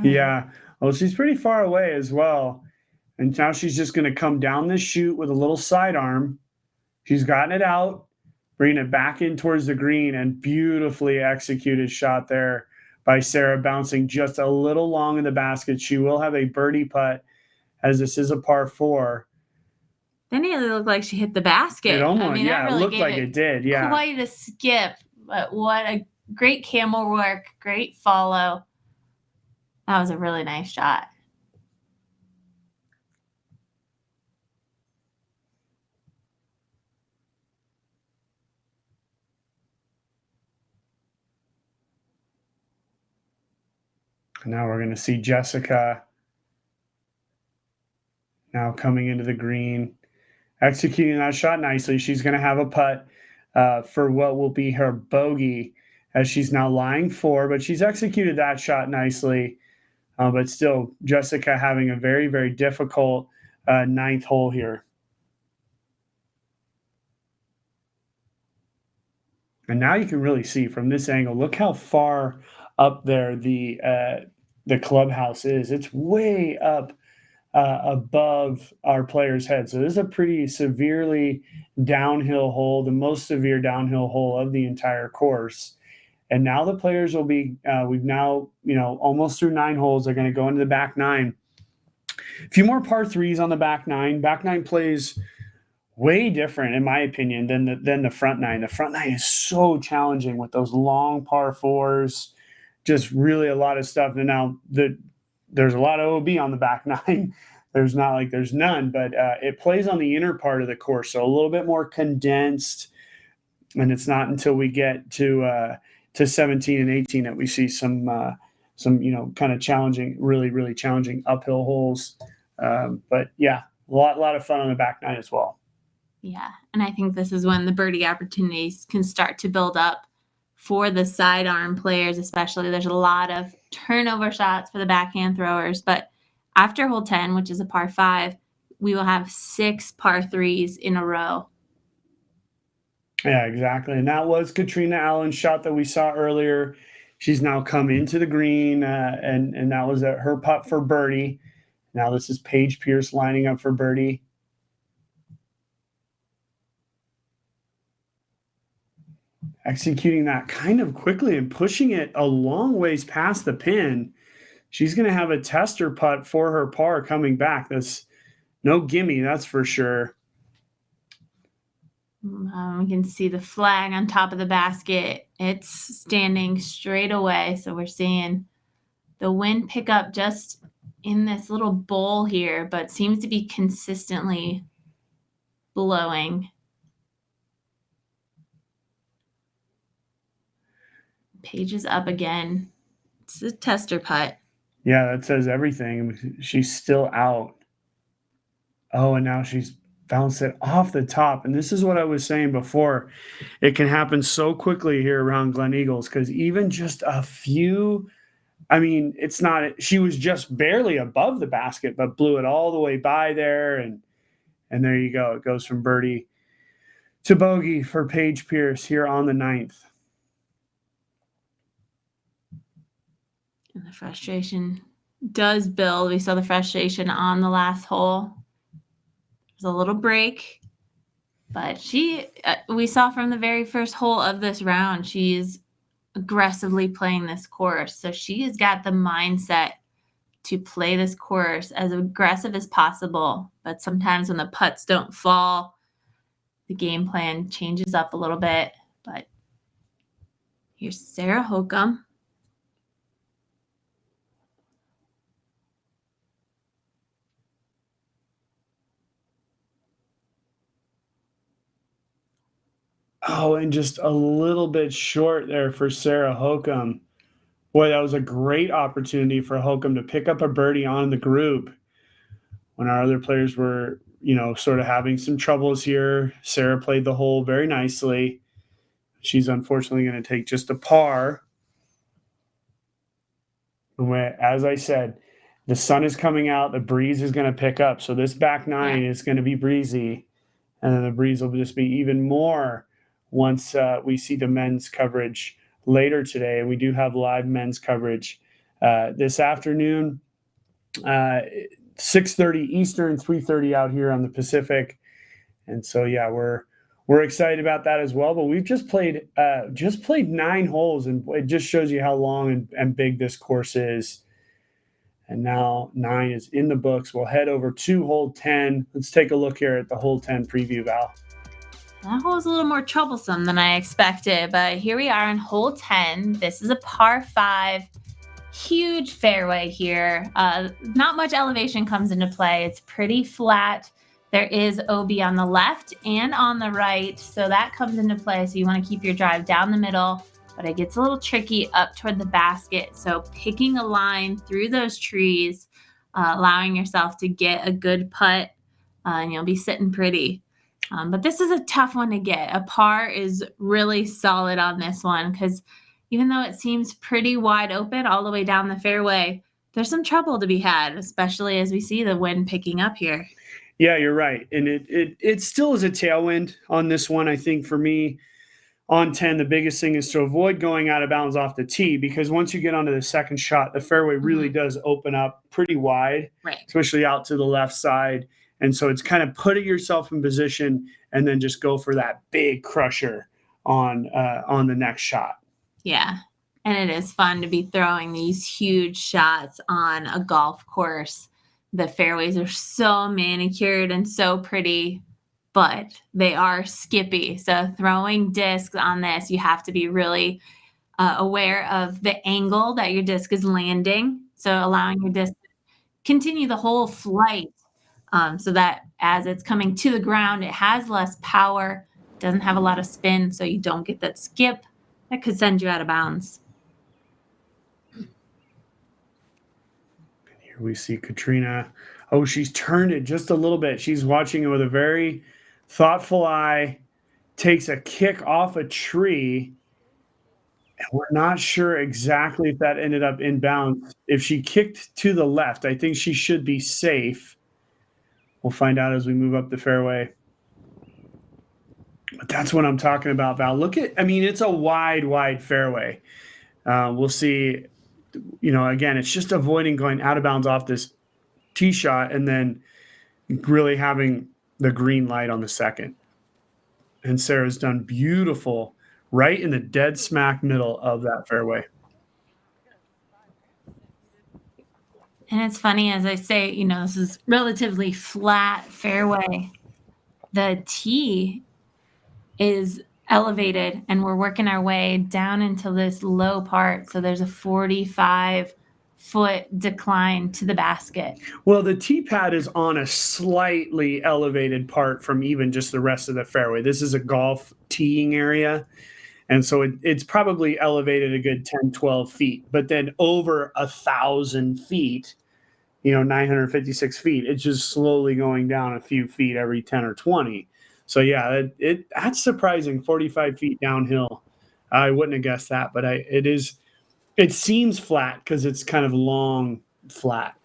Yeah, well, she's pretty far away as well. And now she's just going to come down this chute with a little sidearm. She's gotten it out, bringing it back in towards the green, and beautifully executed shot there by Sarah, bouncing just a little long in the basket. She will have a birdie putt, as this is a par 4. That nearly looked like she hit the basket. It almost, really it looked like it did. Yeah, quite a skip, but what a great camel work, great follow. That was a really nice shot. Now we're going to see Jessica now coming into the green, executing that shot nicely. She's going to have a putt for what will be her bogey, as she's now lying 4, but she's executed that shot nicely. But still, Jessica having a very, very difficult 9th hole here. And now you can really see from this angle, look how far up there the clubhouse is. It's way up above our player's head. So this is a pretty severely downhill hole, the most severe downhill hole of the entire course. And now the players will be, we've now, almost through 9 holes. They're going to go into the back 9. A few more par 3s on the back 9. Back 9 plays way different, in my opinion, than the front 9. The front 9 is so challenging with those long par 4s, just really a lot of stuff. And now there's a lot of OB on the back 9. There's not like there's none, but it plays on the inner part of the course, so a little bit more condensed. And it's not until we get to 17 and 18 that we see some kind of challenging, really challenging uphill holes. But yeah, a lot of fun on the back 9 as well. Yeah, and I think this is when the birdie opportunities can start to build up for the sidearm players, especially. There's a lot of turnover shots for the backhand throwers, but after hole 10, which is a par 5, we will have 6 par 3s in a row. Yeah, exactly. And that was Katrina Allen's shot that we saw earlier. She's now come into the green, and that was her putt for birdie. Now this is Paige Pierce lining up for birdie. Executing that kind of quickly and pushing it a long ways past the pin. She's going to have a tester putt for her par coming back. That's no gimme, that's for sure. We can see the flag on top of the basket. It's standing straight away. So we're seeing the wind pick up just in this little bowl here, but seems to be consistently blowing. Paige is up again. It's a tester putt. Yeah, that says everything. She's still out. Oh, and now she's bounced it off the top. And this is what I was saying before. It can happen so quickly here around Glen Eagles because even just a few, it's not, she was just barely above the basket, but blew it all the way by there. And there you go. It goes from birdie to bogey for Paige Pierce here on the 9th. And the frustration does build. We saw the frustration on the last hole. There's a little break, but we saw from the very first hole of this round, she's aggressively playing this course. So she has got the mindset to play this course as aggressive as possible. But sometimes when the putts don't fall, the game plan changes up a little bit. But here's Sarah Hokum. Oh, and just a little bit short there for Sarah Hokum. Boy, that was a great opportunity for Hokum to pick up a birdie on the group when our other players were, sort of having some troubles here. Sarah played the hole very nicely. She's unfortunately going to take just a par. As I said, the sun is coming out. The breeze is going to pick up. So this back 9 is going to be breezy. And then the breeze will just be even more once we see the men's coverage later today. And we do have live men's coverage this afternoon, 6:30 Eastern, 3:30 out here on the Pacific. And so, yeah, we're excited about that as well. But we've just played 9 holes, and it just shows you how long and big this course is. And now 9 is in the books. We'll head over to hole 10. Let's take a look here at the hole 10 preview, Val. That hole is a little more troublesome than I expected, but here we are in hole 10. This is a par 5, huge fairway here. Not much elevation comes into play. It's pretty flat. There is OB on the left and on the right, so that comes into play. So you want to keep your drive down the middle, but it gets a little tricky up toward the basket. So picking a line through those trees, allowing yourself to get a good putt, and you'll be sitting pretty. But this is a tough one to get. A par is really solid on this one because even though it seems pretty wide open all the way down the fairway, there's some trouble to be had, especially as we see the wind picking up here. Yeah, you're right. And it still is a tailwind on this one. I think for me, on 10, the biggest thing is to avoid going out of bounds off the tee, because once you get onto the second shot, the fairway really does open up pretty wide, Right. especially out to the left side. And so it's kind of putting yourself in position and then just go for that big crusher on the next shot. Yeah. And it is fun to be throwing these huge shots on a golf course. The fairways are so manicured and so pretty, but they are skippy. So throwing discs on this, you have to be really aware of the angle that your disc is landing. So allowing your disc to continue the whole flight, so that as it's coming to the ground, it has less power, doesn't have a lot of spin, so you don't get that skip that could send you out of bounds. Here we see Katrina. Oh, she's turned it just a little bit. She's watching it with a very thoughtful eye, takes a kick off a tree. And we're not sure exactly if that ended up in bounds. If she kicked to the left, I think she should be safe. We'll find out as we move up the fairway. But that's what I'm talking about, Val. Look at, I mean, it's a wide fairway. We'll see, again, it's just avoiding going out of bounds off this tee shot and then really having the green light on the second. And Sarah's done beautiful right in the dead smack middle of that fairway. And it's funny, as I say, this is relatively flat fairway. The tee is elevated and we're working our way down into this low part. So there's a 45-foot decline to the basket. Well, the tee pad is on a slightly elevated part from even just the rest of the fairway. This is a golf teeing area. And so it's probably elevated a good 10, 12 feet, but then over 1,000 feet, 956 feet, it's just slowly going down a few feet every 10 or 20. So yeah, that's surprising. 45 feet downhill. I wouldn't have guessed that, but it seems flat because it's kind of long flat.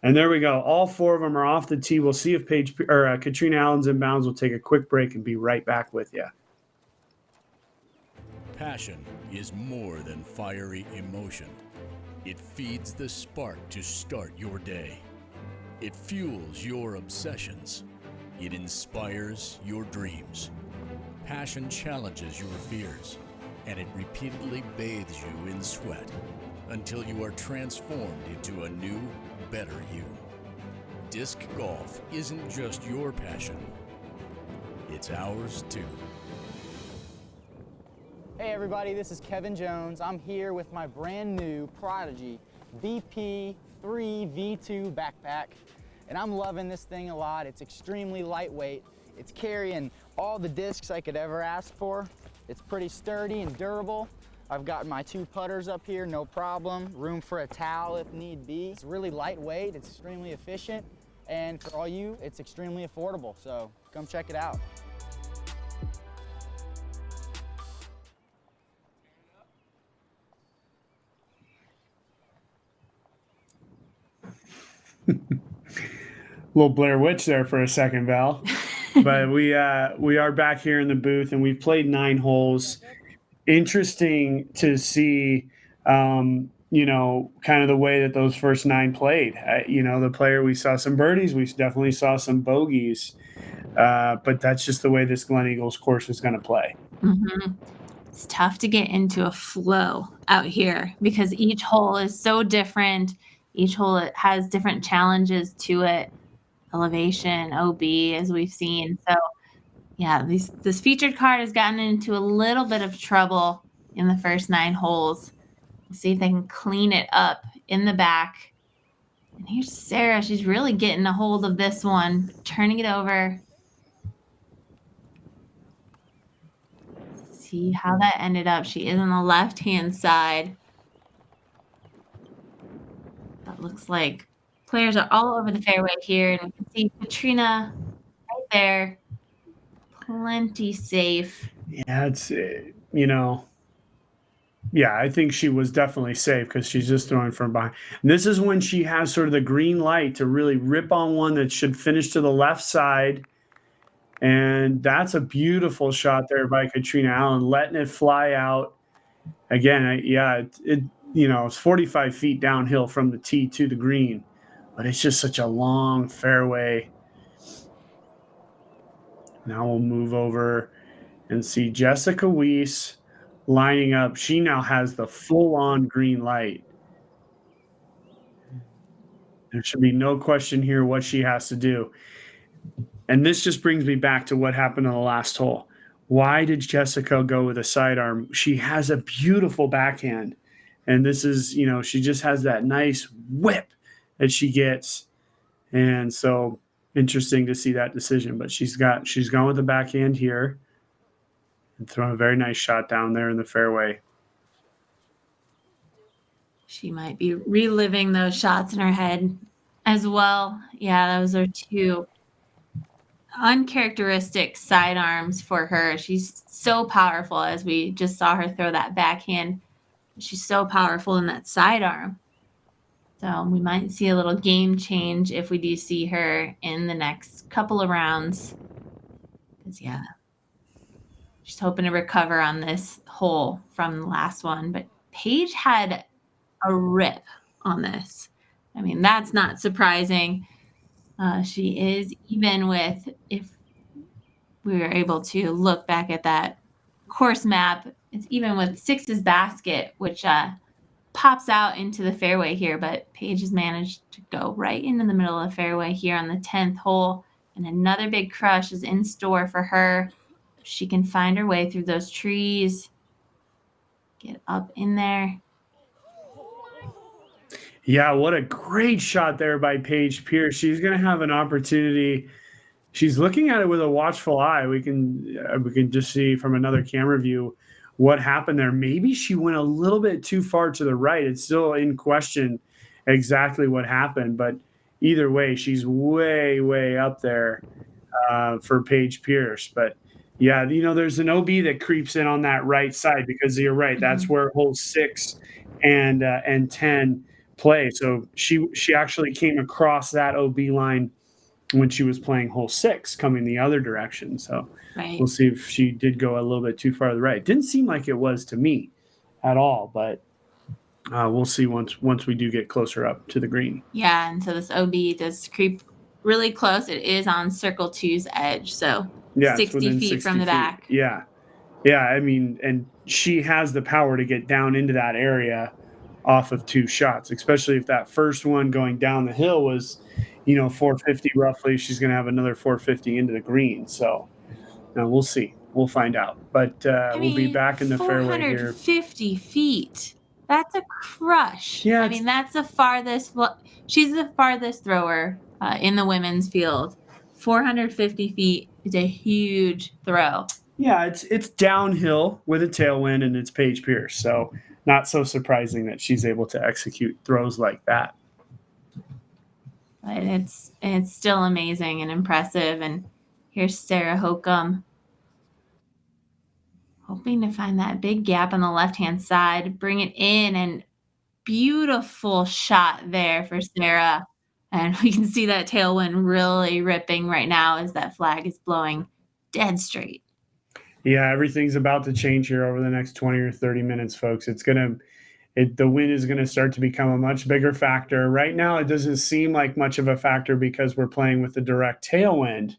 And there we go. All four of them are off the tee. We'll see if Katrina Allen's in bounds. We'll take a quick break and be right back with you. Passion is more than fiery emotion. It feeds the spark to start your day. It fuels your obsessions. It inspires your dreams. Passion challenges your fears, and it repeatedly bathes you in sweat until you are transformed into a new, better you. Disc golf isn't just your passion, it's ours too. Hey everybody, this is Kevin Jones. I'm here with my brand new Prodigy VP3 V2 backpack. And I'm loving this thing a lot. It's extremely lightweight. It's carrying all the discs I could ever ask for. It's pretty sturdy and durable. I've got my 2 putters up here, no problem. Room for a towel if need be. It's really lightweight, it's extremely efficient, and for all you, it's extremely affordable. So come check it out. Little Blair Witch there for a second, Val. But we are back here in the booth and we've played 9 holes. Interesting to see, kind of the way that those first 9 played. The player, we saw some birdies, we definitely saw some bogeys, but that's just the way this Glen Eagles course is going to play. Mm-hmm. It's tough to get into a flow out here because each hole is so different. Each hole has different challenges to it. Elevation, OB, as we've seen. So yeah, this featured card has gotten into a little bit of trouble in the first 9 holes. We'll see if they can clean it up in the back. And here's Sarah. She's really getting a hold of this one, turning it over. See how that ended up. She is on the left-hand side. That looks like players are all over the fairway here, and we can see Katrina right there. Plenty safe. Yeah, it's, I think she was definitely safe because she's just throwing from behind. And this is when she has sort of the green light to really rip on one that should finish to the left side And that's a beautiful shot there by Katrina Allen, letting it fly out. Again, yeah, it's 45 feet downhill from the tee to the green, but it's just such a long fairway. Now we'll move over and see Jessica Weiss lining up. She now has the full-on green light. There should be no question here what she has to do. And this just brings me back to what happened on the last hole. Why did Jessica go with a sidearm? She has a beautiful backhand. And this is, she just has that nice whip that she gets. And so interesting to see that decision. But she's gone with the backhand here and thrown a very nice shot down there in the fairway. She might be reliving those shots in her head as well. Yeah, those are two uncharacteristic sidearms for her. She's so powerful, as we just saw her throw that backhand. She's so powerful in that sidearm. So we might see a little game change if we do see her in the next couple of rounds. Because, yeah, she's hoping to recover on this hole from the last one. But Paige had a rip on this. I mean, that's not surprising. She is even with, if we were able to look back at that course map, it's even with Six's basket, which pops out into the fairway here, but Paige has managed to go right into the middle of the fairway here on the 10th hole, and another big crush is in store for her. She can find her way through those trees, get up in there. Yeah, what a great shot there by Paige Pierce. She's going to have an opportunity. She's looking at it with a watchful eye. We can just see from another camera view what happened there. Maybe she went a little bit too far to the right. It's still in question exactly what happened, but either way, she's way, way up there for Paige Pierce. But yeah, there's an OB that creeps in on that right side, because you're right. That's where hole 6 and 10 play. So she actually came across that OB line when she was playing hole 6 coming the other direction. So Right. we'll see if she did go a little bit too far to the right. Didn't seem like it was to me at all, but we'll see once we do get closer up to the green. Yeah, and so this OB does creep really close. It is on circle 2's edge, so Yeah, it's 60 within feet 60 from the feet. back. Yeah. I mean, and she has the power to get down into that area off of 2 shots, especially if that first one going down the hill was, 450 roughly. She's going to have another 450 into the green. So we'll see. We'll find out. But we'll be back in the fairway here. 450 feet. That's a crush. Yeah, I mean, that's the farthest. She's the farthest thrower in the women's field. 450 feet is a huge throw. Yeah, it's downhill with a tailwind, and it's Paige Pierce. So not so surprising that she's able to execute throws like that. But it's still amazing and impressive. And here's Sarah Hokum, hoping to find that big gap on the left-hand side, bring it in, and beautiful shot there for Sarah. And we can see that tailwind really ripping right now as that flag is blowing dead straight. Yeah, everything's about to change here over the next 20 or 30 minutes, folks. The wind is going to start to become a much bigger factor. Right now, it doesn't seem like much of a factor because we're playing with the direct tailwind.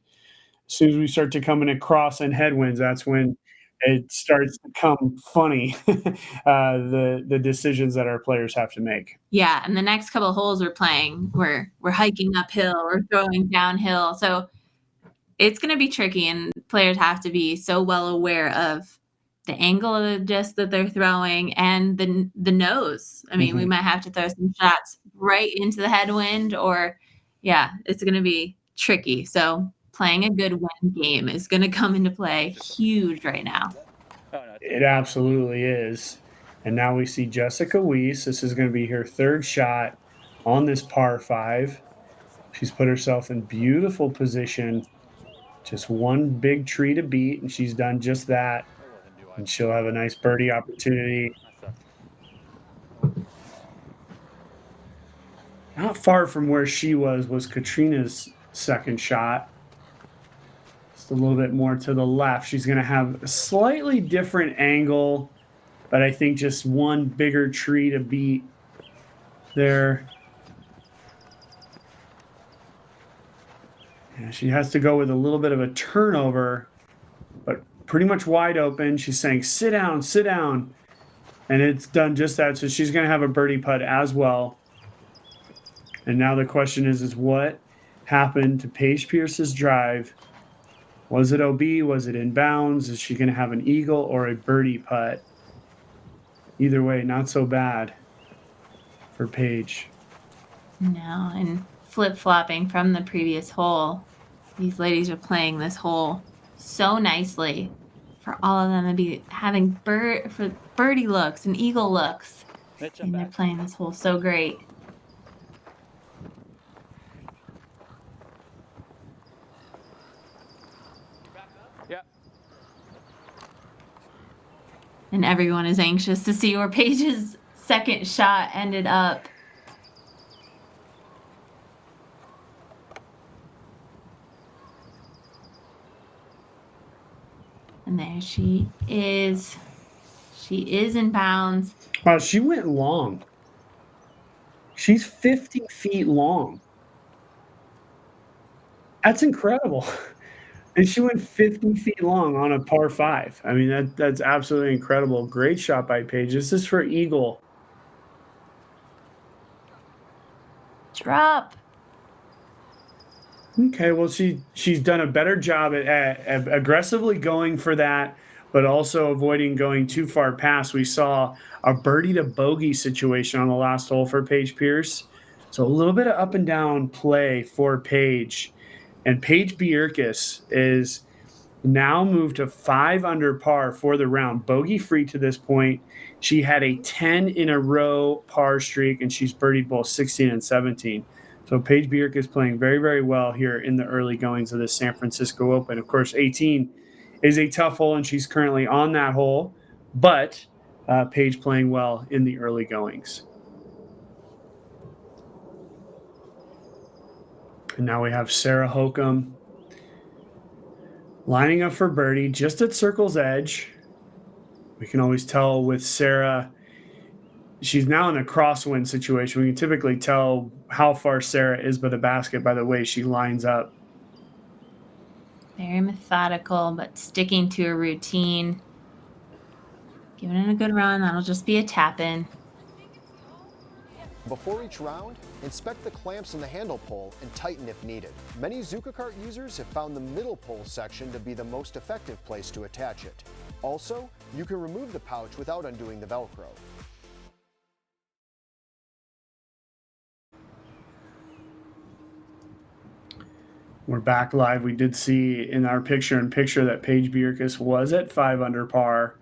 As soon as we start to come in at cross and headwinds, that's when it starts to come funny, the decisions that our players have to make. Yeah, and the next couple of holes we're playing, we're hiking uphill, we're throwing downhill. So it's going to be tricky, and players have to be so well aware of the angle of the disc that they're throwing and the nose. I mean, we might have to throw some shots right into the headwind, or it's going to be tricky. So playing a good wind game is going to come into play huge right now. It absolutely is. And now we see Jessica Weiss. This is going to be her 3rd shot on this par 5. She's put herself in beautiful position. Just one big tree to beat, and she's done just that. And she'll have a nice birdie opportunity. Not far from where she was Katrina's 2nd shot. just a little bit more to the left. She's going to have a slightly different angle, but I think just one bigger tree to beat there. Yeah, she has to go with a little bit of a turnover, but pretty much wide open. She's saying, sit down, sit down. And it's done just that. So she's going to have a birdie putt as well. And now the question is what happened to Paige Pierce's drive? Was it OB? Was it in bounds? Is she going to have an eagle or a birdie putt? Either way, not so bad for Paige. No, and flip-flopping from the previous hole. These ladies are playing this hole so nicely for all of them to be having birdie looks and eagle looks. And they're playing this hole so great. Yeah. And everyone is anxious to see where Paige's second shot ended up. And there she is. She is in bounds. Wow, she went long. She's 50 feet long. That's incredible. And she went 50 feet long on a par 5. I mean, that's absolutely incredible. Great shot by Paige. This is for eagle. Drop. Okay, well, she's done a better job at aggressively going for that, but also avoiding going too far past. We saw a birdie to bogey situation on the last hole for Paige Pierce. So a little bit of up and down play for Paige. And Paige Bierkes is now moved to 5 under par for the round, bogey free to this point. She had a 10 in a row par streak, and she's birdied both 16 and 17. So Paige Bierkes is playing very, very well here in the early goings of the San Francisco Open. Of course, 18 is a tough hole, and she's currently on that hole, but Paige playing well in the early goings. And now we have Sarah Hokum lining up for birdie just at circle's edge. We can always tell with Sarah, she's now in a crosswind situation. We can typically tell how far Sarah is by the basket by the way she lines up. Very methodical, but sticking to a routine. Giving it a good run. That'll just be a tap-in. Before each round, inspect the clamps in the handle pole and tighten if needed. Many Zuka Kart users have found the middle pole section to be the most effective place to attach it. Also, you can remove the pouch without undoing the Velcro. We're back live. We did see in our picture-in-picture that Paige Bierkes was at 5 under par.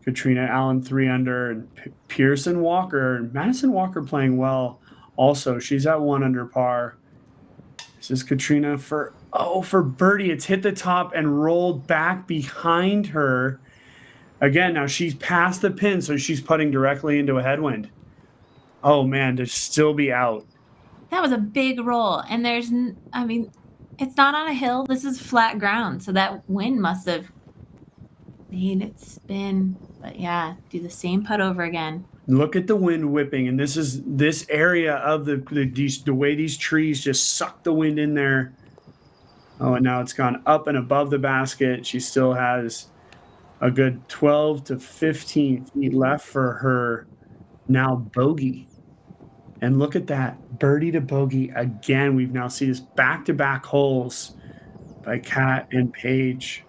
Katrina Allen 3 under, and Pearson Walker and Madison Walker playing well also. She's at 1 under par. This is Katrina for birdie. It's hit the top and rolled back behind her. Again, now she's past the pin, so she's putting directly into a headwind. Oh man, to still be out. That was a big roll. And it's not on a hill. This is flat ground. So that wind must have made it spin. But yeah, do the same putt over again. Look at the wind whipping, and this area of the way these trees just suck the wind in there. Oh, and now it's gone up and above the basket. She still has a good 12 to 15 feet left for her now bogey. And look at that, birdie to bogey again. We've now seen this back-to-back holes by Kat and Paige.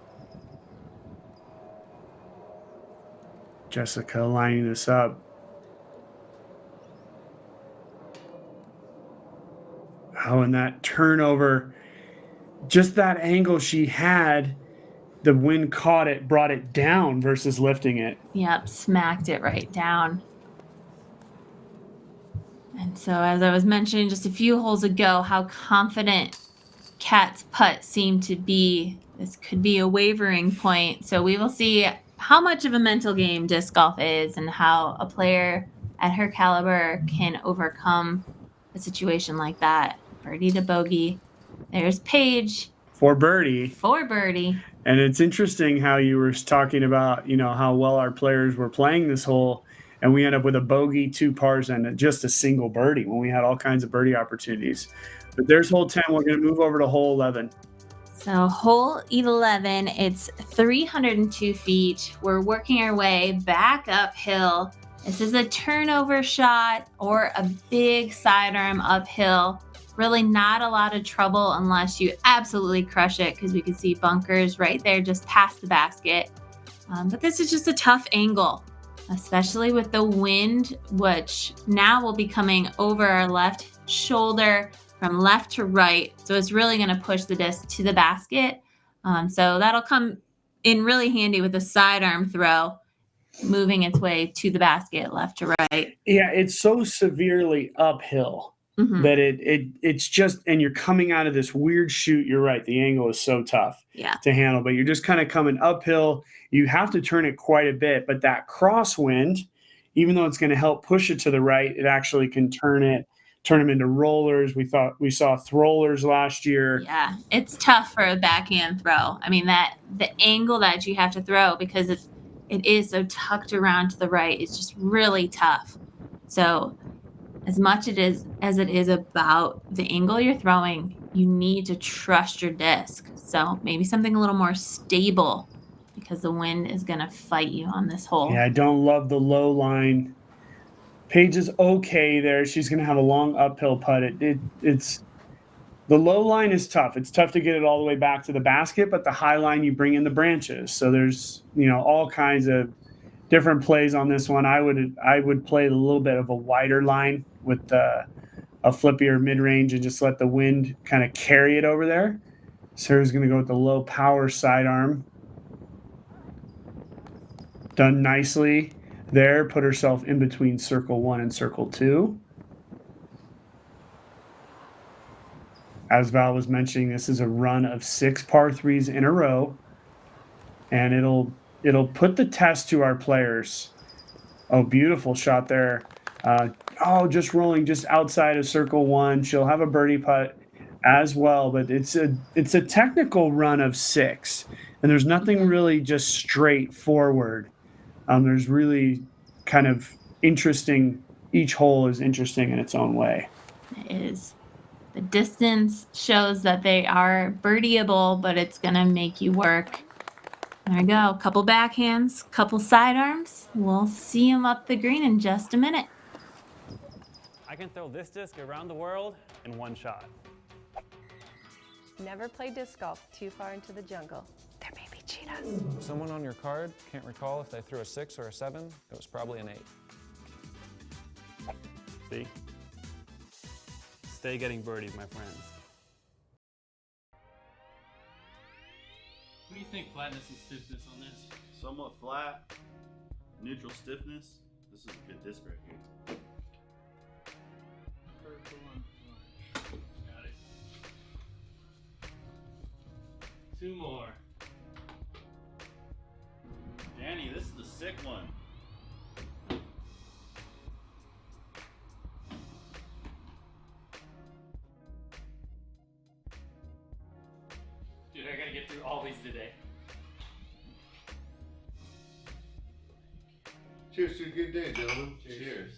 Jessica lining this up. Oh, and that turnover, just that angle she had, the wind caught it, brought it down versus lifting it. Yep, smacked it right down. And so as I was mentioning just a few holes ago, how confident Kat's putt seemed to be. This could be a wavering point. So we will see how much of a mental game disc golf is and how a player at her caliber can overcome a situation like that. Birdie to bogey. There's Paige. for birdie. For birdie. And it's interesting how you were talking about, how well our players were playing this hole, and we end up with a bogey, 2 pars, and just a single birdie when we had all kinds of birdie opportunities. But there's hole 10. We're going to move over to hole 11. So hole 11, it's 302 feet. We're working our way back uphill. This is a turnover shot or a big sidearm uphill. Really not a lot of trouble unless you absolutely crush it, because we can see bunkers right there just past the basket. But this is just a tough angle, especially with the wind, which now will be coming over our left shoulder from left to right. So it's really going to push the disc to the basket. So that'll come in really handy with a sidearm throw, moving its way to the basket left to right. Yeah, it's so severely uphill that it's just, and you're coming out of this weird chute. You're right. The angle is so tough to handle, but you're just kind of coming uphill. You have to turn it quite a bit, but that crosswind, even though it's going to help push it to the right, it actually can turn them into rollers. We saw throwlers last year. Yeah, it's tough for a backhand throw. I mean, the angle that you have to throw, because it is so tucked around to the right, it's just really tough. So as much as it is about the angle you're throwing, you need to trust your disc. So maybe something a little more stable, because the wind is going to fight you on this hole. Yeah, I don't love the low line. Paige is okay there. She's going to have a long uphill putt. It's the low line is tough. It's tough to get it all the way back to the basket, but the high line, you bring in the branches. So there's, all kinds of different plays on this one. I would play a little bit of a wider line with a flippier mid-range and just let the wind kind of carry it over there. Sarah's going to go with the low power sidearm. Done nicely there. Put herself in between circle 1 and circle 2. As Val was mentioning, this is a run of 6 par 3s in a row, and it'll put the test to our players. Oh, beautiful shot there. Just rolling just outside of circle 1. She'll have a birdie putt as well, but it's a technical run of 6, and there's nothing really just straightforward. There's really kind of interesting. Each hole is interesting in its own way. It is. The distance shows that they are birdieable, but it's going to make you work. There we go. A couple backhands, couple sidearms. We'll see them up the green in just a minute. I can throw this disc around the world in one shot. Never play disc golf too far into the jungle. There may be cheetahs. Someone on your card can't recall if they threw a 6 or a 7. It was probably an 8. See? Stay getting birdies, my friends. What do you think, flatness and stiffness on this? Somewhat flat, neutral stiffness. This is a good disc right here. Got it. 2 more. Danny, this is the sick one. Dude, I gotta get through all these today. Cheers to a good day, gentlemen. Cheers.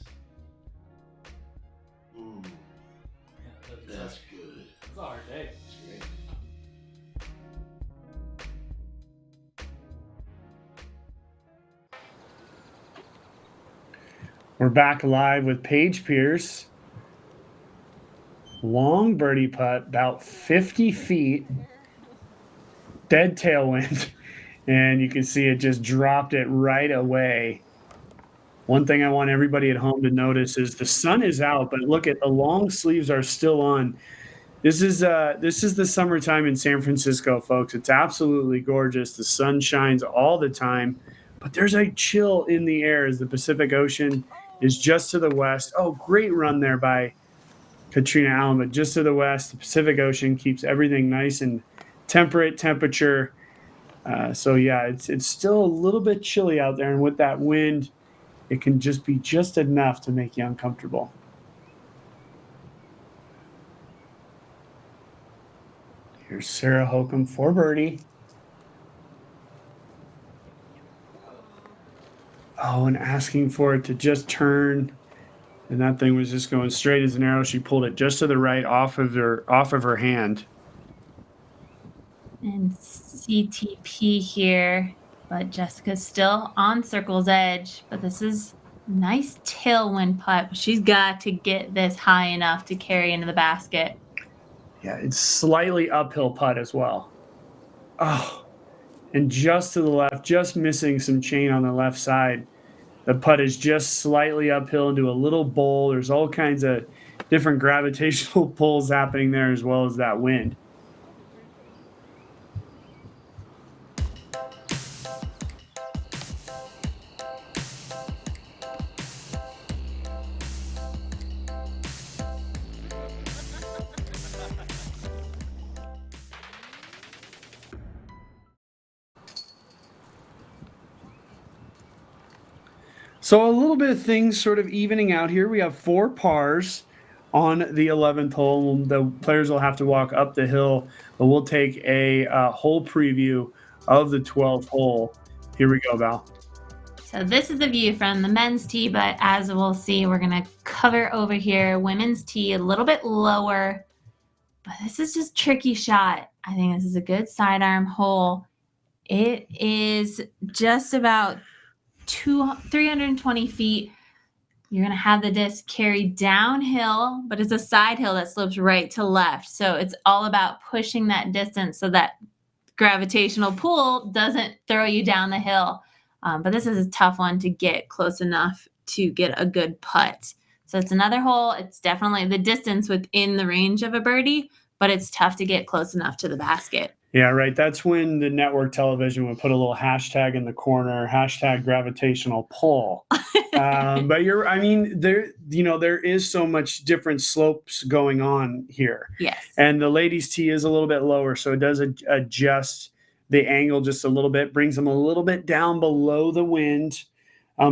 Ooh. Yeah, that's good. It's a hard day. That's great. We're back live with Paige Pierce. Long birdie putt, about 50 feet. Dead tailwind. And you can see it just dropped it right away. One thing I want everybody at home to notice is the sun is out, but look at the long sleeves are still on. This is the summertime in San Francisco, folks. It's absolutely gorgeous. The sun shines all the time, but there's a chill in the air as the Pacific Ocean is just to the west. Oh, great run there by Katrina Allen, but just to the west, the Pacific Ocean keeps everything nice and temperate temperature. So yeah, it's still a little bit chilly out there, and with that wind, it can just be just enough to make you uncomfortable. Here's Sarah Hokum for birdie. Oh, and asking for it to just turn. And that thing was just going straight as an arrow. She pulled it just to the right off of her hand. And CTP here, but Jessica's still on circle's edge. But this is a nice tailwind putt. She's got to get this high enough to carry into the basket. Yeah, it's slightly uphill putt as well. Oh, and just to the left, just missing some chain on the left side. The putt is just slightly uphill into a little bowl. There's all kinds of different gravitational pulls happening there as well as that wind. So a little bit of things sort of evening out here. We have 4 pars on the 11th hole. The players will have to walk up the hill, but we'll take a hole preview of the 12th hole. Here we go, Val. So this is the view from the men's tee, but as we'll see, we're going to cover over here. Women's tee a little bit lower, but this is just a tricky shot. I think this is a good sidearm hole. It is just about 320 feet. You're going to have the disc carry downhill, but it's a side hill that slopes right to left. So it's all about pushing that distance so that gravitational pull doesn't throw you down the hill. But this is a tough one to get close enough to get a good putt. So it's another hole. It's definitely the distance within the range of a birdie, but it's tough to get close enough to the basket. Yeah, right. That's when the network television would put a little hashtag in the corner, hashtag gravitational pull. But there is so much different slopes going on here. Yes. And the ladies' tee is a little bit lower, so it does adjust the angle just a little bit, brings them a little bit down below the wind,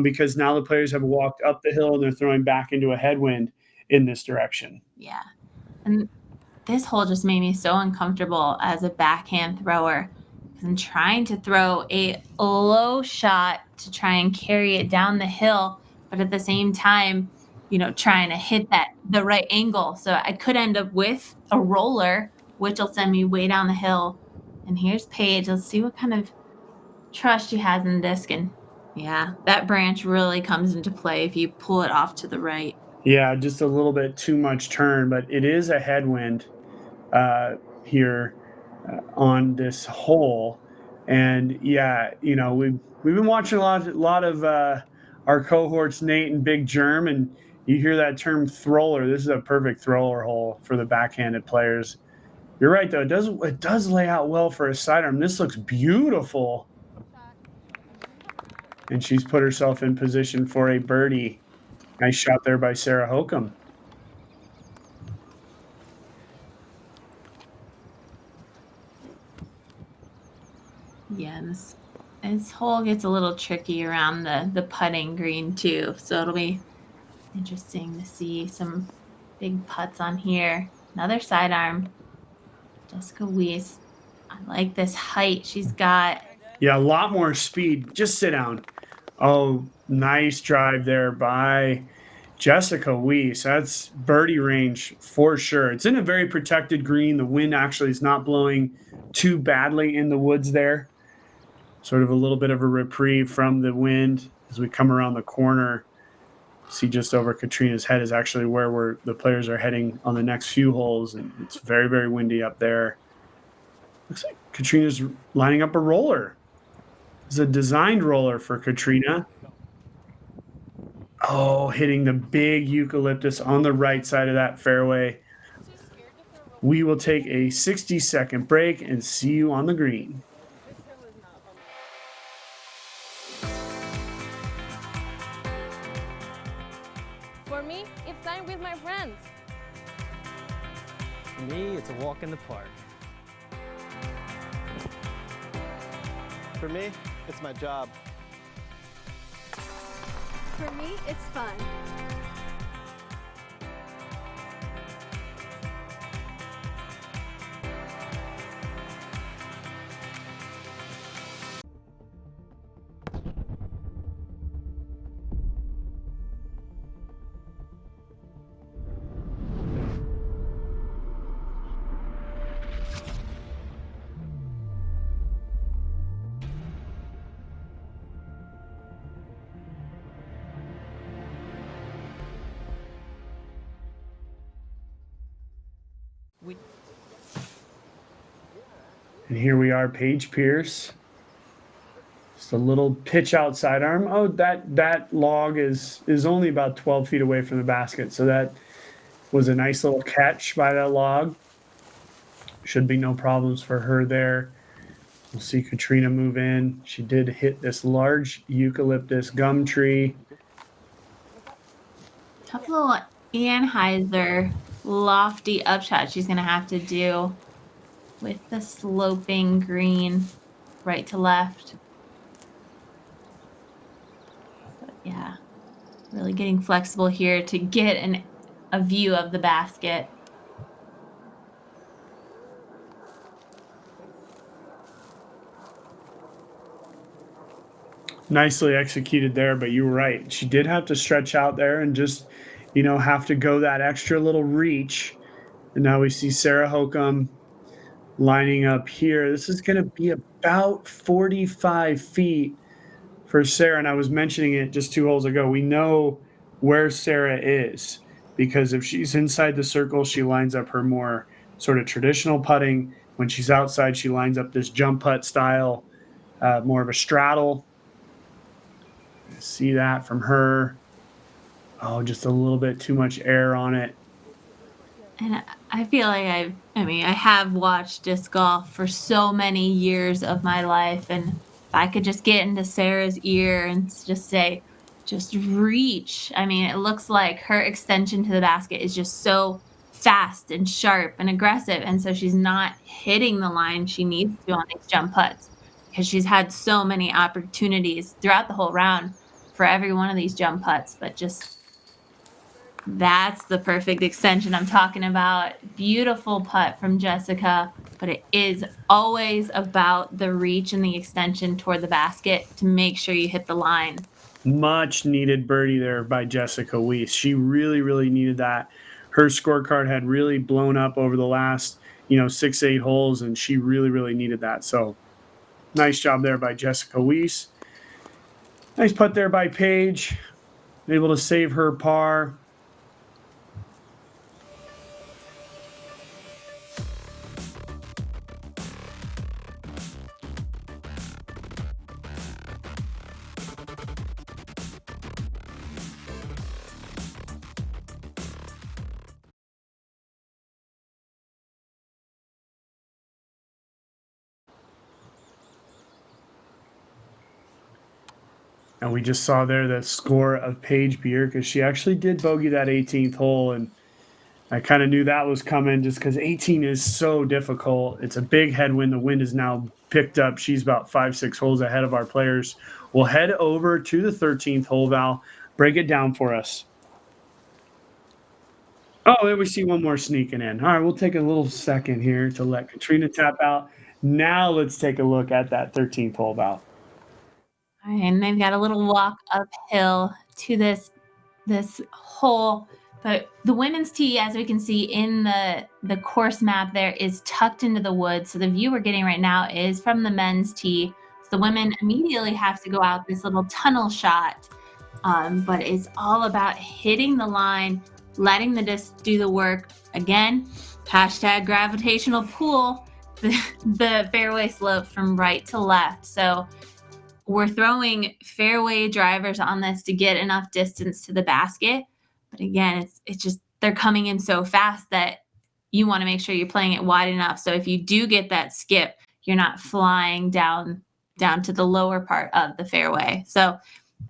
because now the players have walked up the hill and they're throwing back into a headwind in this direction. Yeah. And this hole just made me so uncomfortable as a backhand thrower. I'm trying to throw a low shot to try and carry it down the hill, but at the same time, trying to hit the right angle. So I could end up with a roller, which will send me way down the hill. And here's Paige. Let's see what kind of trust she has in the disc. And yeah, that branch really comes into play if you pull it off to the right. Yeah, just a little bit too much turn, but it is a headwind here on this hole. And yeah, we've been watching a lot of our cohorts, Nate and Big Germ, and you hear that term thrower. This is a perfect thrower hole for the backhanded players. You're right, though. It does lay out well for a sidearm. This looks beautiful. And she's put herself in position for a birdie. Nice shot there by Sarah Hokum. Yeah, this hole gets a little tricky around the putting green too. So it'll be interesting to see some big putts on here. Another sidearm. Jessica Weiss. I like this height she's got. Yeah, a lot more speed. Just sit down. Oh, nice drive there by Jessica Weiss. That's birdie range for sure. It's in a very protected green. The wind actually is not blowing too badly in the woods there. Sort of a little bit of a reprieve from the wind as we come around the corner. See just over Katrina's head is actually where the players are heading on the next few holes, and it's very, very windy up there. Looks like Katrina's lining up a roller. It's a designed roller for Katrina. Oh, hitting the big eucalyptus on the right side of that fairway. We will take a 60-second break and see you on the green. For me, it's time with my friends. For me, it's a walk in the park. For me, it's my job. For me, it's fun. And here we are, Paige Pierce. Just a little pitch outside arm. Oh, that log is only about 12 feet away from the basket. So that was a nice little catch by that log. Should be no problems for her there. We'll see Katrina move in. She did hit this large eucalyptus gum tree. Tough little Anheuser lofty upshot she's going to have to do with the sloping green right to left. But yeah, really getting flexible here to get a view of the basket. Nicely executed there, but you were right. She did have to stretch out there and just, have to go that extra little reach. And now we see Sarah Hokum lining up here. This is going to be about 45 feet for Sarah. And I was mentioning it just 2 holes ago. We know where Sarah is because if she's inside the circle, she lines up her more sort of traditional putting. When she's outside, she lines up this jump putt style, more of a straddle. See that from her. Oh, just a little bit too much air on it. And I feel like I have watched disc golf for so many years of my life. And if I could just get into Sarah's ear and just say, just reach. I mean, it looks like her extension to the basket is just so fast and sharp and aggressive. And so she's not hitting the line she needs to on these jump putts because she's had so many opportunities throughout the whole round for every one of these jump putts, but just that's the perfect extension I'm talking about. Beautiful putt from Jessica, but it is always about the reach and the extension toward the basket to make sure you hit the line. Much needed birdie there by Jessica Weiss. She really, really needed that. Her scorecard had really blown up over the last, 6, 8 holes, and she really, really needed that. So nice job there by Jessica Weiss. Nice putt there by Paige. Able to save her par. And we just saw there the score of Paige Beer because she actually did bogey that 18th hole. And I kind of knew that was coming just because 18 is so difficult. It's a big headwind. The wind is now picked up. She's about 5, 6 holes ahead of our players. We'll head over to the 13th hole, Val. Break it down for us. Oh, there we see one more sneaking in. All right, we'll take a little second here to let Katrina tap out. Now let's take a look at that 13th hole, Val. All right, and they've got a little walk uphill to this hole, but the women's tee, as we can see in the course map there, is tucked into the woods. So the view we're getting right now is from the men's tee. So the women immediately have to go out this little tunnel shot, but it's all about hitting the line, letting the disc do the work. Again, hashtag gravitational pull, the fairway slopes from right to left. So we're throwing fairway drivers on this to get enough distance to the basket. But again, it's just they're coming in so fast that you want to make sure you're playing it wide enough. So if you do get that skip, you're not flying down to the lower part of the fairway. So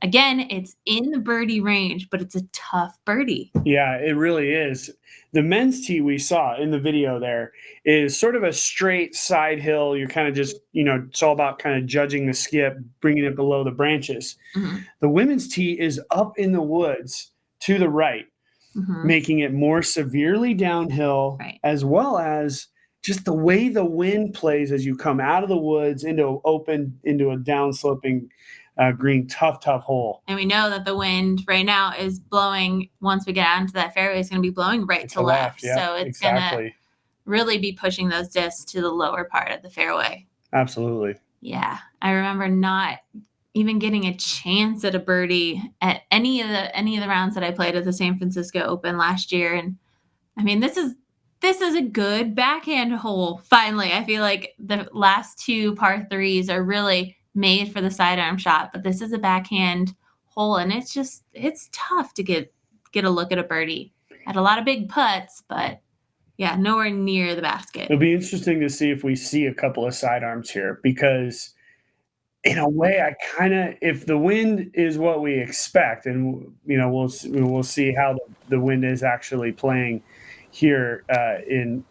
again, it's in the birdie range, but it's a tough birdie. Yeah, it really is. The men's tee we saw in the video there is sort of a straight side hill. You're kind of just, it's all about kind of judging the skip, bringing it below the branches. Mm-hmm. The women's tee is up in the woods to the right, making it more severely downhill, as well as just the way the wind plays as you come out of the woods into a downsloping green, tough hole. And we know that the wind right now is blowing, once we get out into that fairway, it's going to be blowing right to left. Yeah, so it's going to really be pushing those discs to the lower part of the fairway. Absolutely. Yeah. I remember not even getting a chance at a birdie at any of the rounds that I played at the San Francisco Open last year. And I mean, this is this is a good backhand hole. Finally, I feel like the last two par threes are really made for the sidearm shot, but this is a backhand hole, and it's tough to get a look at a birdie. Had a lot of big putts, but yeah, nowhere near the basket. It'll be interesting to see if we see a couple of sidearms here, because in a way, I kind of, if the wind is what we expect, and we'll see how the wind is actually playing here in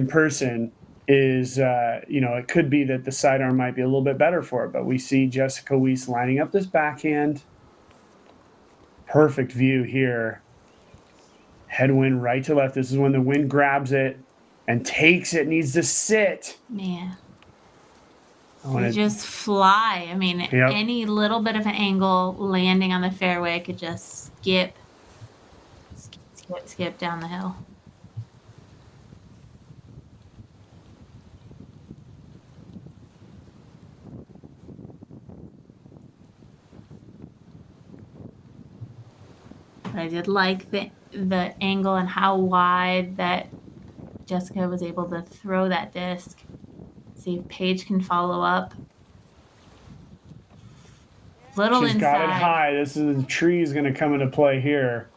person, is it could be that the sidearm might be a little bit better for it. But we see Jessica Weiss lining up this backhand. Perfect view here. Headwind right to left. This is when the wind grabs it and takes it. Needs to sit. Man. They just fly. I mean, any little bit of an angle landing on the fairway could just skip down the hill. But I did like the angle and how wide that Jessica was able to throw that disc. See if Paige can follow up. She's got it high. The tree is going to come into play here.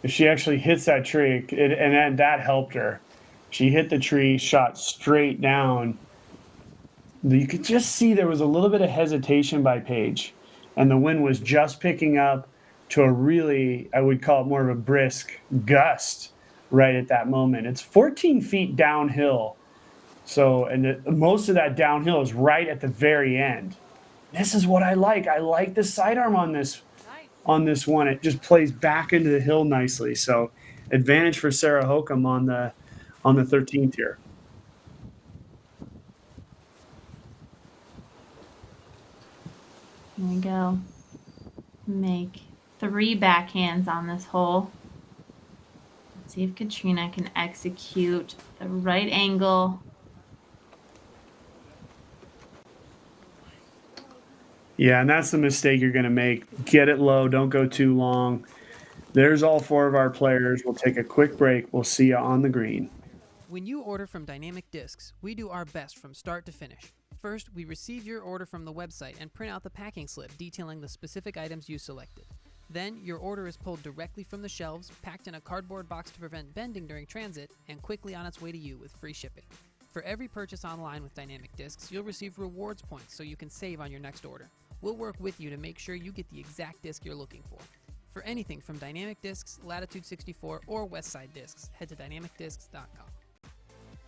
If she actually hits that tree, and that helped her. She hit the tree, shot straight down. You could just see there was a little bit of hesitation by Paige, and the wind was just picking up to a really, I would call it more of a brisk gust right at that moment. It's 14 feet downhill. So, and most of that downhill is right at the very end. This is what I like. I like the sidearm on this one. It just plays back into the hill nicely. So, advantage for Sarah Hokum on the 13th here. Here we go. Make 3 backhands on this hole. Let's see if Katrina can execute the right angle. Yeah, and that's the mistake you're going to make. Get it low. Don't go too long. There's all 4 of our players. We'll take a quick break. We'll see you on the green. When you order from Dynamic Discs, we do our best from start to finish. First, we receive your order from the website and print out the packing slip detailing the specific items you selected. Then, your order is pulled directly from the shelves, packed in a cardboard box to prevent bending during transit, and quickly on its way to you with free shipping. For every purchase online with Dynamic Discs, you'll receive rewards points so you can save on your next order. We'll work with you to make sure you get the exact disc you're looking for. For anything from Dynamic Discs, Latitude 64, or Westside Discs, head to dynamicdiscs.com.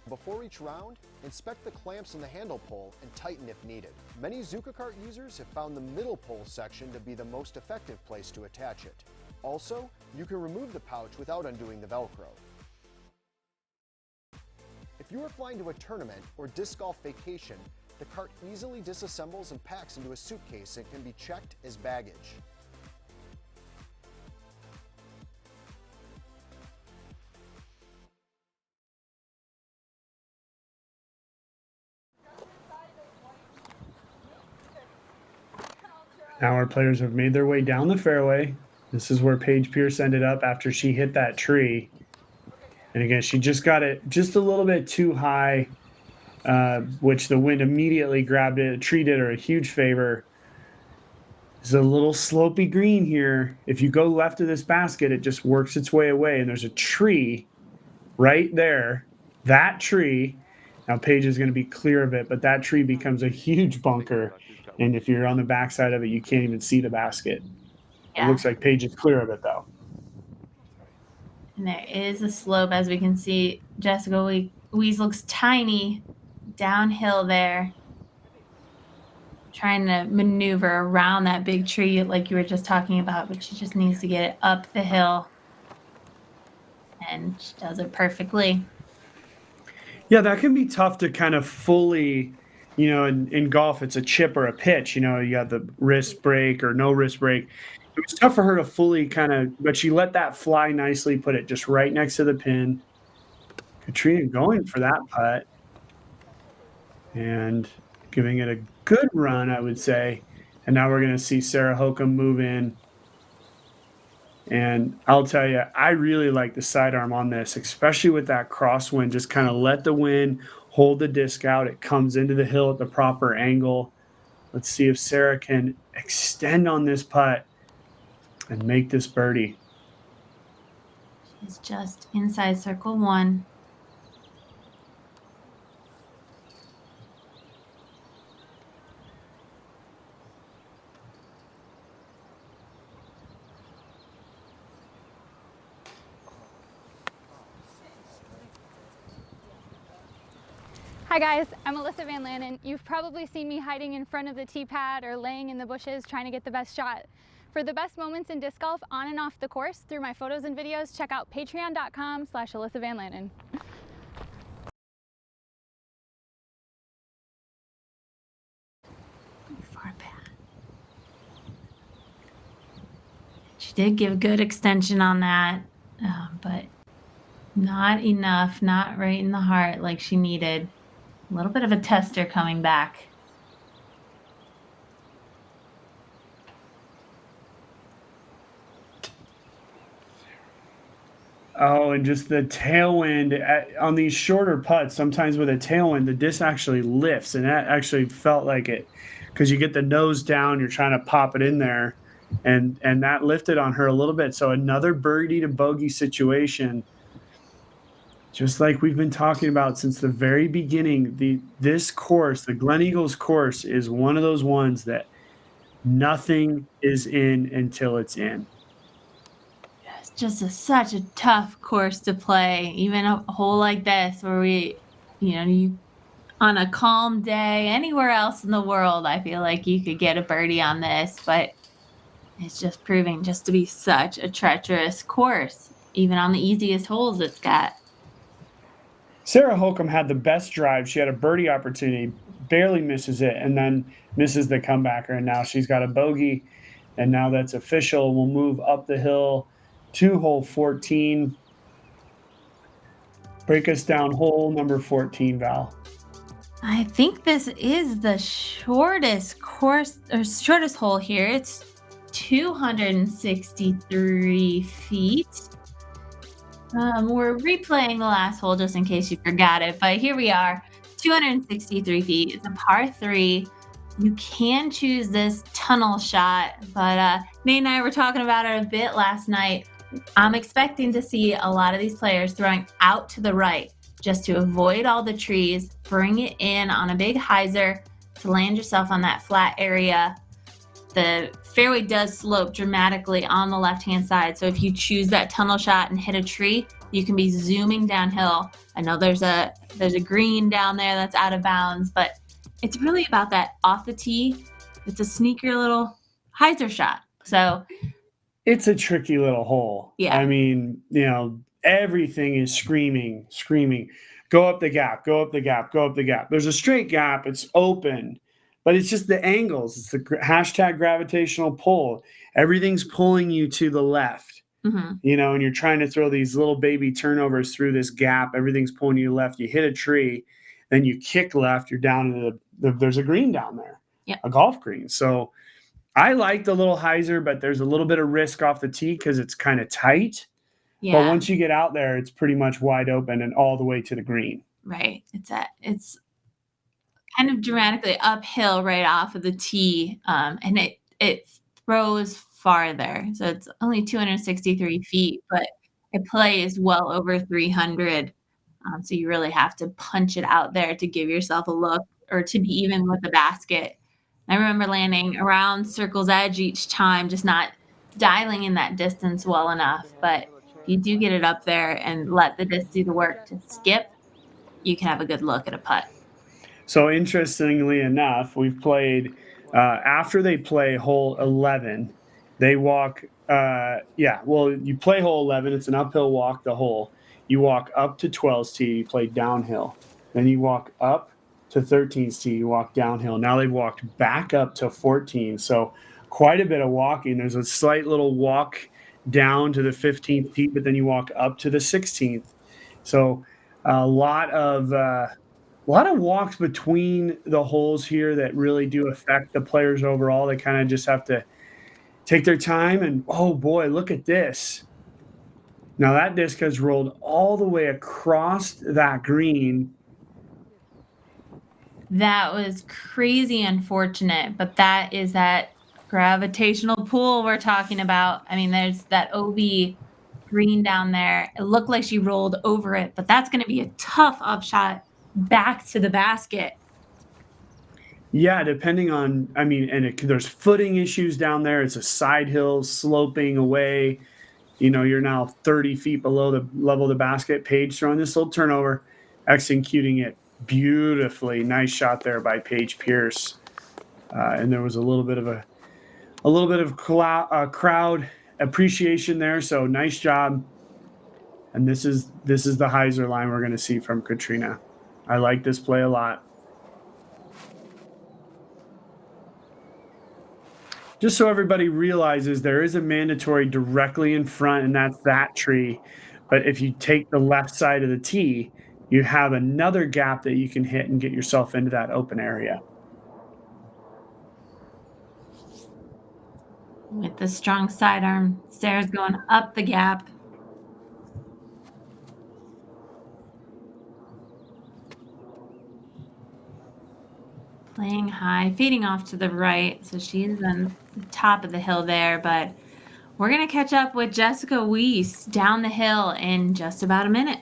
Before each round, inspect the clamps in the handle pole and tighten if needed. Many Zuka Kart users have found the middle pole section to be the most effective place to attach it. Also, you can remove the pouch without undoing the Velcro. If you are flying to a tournament or disc golf vacation, the cart easily disassembles and packs into a suitcase and can be checked as baggage. Now our players have made their way down the fairway. This is where Paige Pierce ended up after she hit that tree. And again, she just got it just a little bit too high, which the wind immediately grabbed it. The tree did her a huge favor. There's a little slopey green here. If you go left of this basket, it just works its way away. And there's a tree right there. That tree. Now Paige is going to be clear of it, but that tree becomes a huge bunker. And if you're on the backside of it, you can't even see the basket. Yeah. It looks like Paige is clear of it, though. And there is a slope, as we can see. Jessica Weiss looks tiny downhill there. Trying to maneuver around that big tree like you were just talking about, but she just needs to get it up the hill. And she does it perfectly. Yeah, that can be tough to kind of fully, in golf, it's a chip or a pitch. You got the wrist break or no wrist break. It was tough for her to fully but she let that fly nicely, put it just right next to the pin. Katrina going for that putt and giving it a good run, I would say. And now we're going to see Sarah Hokum move in. And I'll tell you, I really like the sidearm on this, especially with that crosswind. Just kind of let the wind hold the disc out. It comes into the hill at the proper angle. Let's see if Sarah can extend on this putt and make this birdie. She's just inside circle 1. Hi guys, I'm Alyssa Van Lannen. You've probably seen me hiding in front of the tee pad or laying in the bushes trying to get the best shot. For the best moments in disc golf on and off the course through my photos and videos, check out patreon.com/Alyssa Van Lannen. Far back. She did give good extension on that, but not enough, not right in the heart like she needed. A little bit of a tester coming back. Oh, and just the tailwind on these shorter putts, sometimes with a tailwind, the disc actually lifts, and that actually felt like it because you get the nose down, you're trying to pop it in there, and that lifted on her a little bit. So another birdie to bogey situation, just like we've been talking about since the very beginning. This course, the Glen Eagles course, is one of those ones that nothing is in until it's in. It's just such a tough course to play, even a hole like this where you on a calm day anywhere else in the world, I feel like you could get a birdie on this, but it's just proving just to be such a treacherous course, even on the easiest holes it's got. Sarah Holcomb had the best drive. She had a birdie opportunity, barely misses it, and then misses the comebacker. And now she's got a bogey, and now that's official. We'll move up the hill to hole 14. Break us down hole number 14, Val. I think this is the shortest course or shortest hole here. It's 263 feet. We're replaying the last hole just in case you forgot it, but here we are, 263 feet. It's a par 3. You can choose this tunnel shot, but Nate and I were talking about it a bit last night. I'm expecting to see a lot of these players throwing out to the right just to avoid all the trees, bring it in on a big hyzer to land yourself on that flat area. The fairway does slope dramatically on the left-hand side, so if you choose that tunnel shot and hit a tree, you can be zooming downhill. I know there's a green down there that's out of bounds, but it's really about that off the tee. It's a sneaker little hyzer shot. So it's a tricky little hole. Yeah. I mean, everything is screaming. Go up the gap, go up the gap, go up the gap. There's a straight gap, it's open, but it's just the angles. It's the hashtag gravitational pull. Everything's pulling you to the left, and you're trying to throw these little baby turnovers through this gap. Everything's pulling you left. You hit a tree, then you kick left, you're down into there's a green down there, a golf green. So I like the little hyzer, but there's a little bit of risk off the tee because it's kind of tight. Yeah. But once you get out there, it's pretty much wide open and all the way to the green. Right. It's kind of dramatically uphill right off of the tee, and it throws farther. So it's only 263 feet, but it plays well over 300. So you really have to punch it out there to give yourself a look or to be even with the basket. I remember landing around circle's edge each time, just not dialing in that distance well enough. But if you do get it up there and let the disc do the work to skip, you can have a good look at a putt. So interestingly enough, we've played after they play hole 11, they walk. You play hole 11. It's an uphill walk. The hole you walk up to 12's tee. You play downhill. Then you walk up to 13's tee. You walk downhill. Now they've walked back up to 14. So quite a bit of walking. There's a slight little walk down to the 15th tee, but then you walk up to the 16th. So a lot of walks between the holes here that really do affect the players overall. They kind of just have to take their time, and oh boy, look at this. Now that disc has rolled all the way across that green. That was crazy unfortunate, but that is that gravitational pull we're talking about. I mean, there's that OB green down there. It looked like she rolled over it, but that's going to be a tough upshot back to the basket. Yeah, depending on, I mean, and there's footing issues down there. It's a side hill sloping away. You know, you're now 30 feet below the level of the basket. Paige throwing this little turnover, executing it beautifully. Nice shot there by Paige Pierce. And there was a little bit of crowd appreciation there. So nice job. And this is the hyzer line we're going to see from Katrina. I like this play a lot. Just so everybody realizes, there is a mandatory directly in front, and that's that tree. But if you take the left side of the tee, you have another gap that you can hit and get yourself into that open area. With the strong sidearm, Sarah's going up the gap. Playing high, fading off to the right, so she's on the top of the hill there, but we're going to catch up with Jessica Weiss down the hill in just about a minute.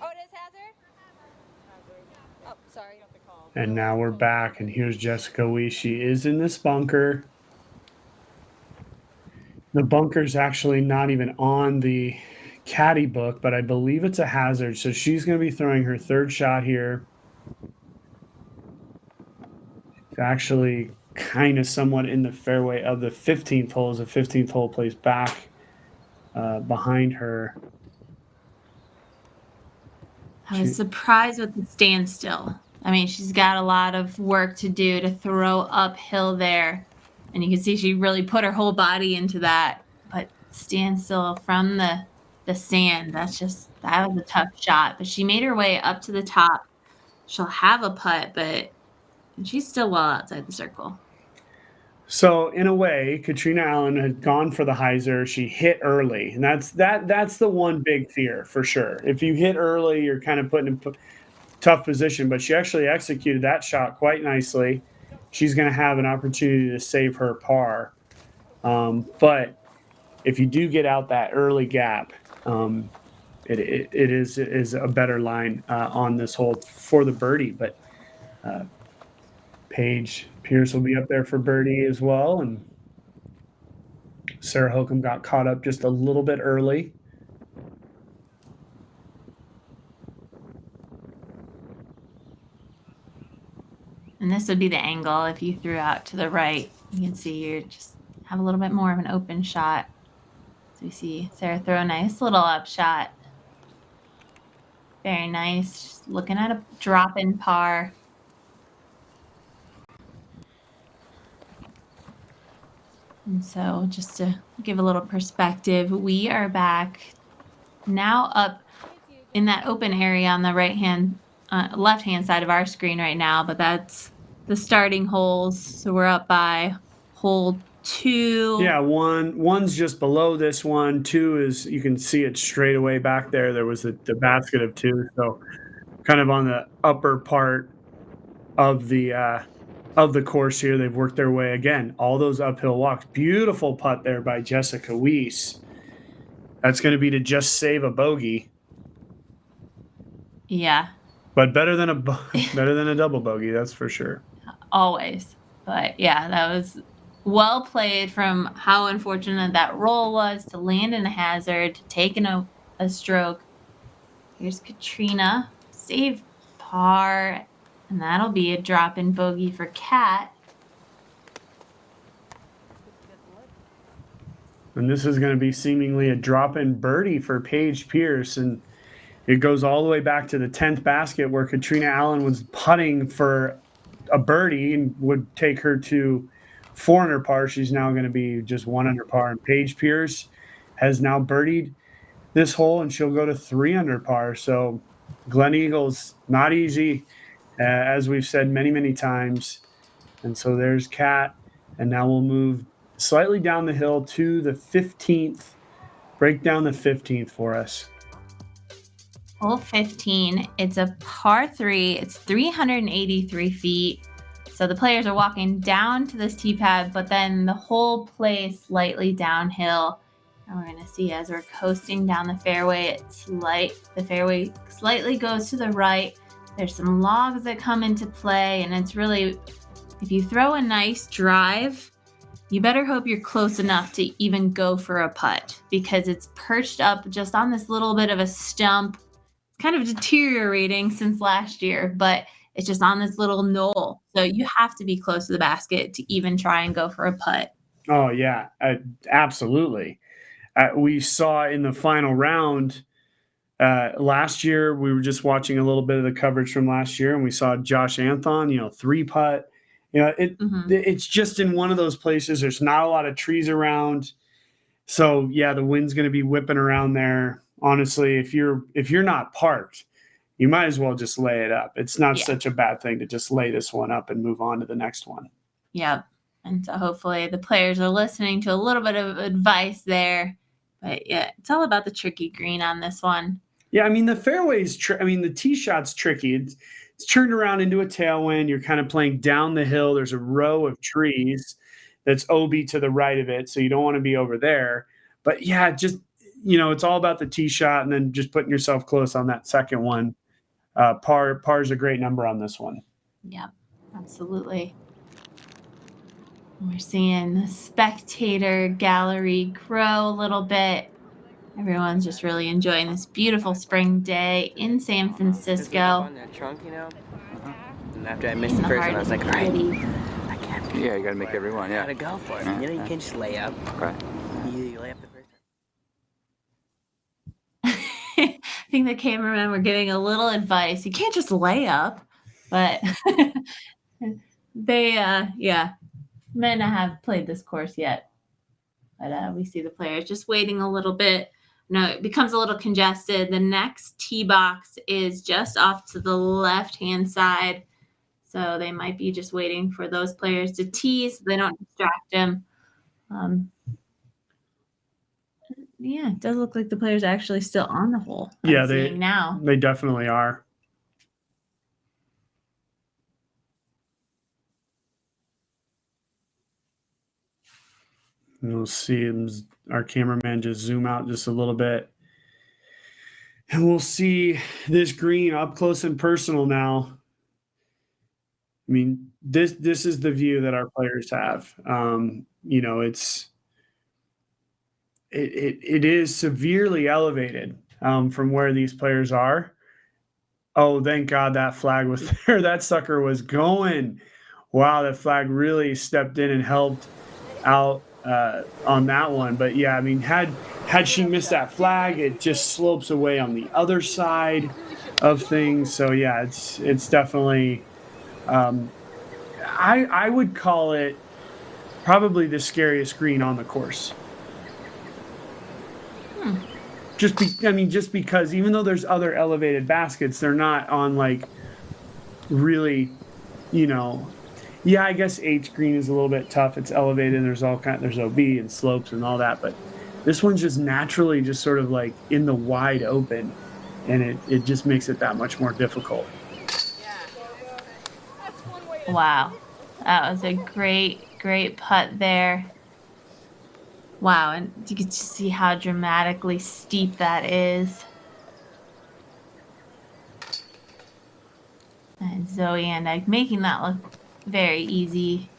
Oh, it is hazard? Oh, sorry. And now we're back, and here's Jessica Weiss. She is in this bunker. The bunker's actually not even on the caddy book, but I believe it's a hazard. So she's going to be throwing her third shot here. It's actually kind of somewhat in the fairway of the 15th hole, as the 15th hole plays back behind her. I was surprised with the standstill. I mean, she's got a lot of work to do to throw uphill there. And you can see she really put her whole body into that. But standstill from the sand, that was a tough shot. But she made her way up to the top. She'll have a putt, but she's still well outside the circle. So in a way, Katrina Allen had gone for the hyzer. She hit early, and that's the one big fear for sure. If you hit early, you're kind of put in a tough position. But she actually executed that shot quite nicely. She's going to have an opportunity to save her par. But if you do get out that early gap, it is a better line on this hole for the birdie. But Paige Pierce will be up there for birdie as well, and Sarah Hokum got caught up just a little bit early. And this would be the angle if you threw out to the right. You can see you just have a little bit more of an open shot. So we see Sarah throw a nice little up shot. Very nice. Just looking at a drop in par. And so just to give a little perspective, we are back now up in that open area on the left-hand side of our screen right now, but that's the starting holes. So we're up by hole 2. Yeah, one's just below this one. 2 is, you can see it straight away back there. There was the basket of 2. So kind of on the upper part of the course here. They've worked their way again. All those uphill walks. Beautiful putt there by Jessica Weiss. That's going to be to just save a bogey, Yeah, but better than a double bogey, that's for sure. always. But yeah, that was well played from how unfortunate that roll was to land in a hazard, to taking a stroke. Here's Katrina, save par, and that'll be a drop in bogey for Kat. And this is going to be seemingly a drop-in birdie for Paige Pierce. And it goes all the way back to the 10th basket where Katrina Allen was putting for a birdie and would take her to 4 under par. She's now going to be just 1 under par. And Paige Pierce has now birdied this hole, and she'll go to 3 under par. So Glen Eagles, not easy, as we've said many, many times. And so there's Kat. And now we'll move slightly down the hill to the 15th. Break down the 15th for us. Hole 15, it's a par 3. It's 383 feet. So the players are walking down to this tee pad, but then the whole plays slightly downhill. And we're going to see as we're coasting down the fairway, the fairway slightly goes to the right. There's some logs that come into play, and it's really, if you throw a nice drive, you better hope you're close enough to even go for a putt, because it's perched up just on this little bit of a stump. It's kind of deteriorating since last year, but it's just on this little knoll. So you have to be close to the basket to even try and go for a putt. Oh, yeah, absolutely. We saw in the final round last year, we were just watching a little bit of the coverage from last year, and we saw Josh Anthon, 3-putt. It's just in one of those places. There's not a lot of trees around. So yeah, the wind's going to be whipping around there. Honestly, if you're not parked, you might as well just lay it up. It's not such a bad thing to just lay this one up and move on to the next one. Yep. And so hopefully the players are listening to a little bit of advice there. But yeah, it's all about the tricky green on this one. Yeah, I mean, the fairway's the tee shot's tricky. It's turned around into a tailwind. You're kind of playing down the hill. There's a row of trees that's OB to the right of it, so you don't want to be over there. But yeah, just, it's all about the tee shot and then just putting yourself close on that second one. Par's a great number on this one. Yep, absolutely. We're seeing the spectator gallery grow a little bit. Everyone's just really enjoying this beautiful spring day in San Francisco. On that trunk, And after I missed the first one, I was like, all right, I can't. Yeah, you got to make every one. Yeah. Gotta go for it. You can't just lay up. Right. You lay up the first I think the cameramen were giving a little advice. You can't just lay up, but they, may not have played this course yet. But we see the players just waiting a little bit. No, it becomes a little congested. The next tee box is just off to the left-hand side. So they might be just waiting for those players to tee so they don't distract them. Yeah, it does look like the players are actually still on the hole. Yeah, they definitely are. And we'll see our cameraman just zoom out just a little bit. And we'll see this green up close and personal now. I mean, this is the view that our players have. It is severely elevated from where these players are. Oh, thank God that flag was there. That sucker was going. Wow, that flag really stepped in and helped out on that one. But yeah, I mean, had she missed that flag, it just slopes away on the other side of things. So yeah, it's definitely I would call it probably the scariest green on the course. Just because even though there's other elevated baskets, they're not on like really, Yeah, I guess 8th green is a little bit tough. It's elevated. There's there's OB and slopes and all that, but this one's just naturally just sort of like in the wide open, and it just makes it that much more difficult. Wow. That was a great putt there. Wow, and you can just see how dramatically steep that is. And Zoe and Egg making that look very easy.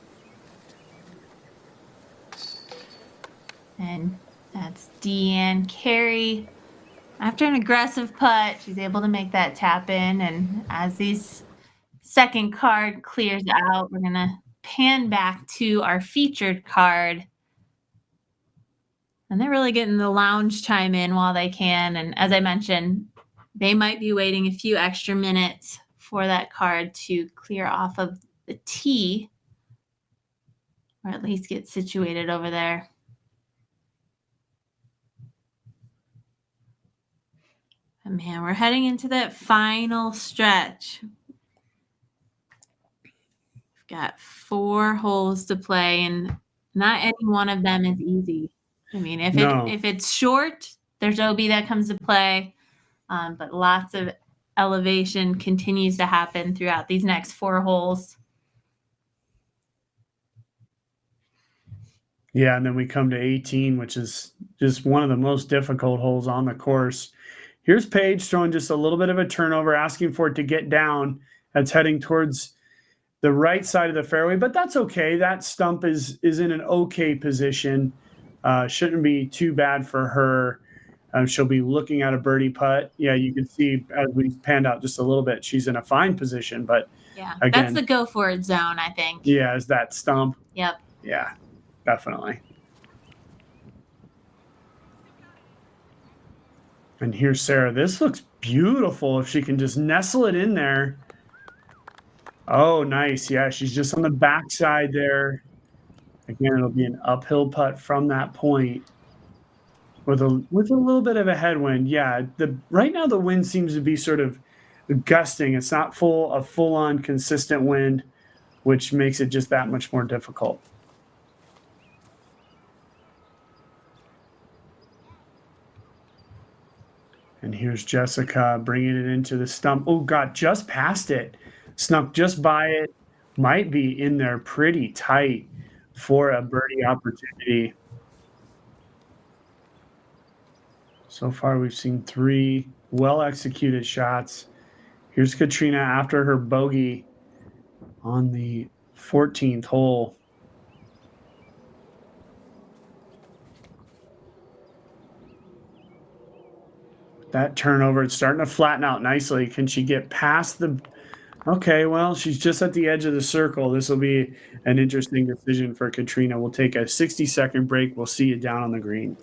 And that's Deanne Carey. After an aggressive putt, she's able to make that tap in. And as these second card clears out, we're going to pan back to our featured card. And they're really getting the lounge chime in while they can. And as I mentioned, they might be waiting a few extra minutes for that card to clear off of the tee, or at least get situated over there. And man, we're heading into that final stretch. We've got 4 holes to play, and not any one of them is easy. I mean, if it's short, there's OB that comes to play, but lots of elevation continues to happen throughout these next 4 holes. Yeah, and then we come to 18, which is just one of the most difficult holes on the course. Here's Paige throwing just a little bit of a turnover, asking for it to get down. That's heading towards the right side of the fairway, but that's okay. That stump is in an okay position. Shouldn't be too bad for her. She'll be looking at a birdie putt. Yeah, you can see as we panned out just a little bit, she's in a fine position. But yeah, again, that's the go for it zone, I think. Yeah, is that stump? Yep. Yeah, definitely. And here's Sarah. This looks beautiful if she can just nestle it in there. Oh, nice. Yeah, she's just on the backside there. Again, it'll be an uphill putt from that point with a little bit of a headwind. Yeah, right now the wind seems to be sort of gusting. It's not a full-on consistent wind, which makes it just that much more difficult. And here's Jessica bringing it into the stump. Oh, God, just past it. Snuck just by it. Might be in there pretty tight for a birdie opportunity. So far, we've seen 3 well-executed shots. Here's Katrina after her bogey on the 14th hole. That turnover, it's starting to flatten out nicely. Can she get past the... Okay, well, she's just at the edge of the circle. This will be an interesting decision for Katrina. We'll take a 60-second break. We'll see you down on the green.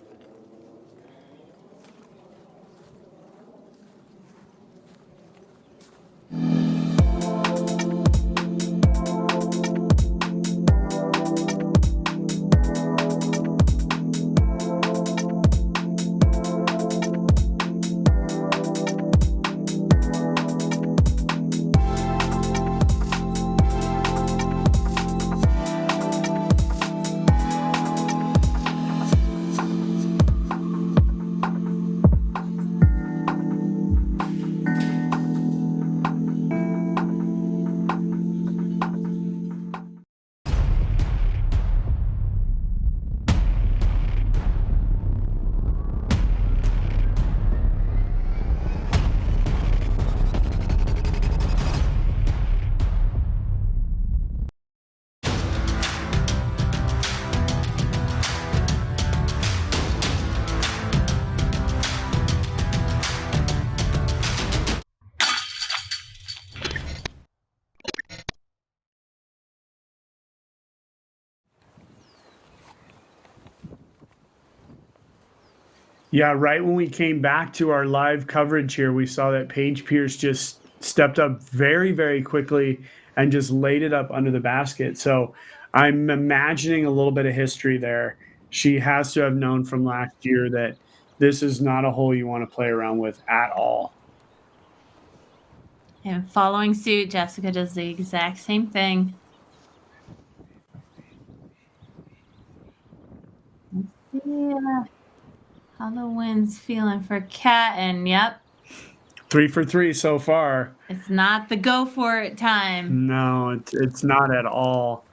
Yeah, right when we came back to our live coverage here, we saw that Paige Pierce just stepped up very, very quickly and just laid it up under the basket. So I'm imagining a little bit of history there. She has to have known from last year that this is not a hole you want to play around with at all. And following suit, Jessica does the exact same thing. how the wind's feeling for Kat, and yep. 3 for 3 so far. It's not the go for it time. No, it's not at all.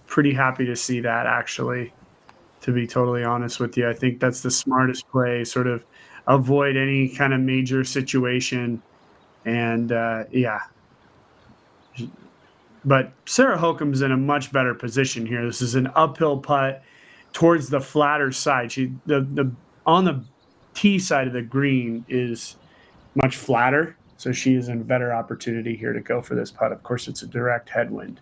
Pretty happy to see that, actually, to be totally honest with you. I think that's the smartest play, sort of avoid any kind of major situation. And yeah. But Sarah Hokum's in a much better position here. This is an uphill putt towards the flatter side. The on the tee side of the green is much flatter, so she is in a better opportunity here to go for this putt. Of course, it's a direct headwind.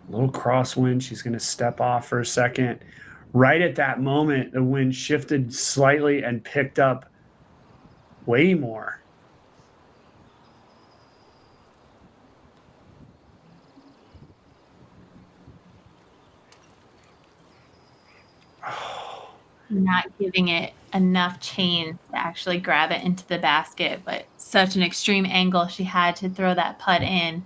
A little crosswind. She's going to step off for a second. Right at that moment, the wind shifted slightly and picked up way more. Not giving it enough chain to actually grab it into the basket, but such an extreme angle, she had to throw that putt in.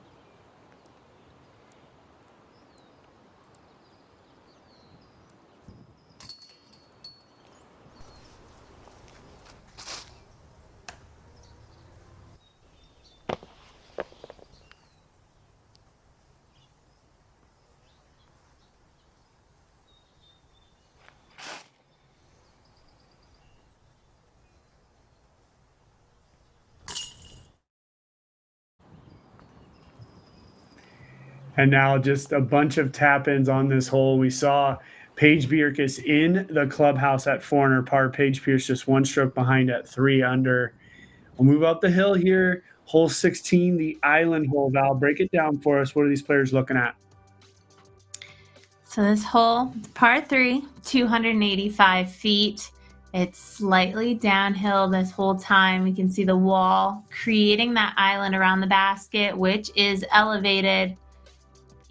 And now just a bunch of tap-ins on this hole. We saw Paige Bierkes in the clubhouse at 4 under par. Paige Pierce just one stroke behind at 3 under. We'll move up the hill here. Hole 16, the island hole. Val, break it down for us. What are these players looking at? So this hole, par 3, 285 feet. It's slightly downhill this whole time. We can see the wall creating that island around the basket, which is elevated.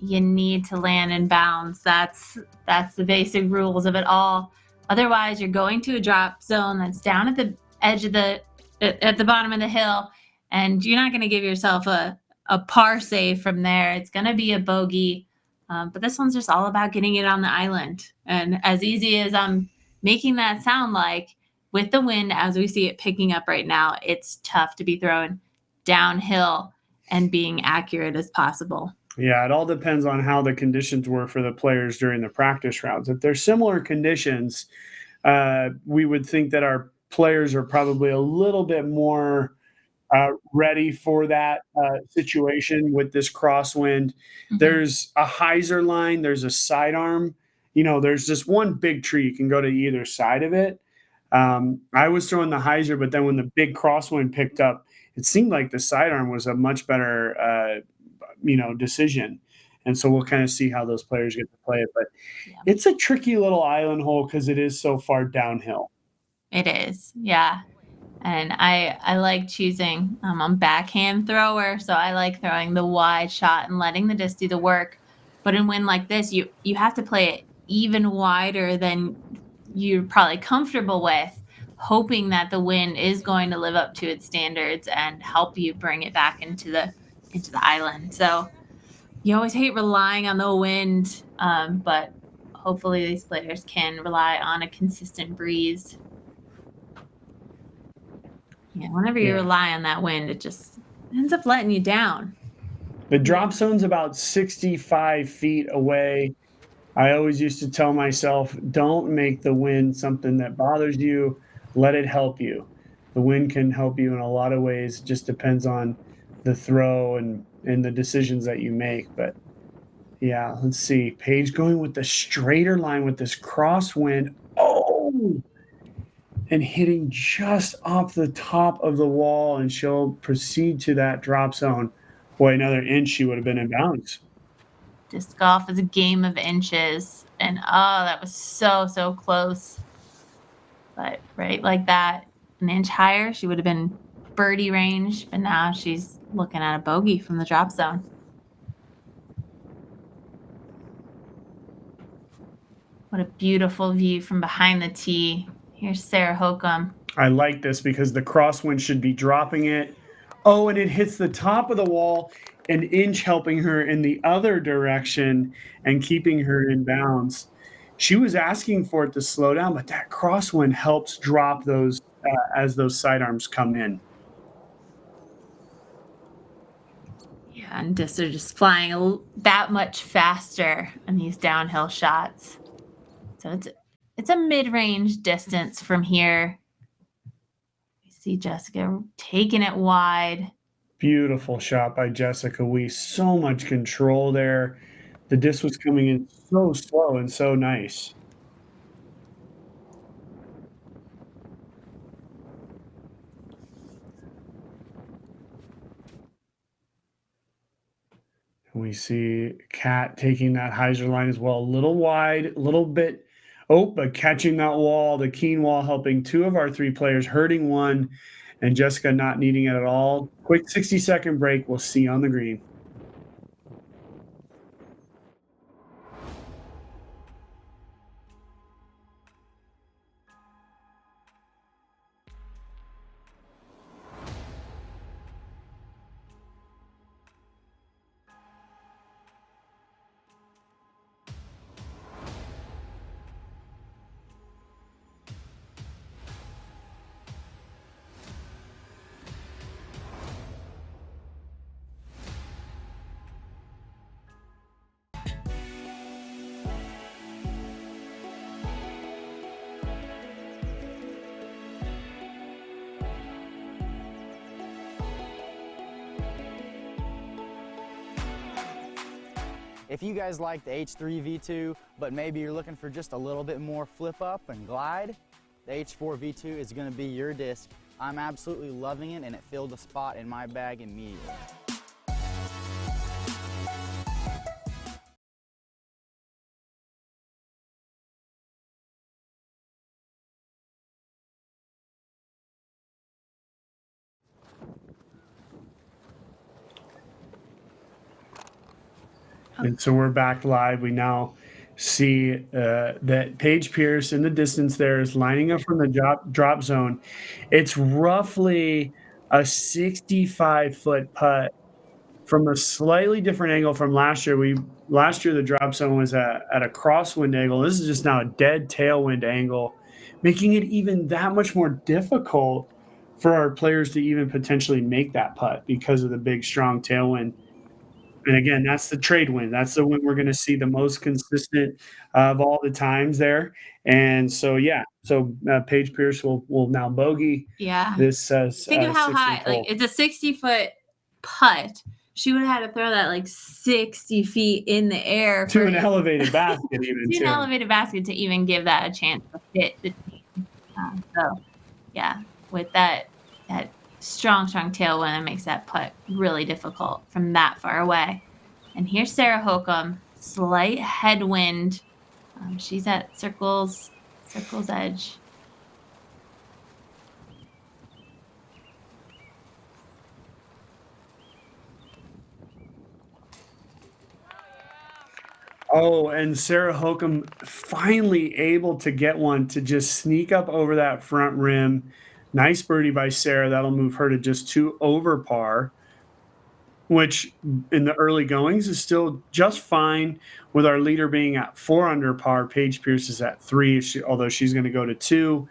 You need to land in bounds. That's the basic rules of it all. Otherwise, you're going to a drop zone that's down at the edge of at the bottom of the hill, and you're not going to give yourself a par save from there. It's going to be a bogey. But this one's just all about getting it on the island. And as easy as I'm making that sound like, with the wind as we see it picking up right now, it's tough to be throwing downhill and being accurate as possible. Yeah, it all depends on how the conditions were for the players during the practice rounds. If they're similar conditions, we would think that our players are probably a little bit more ready for that situation with this crosswind. Mm-hmm. There's a hyzer line. There's a sidearm. There's just one big tree. You can go to either side of it. I was throwing the hyzer, but then when the big crosswind picked up, it seemed like the sidearm was a much better decision. And so we'll kind of see how those players get to play it. But It's a tricky little island hole because it is so far downhill. It is, yeah. And I like choosing, I'm a backhand thrower, so I like throwing the wide shot and letting the disc do the work. But in wind like this, you have to play it even wider than you're probably comfortable with, hoping that the wind is going to live up to its standards and help you bring it back into the island. So you always hate relying on the wind, but hopefully these players can rely on a consistent breeze. Yeah, whenever you rely on that wind, it just ends up letting you down. The drop zone's about 65 feet away. I always used to tell myself, don't make the wind something that bothers you. Let it help you. The wind can help you in a lot of ways. It just depends on the throw and the decisions that you make. But yeah, let's see. Paige going with the straighter line with this crosswind. Oh! And hitting just off the top of the wall, and she'll proceed to that drop zone. Boy, another inch, she would have been in bounds. Disc golf is a game of inches. And that was so close. But right like that, an inch higher, she would have been birdie range. But now she's looking at a bogey from the drop zone. What a beautiful view from behind the tee. Here's Sarah Hokum. I like this because the crosswind should be dropping it. Oh, and it hits the top of the wall. an inch helping her in the other direction and keeping her in bounds. She was asking for it to slow down, but that crosswind helps drop those as those sidearms come in. Yeah, and discs are just flying that much faster on these downhill shots. So it's a mid-range distance from here. You see Jessica taking it wide. Beautiful shot by Jessica Weiss. So much control there. The disc was coming in so slow and so nice. And we see Kat taking that hyzer line as well. A little wide, a little bit. Oh, but catching that wall, the keen wall, helping two of our three players, hurting one, and Jessica not needing it at all. Quick 60-second break. We'll see you on the green. If you guys like the H3 V2, but maybe you're looking for just a little bit more flip up and glide, the H4 V2 is going to be your disc. I'm absolutely loving it, and it filled a spot in my bag immediately. And so we're back live. We now see that Paige Pierce in the distance there is lining up from the drop zone. It's roughly a 65-foot putt from a slightly different angle from last year. Last year the drop zone was at a crosswind angle. This is just now a dead tailwind angle, making it even that much more difficult for our players to even potentially make that putt because of the big strong tailwind. And again, that's the trade win. That's the win we're going to see the most consistent of all the times there. And so, yeah, so Paige Pierce will now bogey. Yeah. This says Think of how high, like it's a 60-foot putt. She would have had to throw that like 60 feet in the air to an elevated basket, even to an elevated basket to even give that a chance to fit the team. So, yeah, with that strong tailwind, it makes that putt really difficult from that far away. And here's Sarah Holcomb, slight headwind. She's at circle's edge. Oh, and Sarah Holcomb finally able to get one to just sneak up over that front rim. Nice birdie by Sarah. That'll move her to just 2 over par, which in the early goings is still just fine with our leader being at 4 under par. Paige Pierce is at 3, although she's going to go to 2.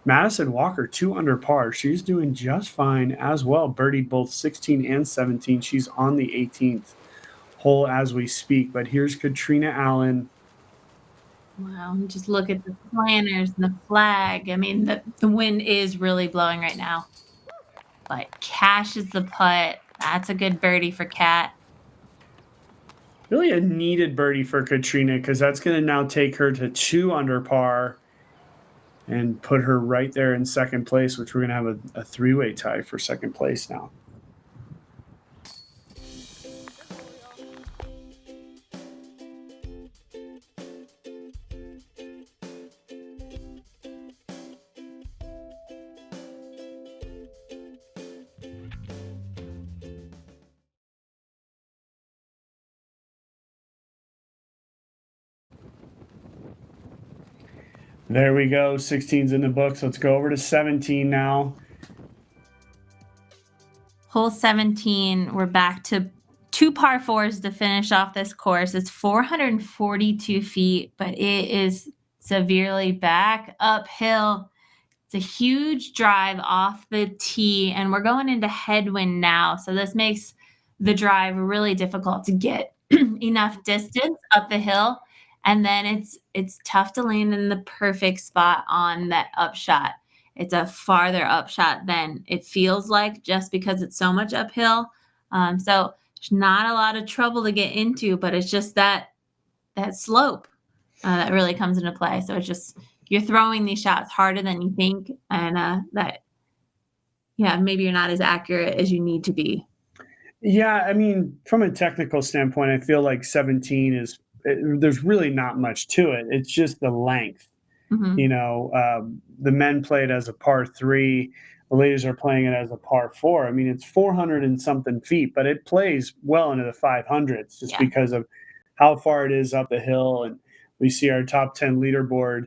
Madison Walker, 2 under par. She's doing just fine as well. Birdied both 16 and 17. She's on the 18th hole as we speak. But here's Katrina Allen. Wow, just look at the planners and the flag. I mean, the wind is really blowing right now. But Cash is the putt. That's a good birdie for Kat. Really a needed birdie for Katrina, because that's going to now take her to 2 under par and put her right there in second place, which we're going to have a 3-way tie for second place now. There we go. 16's in the books. Let's go over to 17 now. Hole 17, we're back to 2 par 4s to finish off this course. It's 442 feet, but it is severely back uphill. It's a huge drive off the tee, and we're going into headwind now. So this makes the drive really difficult to get enough distance up the hill. And then it's tough to land in the perfect spot on that upshot. It's a farther upshot than it feels like just because it's so much uphill. So there's not a lot of trouble to get into, but it's just that slope that really comes into play. So it's just you're throwing these shots harder than you think, and maybe you're not as accurate as you need to be. Yeah, I mean, from a technical standpoint, I feel like 17 there's really not much to it. It's just the length. Mhm. You know, the men play it as a par 3. The ladies are playing it as a par 4. I mean, it's 400 and something feet, but it plays well into the 500s just because of how far it is up the hill. And we see our top 10 leaderboard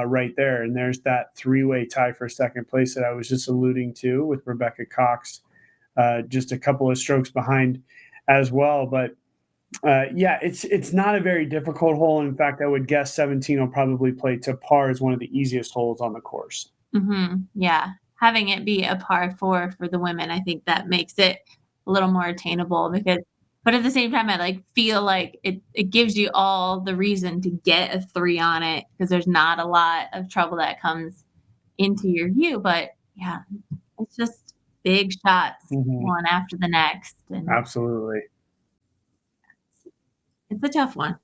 right there. And there's that 3-way tie for second place that I was just alluding to with Rebecca Cox, just a couple of strokes behind as well. But it's not a very difficult hole. In fact, I would guess 17 will probably play to par as one of the easiest holes on the course. Yeah, having it be a par 4 for the women, I think that makes it a little more attainable but at the same time, I feel like it gives you all the reason to get a 3 on it because there's not a lot of trouble that comes into your view. But yeah, it's just big shots one after the next. And Absolutely. it's a tough one,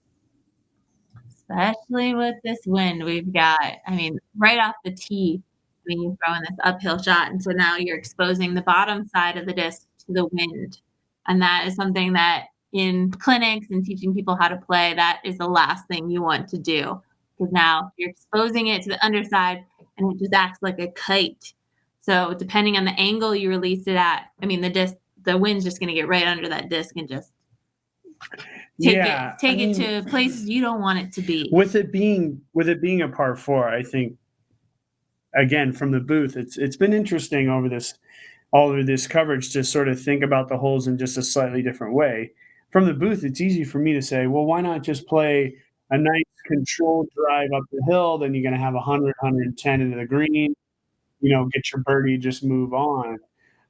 especially with this wind we've got. I mean, right off the tee, you're throwing this uphill shot, and so now you're exposing the bottom side of the disc to the wind. And that is something that in clinics and teaching people how to play, that is the last thing you want to do because now you're exposing it to the underside and it just acts like a kite. So depending on the angle you release it at, I mean, the wind's just going to get right under that disc and just take it to places you don't want it to be. With it being a par 4, I think again from the booth, it's been interesting all of this coverage to sort of think about the holes in just a slightly different way. From the booth, it's easy for me to say, well, why not just play a nice controlled drive up the hill? Then you're going to have 100, 110 into the green, get your birdie, just move on.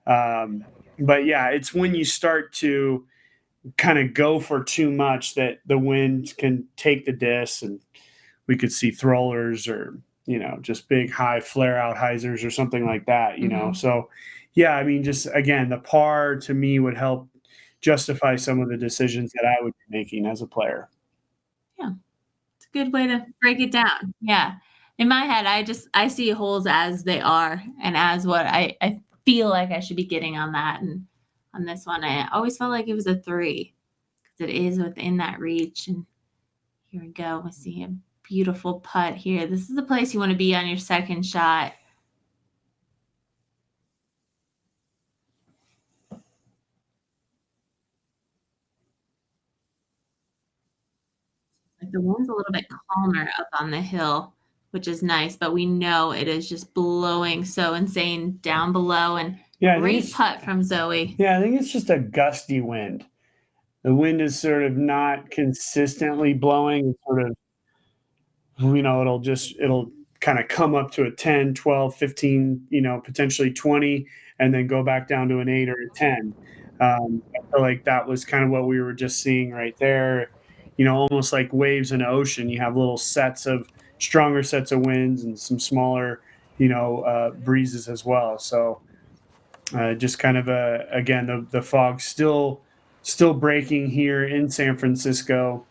But yeah, it's when you start to kind of go for too much that the wind can take the disc, and we could see throwers or just big high flare out hyzers or something like that. So yeah, I mean, just again, the par to me would help justify some of the decisions that I would be making as a player. Yeah, it's a good way to break it down. Yeah, in my head, I see holes as they are and as what I feel like I should be getting on that. And on this one, I always felt like it was a 3 because it is within that reach. And here we go. We see a beautiful putt here. This is the place you want to be on your second shot. Like the wind's a little bit calmer up on the hill, which is nice, but we know it is just blowing so insane down below. And great putt from Zoe. Yeah, I think it's just a gusty wind. The wind is sort of not consistently blowing. It's sort of, it'll kind of come up to a 10, 12, 15, potentially 20, and then go back down to an 8 or a 10. I feel like that was kind of what we were just seeing right there. Almost like waves in an ocean. You have little stronger sets of winds and some smaller, breezes as well. So just kind of again, the fog still breaking here in San Francisco.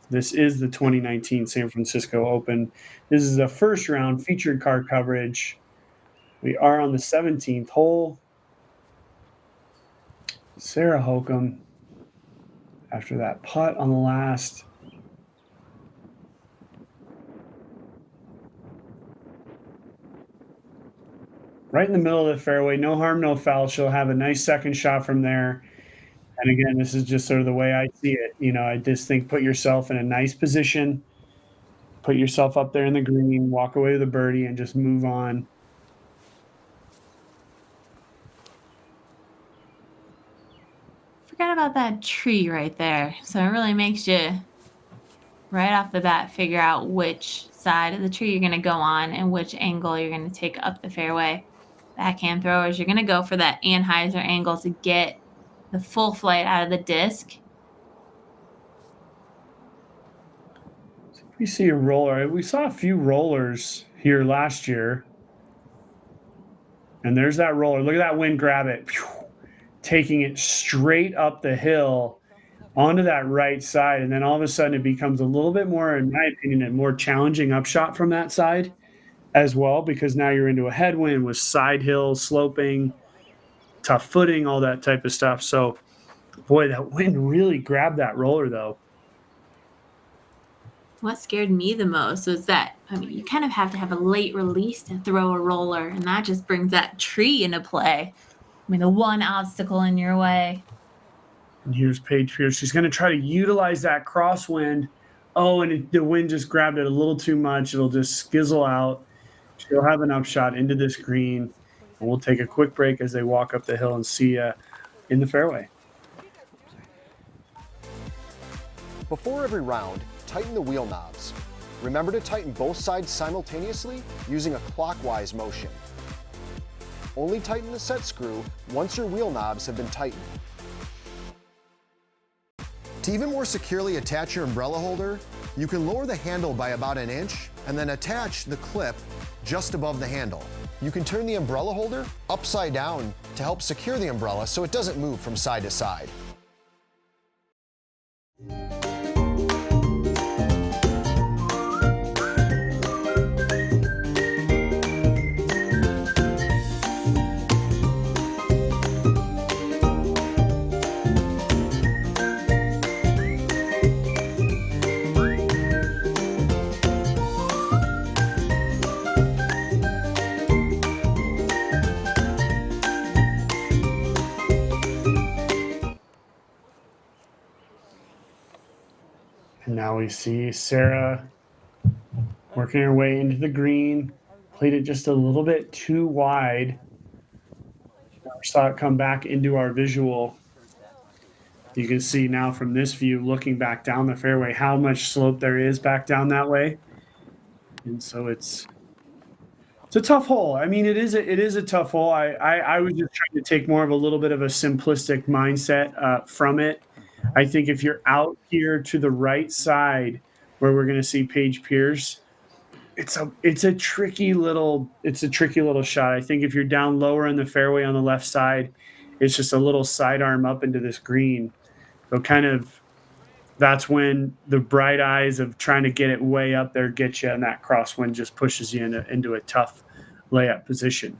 This is the 2019 San Francisco Open. This is the first round featured car coverage. We are on the 17th hole. Sarah Hokum, after that putt on the last. Right in the middle of the fairway, no harm, no foul. She'll have a nice second shot from there. And again, this is just sort of the way I see it. I just think put yourself in a nice position, put yourself up there in the green, walk away with a birdie, and just move on. Forgot about that tree right there. So it really makes you, right off the bat, figure out which side of the tree you're going to go on and which angle you're going to take up the fairway. Backhand throwers, you're going to go for that Anheuser angle to get the full flight out of the disc. We see a roller. We saw a few rollers here last year. And there's that roller. Look at that wind grab it. Phew, taking it straight up the hill onto that right side. And then all of a sudden it becomes a little bit more, in my opinion, a more challenging upshot from that side as well, because now you're into a headwind with side hill, sloping, tough footing, all that type of stuff. So, boy, that wind really grabbed that roller, though. What scared me the most was that, I mean, you kind of have to have a late release to throw a roller, and that just brings that tree into play. I mean, the one obstacle in your way. And here's Paige Pierce. She's going to try to utilize that crosswind. Oh, and the wind just grabbed it a little too much. It'll just skizzle out. She'll have an upshot into this green. And we'll take a quick break as they walk up the hill and see you in the fairway. Before every round, tighten the wheel knobs. Remember to tighten both sides simultaneously using a clockwise motion. Only tighten the set screw once your wheel knobs have been tightened. To even more securely attach your umbrella holder, you can lower the handle by about an inch and then attach the clip just above the handle. You can turn the umbrella holder upside down to help secure the umbrella so it doesn't move from side to side. And now we see Sarah working her way into the green. Played it just a little bit too wide. Never saw it come back into our visual. You can see now from this view, looking back down the fairway, how much slope there is back down that way. And so it's a tough hole. I mean, it is a tough hole. I was just trying to take more of a little bit of a simplistic mindset from it. I think if you're out here to the right side where we're going to see Paige Pierce, it's a tricky little shot. I think if you're down lower in the fairway on the left side, it's just a little sidearm up into this green. So kind of that's when the bright eyes of trying to get it way up there get you, and that crosswind just pushes you into a tough layup position.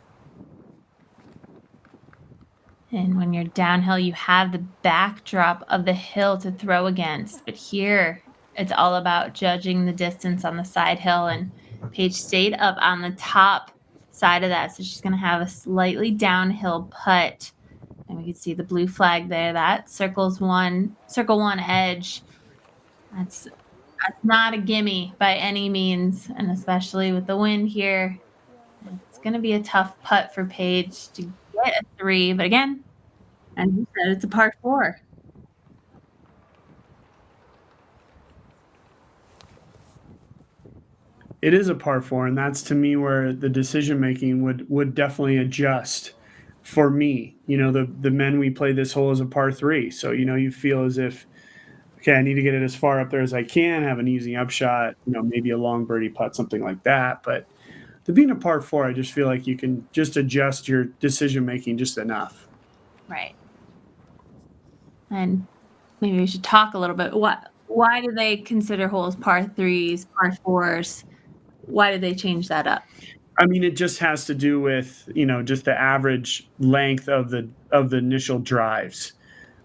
And when you're downhill, you have the backdrop of the hill to throw against. But here, it's all about judging the distance on the side hill. And Paige stayed up on the top side of that. So she's going to have a slightly downhill putt. And we can see the blue flag there. That circle one edge. That's not a gimme by any means. And especially with the wind here, it's going to be a tough putt for Paige to get a 3, but again, as you said, it's a par 4. It is a par 4, and that's to me where the decision making would definitely adjust for me. You know, the men we play this hole as a par 3, so you feel as if, okay, I need to get it as far up there as I can, have an easy upshot, maybe a long birdie putt, something like that, but. To being a par 4, I just feel like you can just adjust your decision making just enough. Right. And maybe we should talk a little bit. Why do they consider holes par 3s, par 4s? Why did they change that up? I mean, it just has to do with just the average length of the initial drives.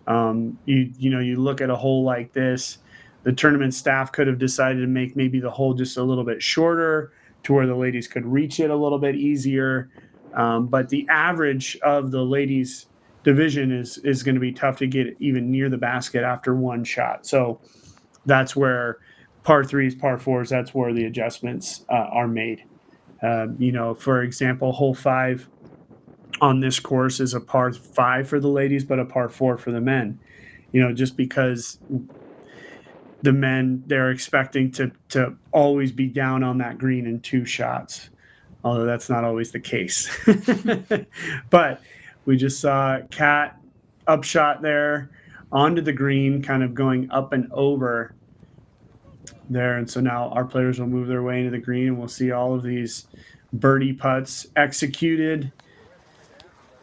You look at a hole like this, the tournament staff could have decided to make maybe the hole just a little bit shorter, to where the ladies could reach it a little bit easier. But the average of the ladies division is going to be tough to get even near the basket after one shot. So that's where par 3s, par 4s, that's where the adjustments are made. For example, hole 5 on this course is a par 5 for the ladies, but a par 4 for the men. just because the men, they're expecting to always be down on that green in 2 shots, although that's not always the case. But we just saw Cat upshot there onto the green, kind of going up and over there. And so now our players will move their way into the green, and we'll see all of these birdie putts executed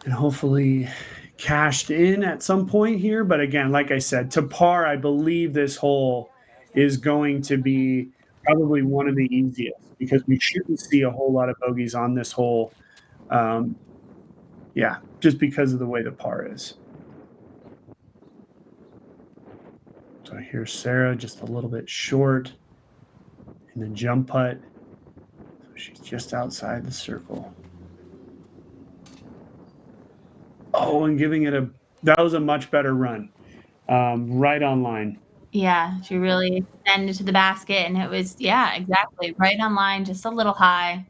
and hopefully cashed in at some point here. But again, like I said, to par, I believe this hole is going to be probably one of the easiest because we shouldn't see a whole lot of bogeys on this hole. Yeah, just because of the way the par is. So here's Sarah, just a little bit short in the jump putt. So she's just outside the circle. Oh, and giving it that was a much better run. Right on line. Yeah, she really extended to the basket, and it was, yeah, exactly, right on line, just a little high.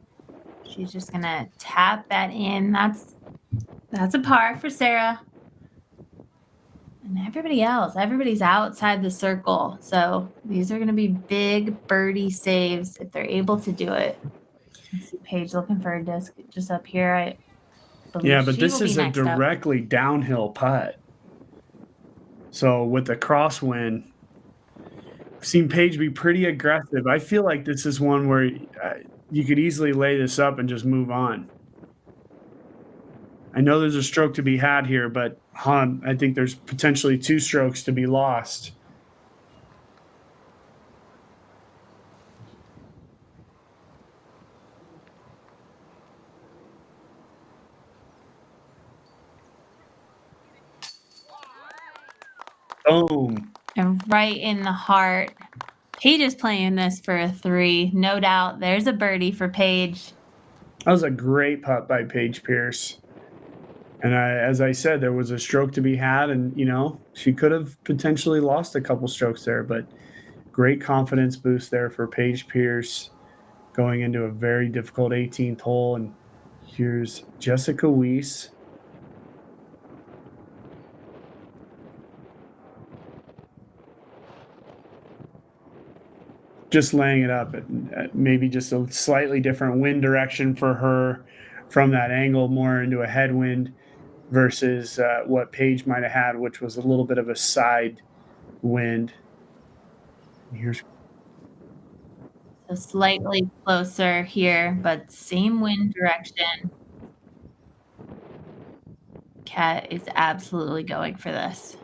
She's just gonna tap that in. That's a par for Sarah. And everybody's outside the circle. So these are gonna be big birdie saves if they're able to do it. Let's see Paige looking for a disc just up here. I believe Yeah, but she this will be is a next up. directly downhill putt. So with the crosswind, I've seen Paige be pretty aggressive. I feel like this is one where you could easily lay this up and just move on. I know there's a stroke to be had here, but I think there's potentially 2 strokes to be lost. Boom. And right in the heart. Paige is playing this for a 3. No doubt. There's a birdie for Paige. That was a great putt by Paige Pierce. And as I said, there was a stroke to be had, and she could have potentially lost a couple strokes there, but great confidence boost there for Paige Pierce going into a very difficult 18th hole. And here's Jessica Weiss. Just laying it up at maybe just a slightly different wind direction for her from that angle, more into a headwind versus what Paige might have had, which was a little bit of a side wind. Here's So slightly closer here, but same wind direction. Kat is absolutely going for this.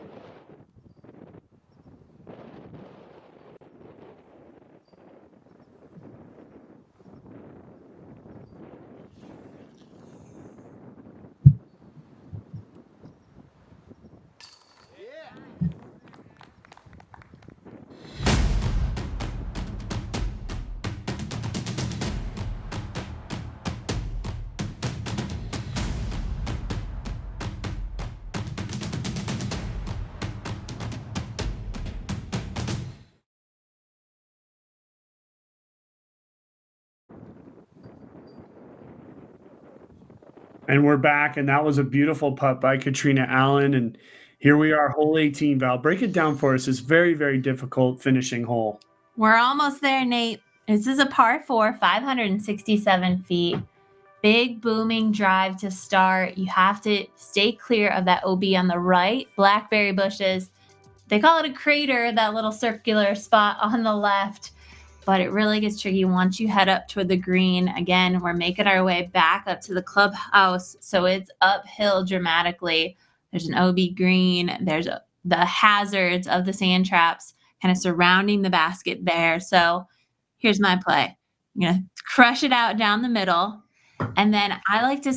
And we're back, and that was a beautiful putt by Katrina Allen. And here we are, hole 18. Val, break it down for us. It's very, very difficult finishing hole. We're almost there, Nate. This is a par 4, 567 feet. Big booming drive to start. You have to stay clear of that OB on the right. Blackberry bushes. They call it a crater, that little circular spot on the left. But it really gets tricky once you head up toward the green. Again, we're making our way back up to the clubhouse, so it's uphill dramatically. There's an OB green. There's the hazards of the sand traps kind of surrounding the basket there. So here's my play. I'm going to crush it out down the middle. And then I like to,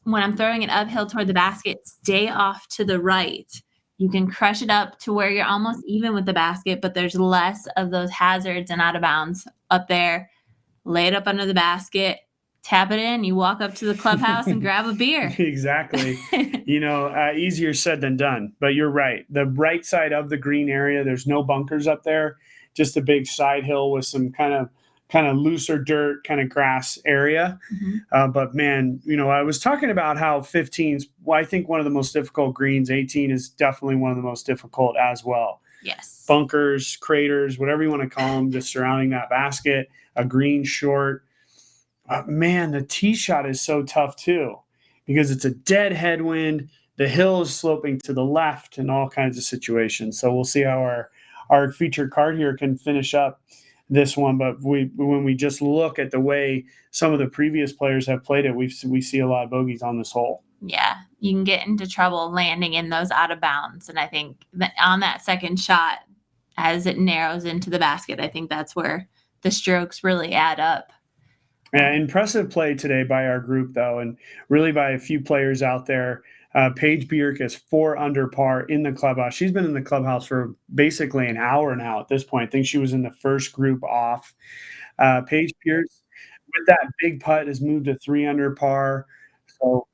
when I'm throwing it uphill toward the basket, stay off to the right. You can crush it up to where you're almost even with the basket, but there's less of those hazards and out of bounds up there. Lay it up under the basket, tap it in, you walk up to the clubhouse and grab a beer. Exactly. Easier said than done, but you're right. The right side of the green area, there's no bunkers up there, just a big side hill with some kind of kind of looser dirt, kind of grass area. But man, I was talking about how 15's, well, I think one of the most difficult greens. 18 is definitely one of the most difficult as well. Yes. Bunkers, craters, whatever you want to call them, just surrounding that basket, a green short. Man, the tee shot is so tough too, because it's a dead headwind. The hill is sloping to the left and all kinds of situations. So we'll see how our featured card here can finish up this one. But when we just look at the way some of the previous players have played it, we see a lot of bogeys on this hole. Yeah, you can get into trouble landing in those out of bounds. And I think that on that second shot, as it narrows into the basket, I think that's where the strokes really add up. Yeah, impressive play today by our group, though, and really by a few players out there. Paige Bierk is 4 under par in the clubhouse. She's been in the clubhouse for basically an hour now at this point. I think she was in the first group off. Paige Pierce, with that big putt, has moved to 3 under par. So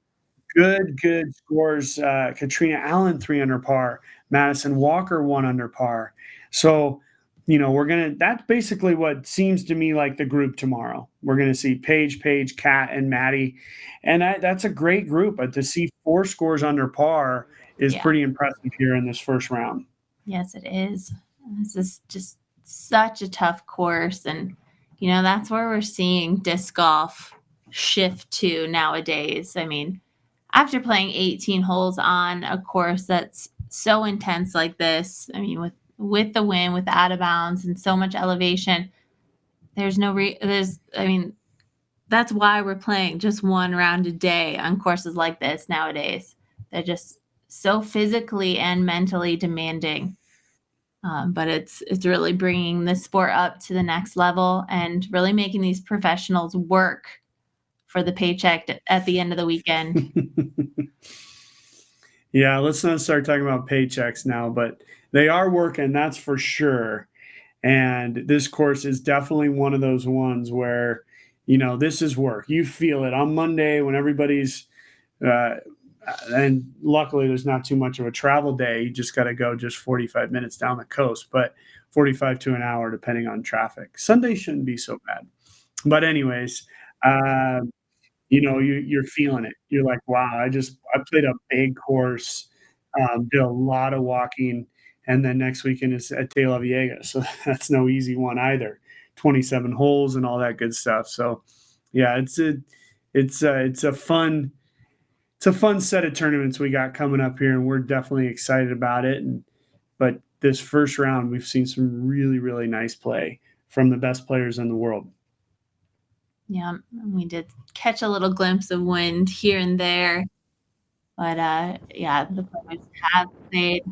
good scores. Katrina Allen, 3 under par. Madison Walker, 1 under par. So, that's basically what seems to me like the group tomorrow. We're going to see Paige, Kat, and Maddie. And that's a great group. But to see 4 scores under par is pretty impressive here in this first round. Yes, it is. This is just such a tough course. And, that's where we're seeing disc golf shift to nowadays. I mean, after playing 18 holes on a course that's so intense like this, I mean, with the wind, with the out of bounds and so much elevation, that's why we're playing just 1 round a day on courses like this nowadays. They're just so physically and mentally demanding. But it's really bringing this sport up to the next level and really making these professionals work for the paycheck at the end of the weekend. Yeah, let's not start talking about paychecks now, but they are working, that's for sure. And this course is definitely one of those ones where, this is work. You feel it on Monday when everybody's, and luckily there's not too much of a travel day. You just got to go just 45 minutes down the coast, but 45 to an hour depending on traffic. Sunday shouldn't be so bad. But anyways, you're feeling it. You're like, wow, I played a big course, did a lot of walking, and then next weekend is at De La Viega. So that's no easy one either. 27 holes and all that good stuff. So yeah, it's a fun set of tournaments we got coming up here, and we're definitely excited about it. But this first round, we've seen some really, really nice play from the best players in the world. Yeah, we did catch a little glimpse of wind here and there. But, the players have played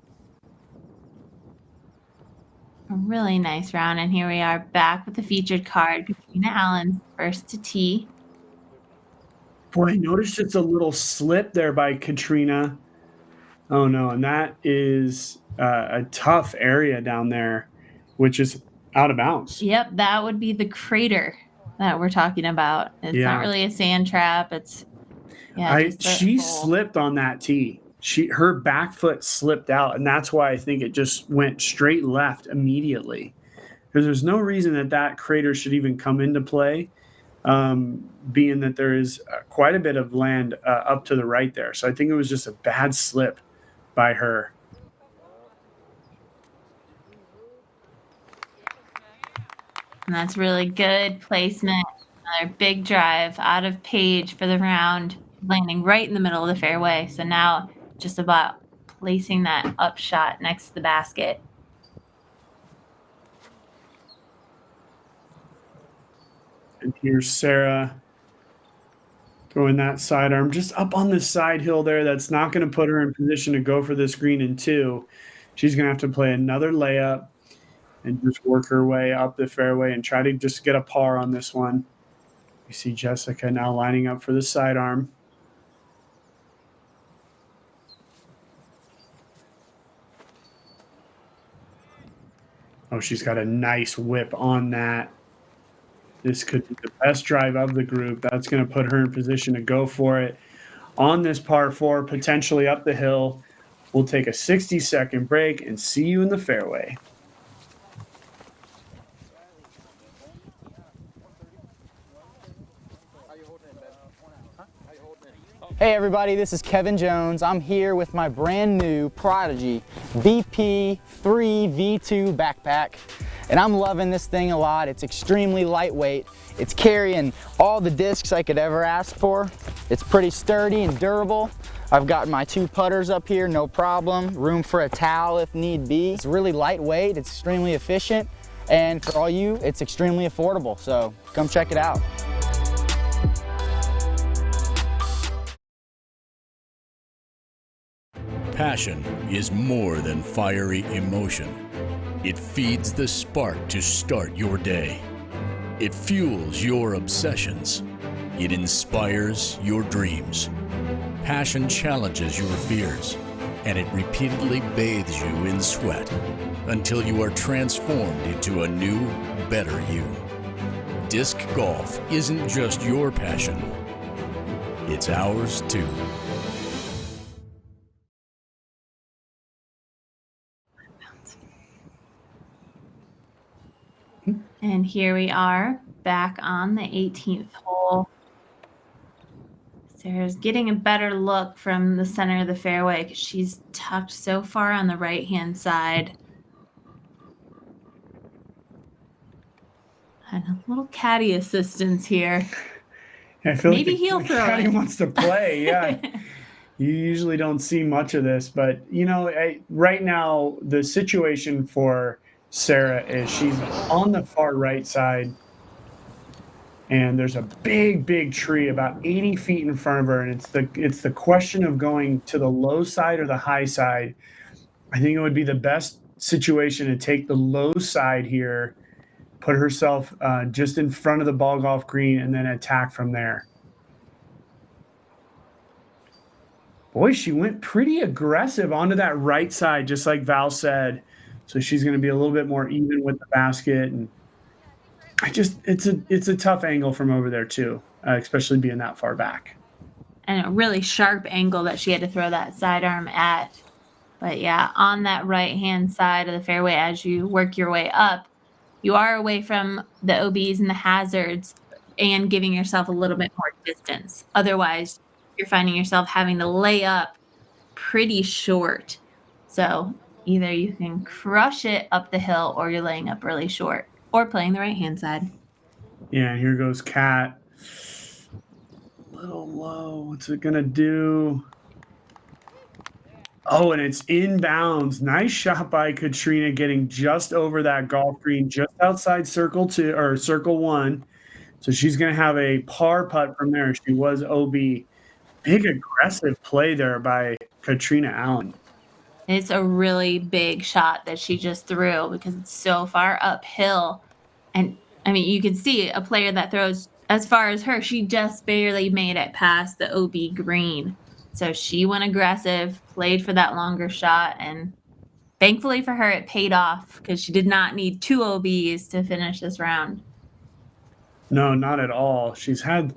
a really nice round. And here we are back with the featured card, Katrina Allen, first to tee. Boy, I noticed just a little slip there by Katrina. Oh, no, and that is a tough area down there, which is out of bounds. Yep, that would be the crater that we're talking about. It's not really a sand trap. She slipped on that tee. Her back foot slipped out, and that's why I think it just went straight left immediately. Because there's no reason that crater should even come into play, being that there is quite a bit of land up to the right there. So I think it was just a bad slip by her. And that's really good placement. Another big drive out of Paige for the round, landing right in the middle of the fairway. So now just about placing that up shot next to the basket. And here's Sarah throwing that sidearm just up on the side hill there. That's not going to put her in position to go for this green in 2. She's going to have to play another layup and just work her way up the fairway and try to just get a par on this one. You see Jessica now lining up for the sidearm. Oh, she's got a nice whip on that. This could be the best drive of the group. That's going to put her in position to go for it on this par 4, potentially up the hill. We'll take a 60-second break and see you in the fairway. Hey everybody, this is Kevin Jones. I'm here with my brand new Prodigy VP3 V2 backpack. And I'm loving this thing a lot. It's extremely lightweight. It's carrying all the discs I could ever ask for. It's pretty sturdy and durable. I've got my 2 putters up here, no problem. Room for a towel if need be. It's really lightweight, it's extremely efficient. And for all you, it's extremely affordable. So come check it out. Passion is more than fiery emotion. It feeds the spark to start your day. It fuels your obsessions. It inspires your dreams. Passion challenges your fears, and it repeatedly bathes you in sweat until you are transformed into a new, better you. Disc golf isn't just your passion, it's ours too. And here we are back on the 18th hole. Sarah's getting a better look from the center of the fairway because she's tucked so far on the right-hand side. And a little caddy assistance here. I feel Maybe like he'll the throw caddy it. wants to play. Yeah. You usually don't see much of this, but you know, right now the situation for Sarah is she's on the far right side, and there's a big tree about 80 feet in front of her, and it's the question of going to the low side or the high side. I think it would be the best situation to take the low side here, put herself just in front of the ball golf green, and then attack from there. Boy, she went pretty aggressive onto that right side, just like Val said. So she's going to be a little bit more even with the basket, and it's a tough angle from over there too, especially being that far back. And a really sharp angle that she had to throw that sidearm at. But yeah, on that right-hand side of the fairway, as you work your way up, you are away from the OBs and the hazards and giving yourself a little bit more distance. Otherwise, you're finding yourself having to lay up pretty short. So either you can crush it up the hill or you're laying up really short or playing the right-hand side. Yeah, here goes Kat. A little low. What's it going to do? Oh, and it's inbounds. Nice shot by Katrina, getting just over that golf green, just outside circle 2 or circle 1. So she's going to have a par putt from there. She was OB. Big aggressive play there by Katrina Allen. It's a really big shot that she just threw because it's so far uphill. And I mean, you can see a player that throws as far as her, she just barely made it past the OB green. So she went aggressive, played for that longer shot, and thankfully for her, it paid off because she did not need 2 OBs to finish this round. No, not at all. She's had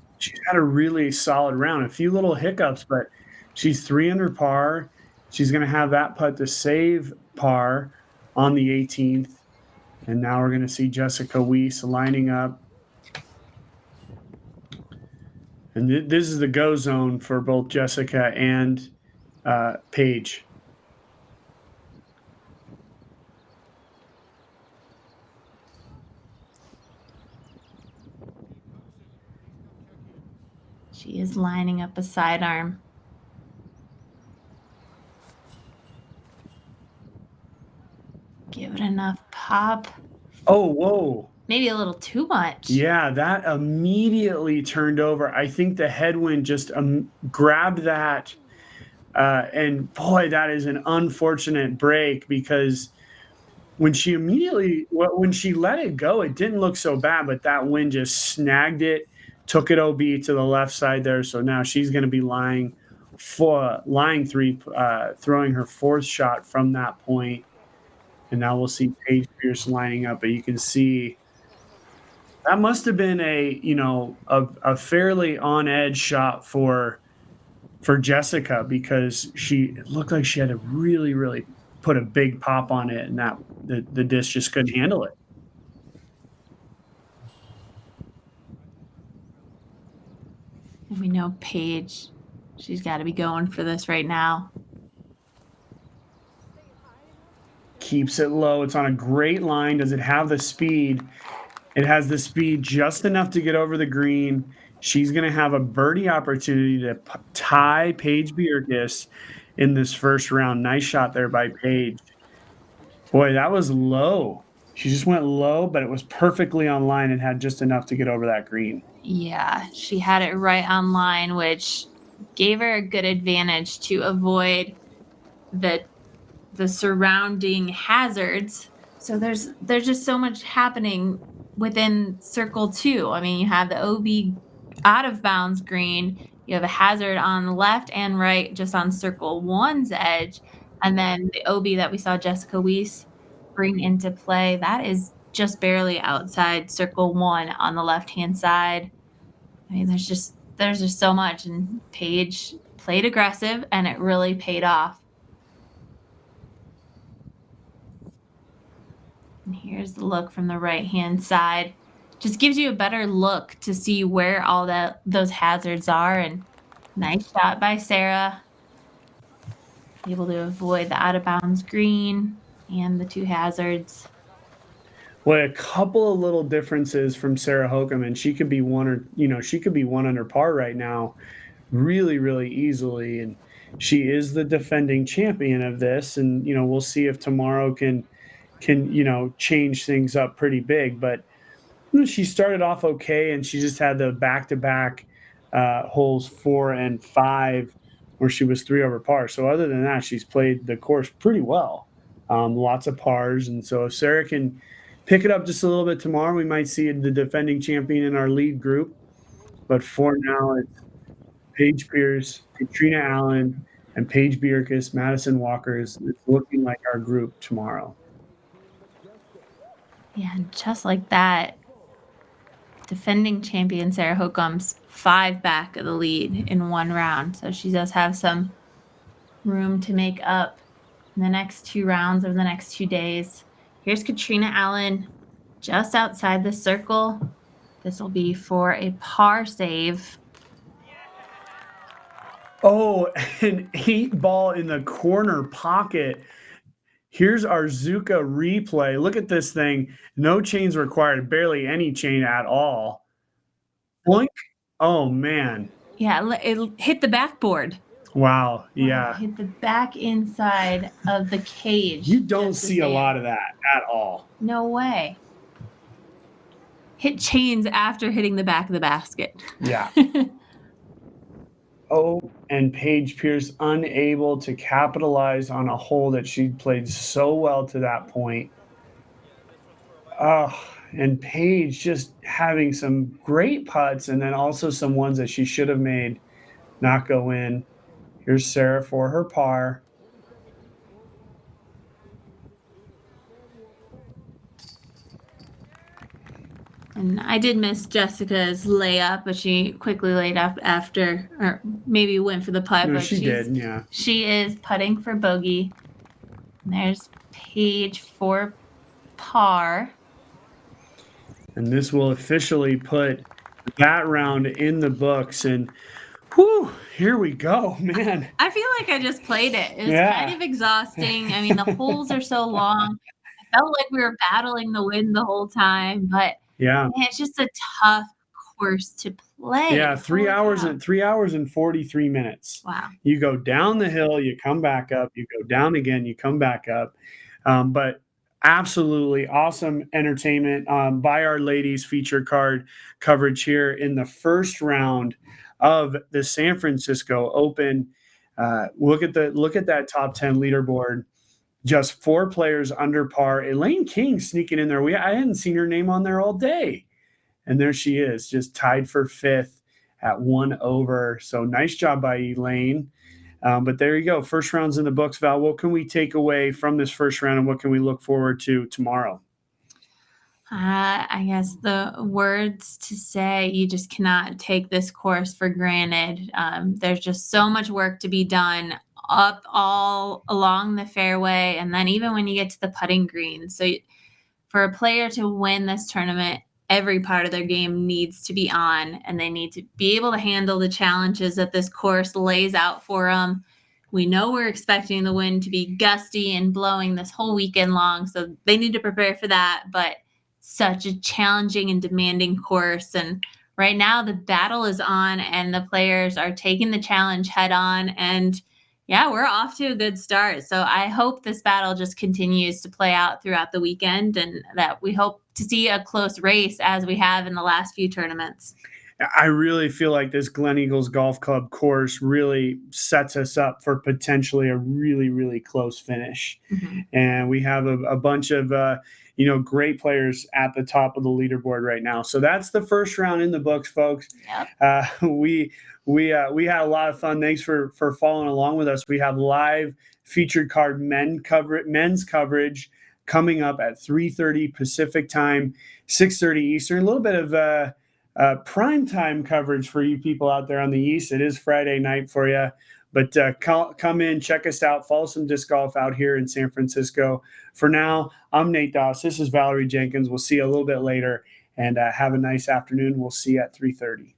a really solid round. A few little hiccups, but she's 3 under par. She's going to have that putt to save par on the 18th. And now we're going to see Jessica Weiss lining up. And this is the go zone for both Jessica and Paige. She is lining up a sidearm. Give it enough pop. Oh, whoa. Maybe a little too much. Yeah, that immediately turned over. I think the headwind just grabbed that. And boy, that is an unfortunate break because when she let it go, it didn't look so bad, but that wind just snagged it, took it OB to the left side there. So now she's going to be lying 3, throwing her 4th shot from that point. And now we'll see Paige Pierce lining up, but you can see that must have been a fairly on edge shot for Jessica because it looked like she had to really put a big pop on it, and that the disc just couldn't handle it. And we know Paige, She's got to be going for this right now. Keeps it low. It's on a great line. Does it have the speed? It has the speed just enough to get over the green. She's going to have a birdie opportunity to tie Paige Bierkes in this first round. Nice shot there by Paige. Boy, that was low. She just went low, but it was perfectly on line and had just enough to get over that green. Yeah, she had it right on line, which gave her a good advantage to avoid the surrounding hazards. So there's just so much happening within circle 2. I mean, you have the OB out of bounds green, you have a hazard on the left and right just on circle 1's edge, and then the OB that we saw Jessica Weiss bring into play, that is just barely outside circle 1 on the left-hand side. I mean, there's just so much, and Paige played aggressive and it really paid off. And here's the look from the right-hand side. Just gives you a better look to see where all those hazards are. And nice shot by Sarah. Able to avoid the out-of-bounds green and the 2 hazards. Well, a couple of little differences from Sarah Hokum, and she could be she could be 1 under par right now really, really easily. And she is the defending champion of this. And, we'll see if tomorrow can change things up pretty big. But she started off okay, and she just had the back-to-back holes 4 and 5 where she was 3 over par. So other than that, she's played the course pretty well. Lots of pars. And so if Sarah can pick it up just a little bit tomorrow, we might see the defending champion in our lead group. But for now, it's Paige Pierce, Katrina Allen, and Paige Bierkes, Madison Walker. It's looking like our group tomorrow. Yeah, and just like that, defending champion Sarah Hokum's 5 back of the lead in 1 round. So she does have some room to make up in the next 2 rounds over the next 2 days. Here's Katrina Allen just outside the circle. This will be for a par save. Oh, an 8-ball in the corner pocket. Here's our Zuka replay. Look at this thing. No chains required, barely any chain at all. Boink. Oh, man. Yeah, it hit the backboard. Wow. Yeah. Hit the back inside of the cage. You don't see a lot of that at all. No way. Hit chains after hitting the back of the basket. Yeah. Oh, and Paige Pierce unable to capitalize on a hole that she played so well to that point. Oh, and Paige just having some great putts and then also some ones that she should have made not go in. Here's Sarah for her par. And I did miss Jessica's layup, but she quickly laid up after, or maybe went for the putt. No, but she did, yeah. She is putting for bogey. And there's Paige for par. And this will officially put that round in the books. And whew, here we go, man. I feel like I just played it. It was Yeah. kind of exhausting. I mean, the holes are so long. I felt like we were battling the wind the whole time, but yeah, man, it's just a tough course to play. Yeah, 3 hours and 43 minutes. Wow. You go down the hill, you come back up, you go down again, you come back up. But absolutely awesome entertainment by our ladies feature card coverage here in the first round of the San Francisco Open. Look at that top 10 leaderboard. Just 4 players under par. Elaine King sneaking in there. I hadn't seen her name on there all day. And there she is, just tied for 5th at 1 over. So nice job by Elaine. But there you go. First round's in the books. Val, what can we take away from this first round and what can we look forward to tomorrow? I guess the words to say, you just cannot take this course for granted. There's just so much work to be done up all along the fairway. And then even when you get to the putting green. So for a player to win this tournament, every part of their game needs to be on, and they need to be able to handle the challenges that this course lays out for them. We know we're expecting the wind to be gusty and blowing this whole weekend long, so they need to prepare for that. But such a challenging and demanding course, and right now the battle is on, and the players are taking the challenge head on. And yeah, we're off to a good start. So I hope this battle just continues to play out throughout the weekend, and that we hope to see a close race as we have in the last few tournaments. I really feel like this Glen Eagles Golf Club course really sets us up for potentially a really, really close finish. And we have a bunch of, great players at the top of the leaderboard right now. So that's the first round in the books, folks. We had a lot of fun. Thanks for following along with us. We have live featured card men's coverage coming up at 3:30 Pacific time, 6:30 Eastern. A little bit of prime time coverage for you people out there on the East. It is Friday night for you, but come in, check us out, follow some disc golf out here in San Francisco. For now, I'm Nate Doss. This is Valerie Jenkins. We'll see you a little bit later, and have a nice afternoon. We'll see you at 3:30.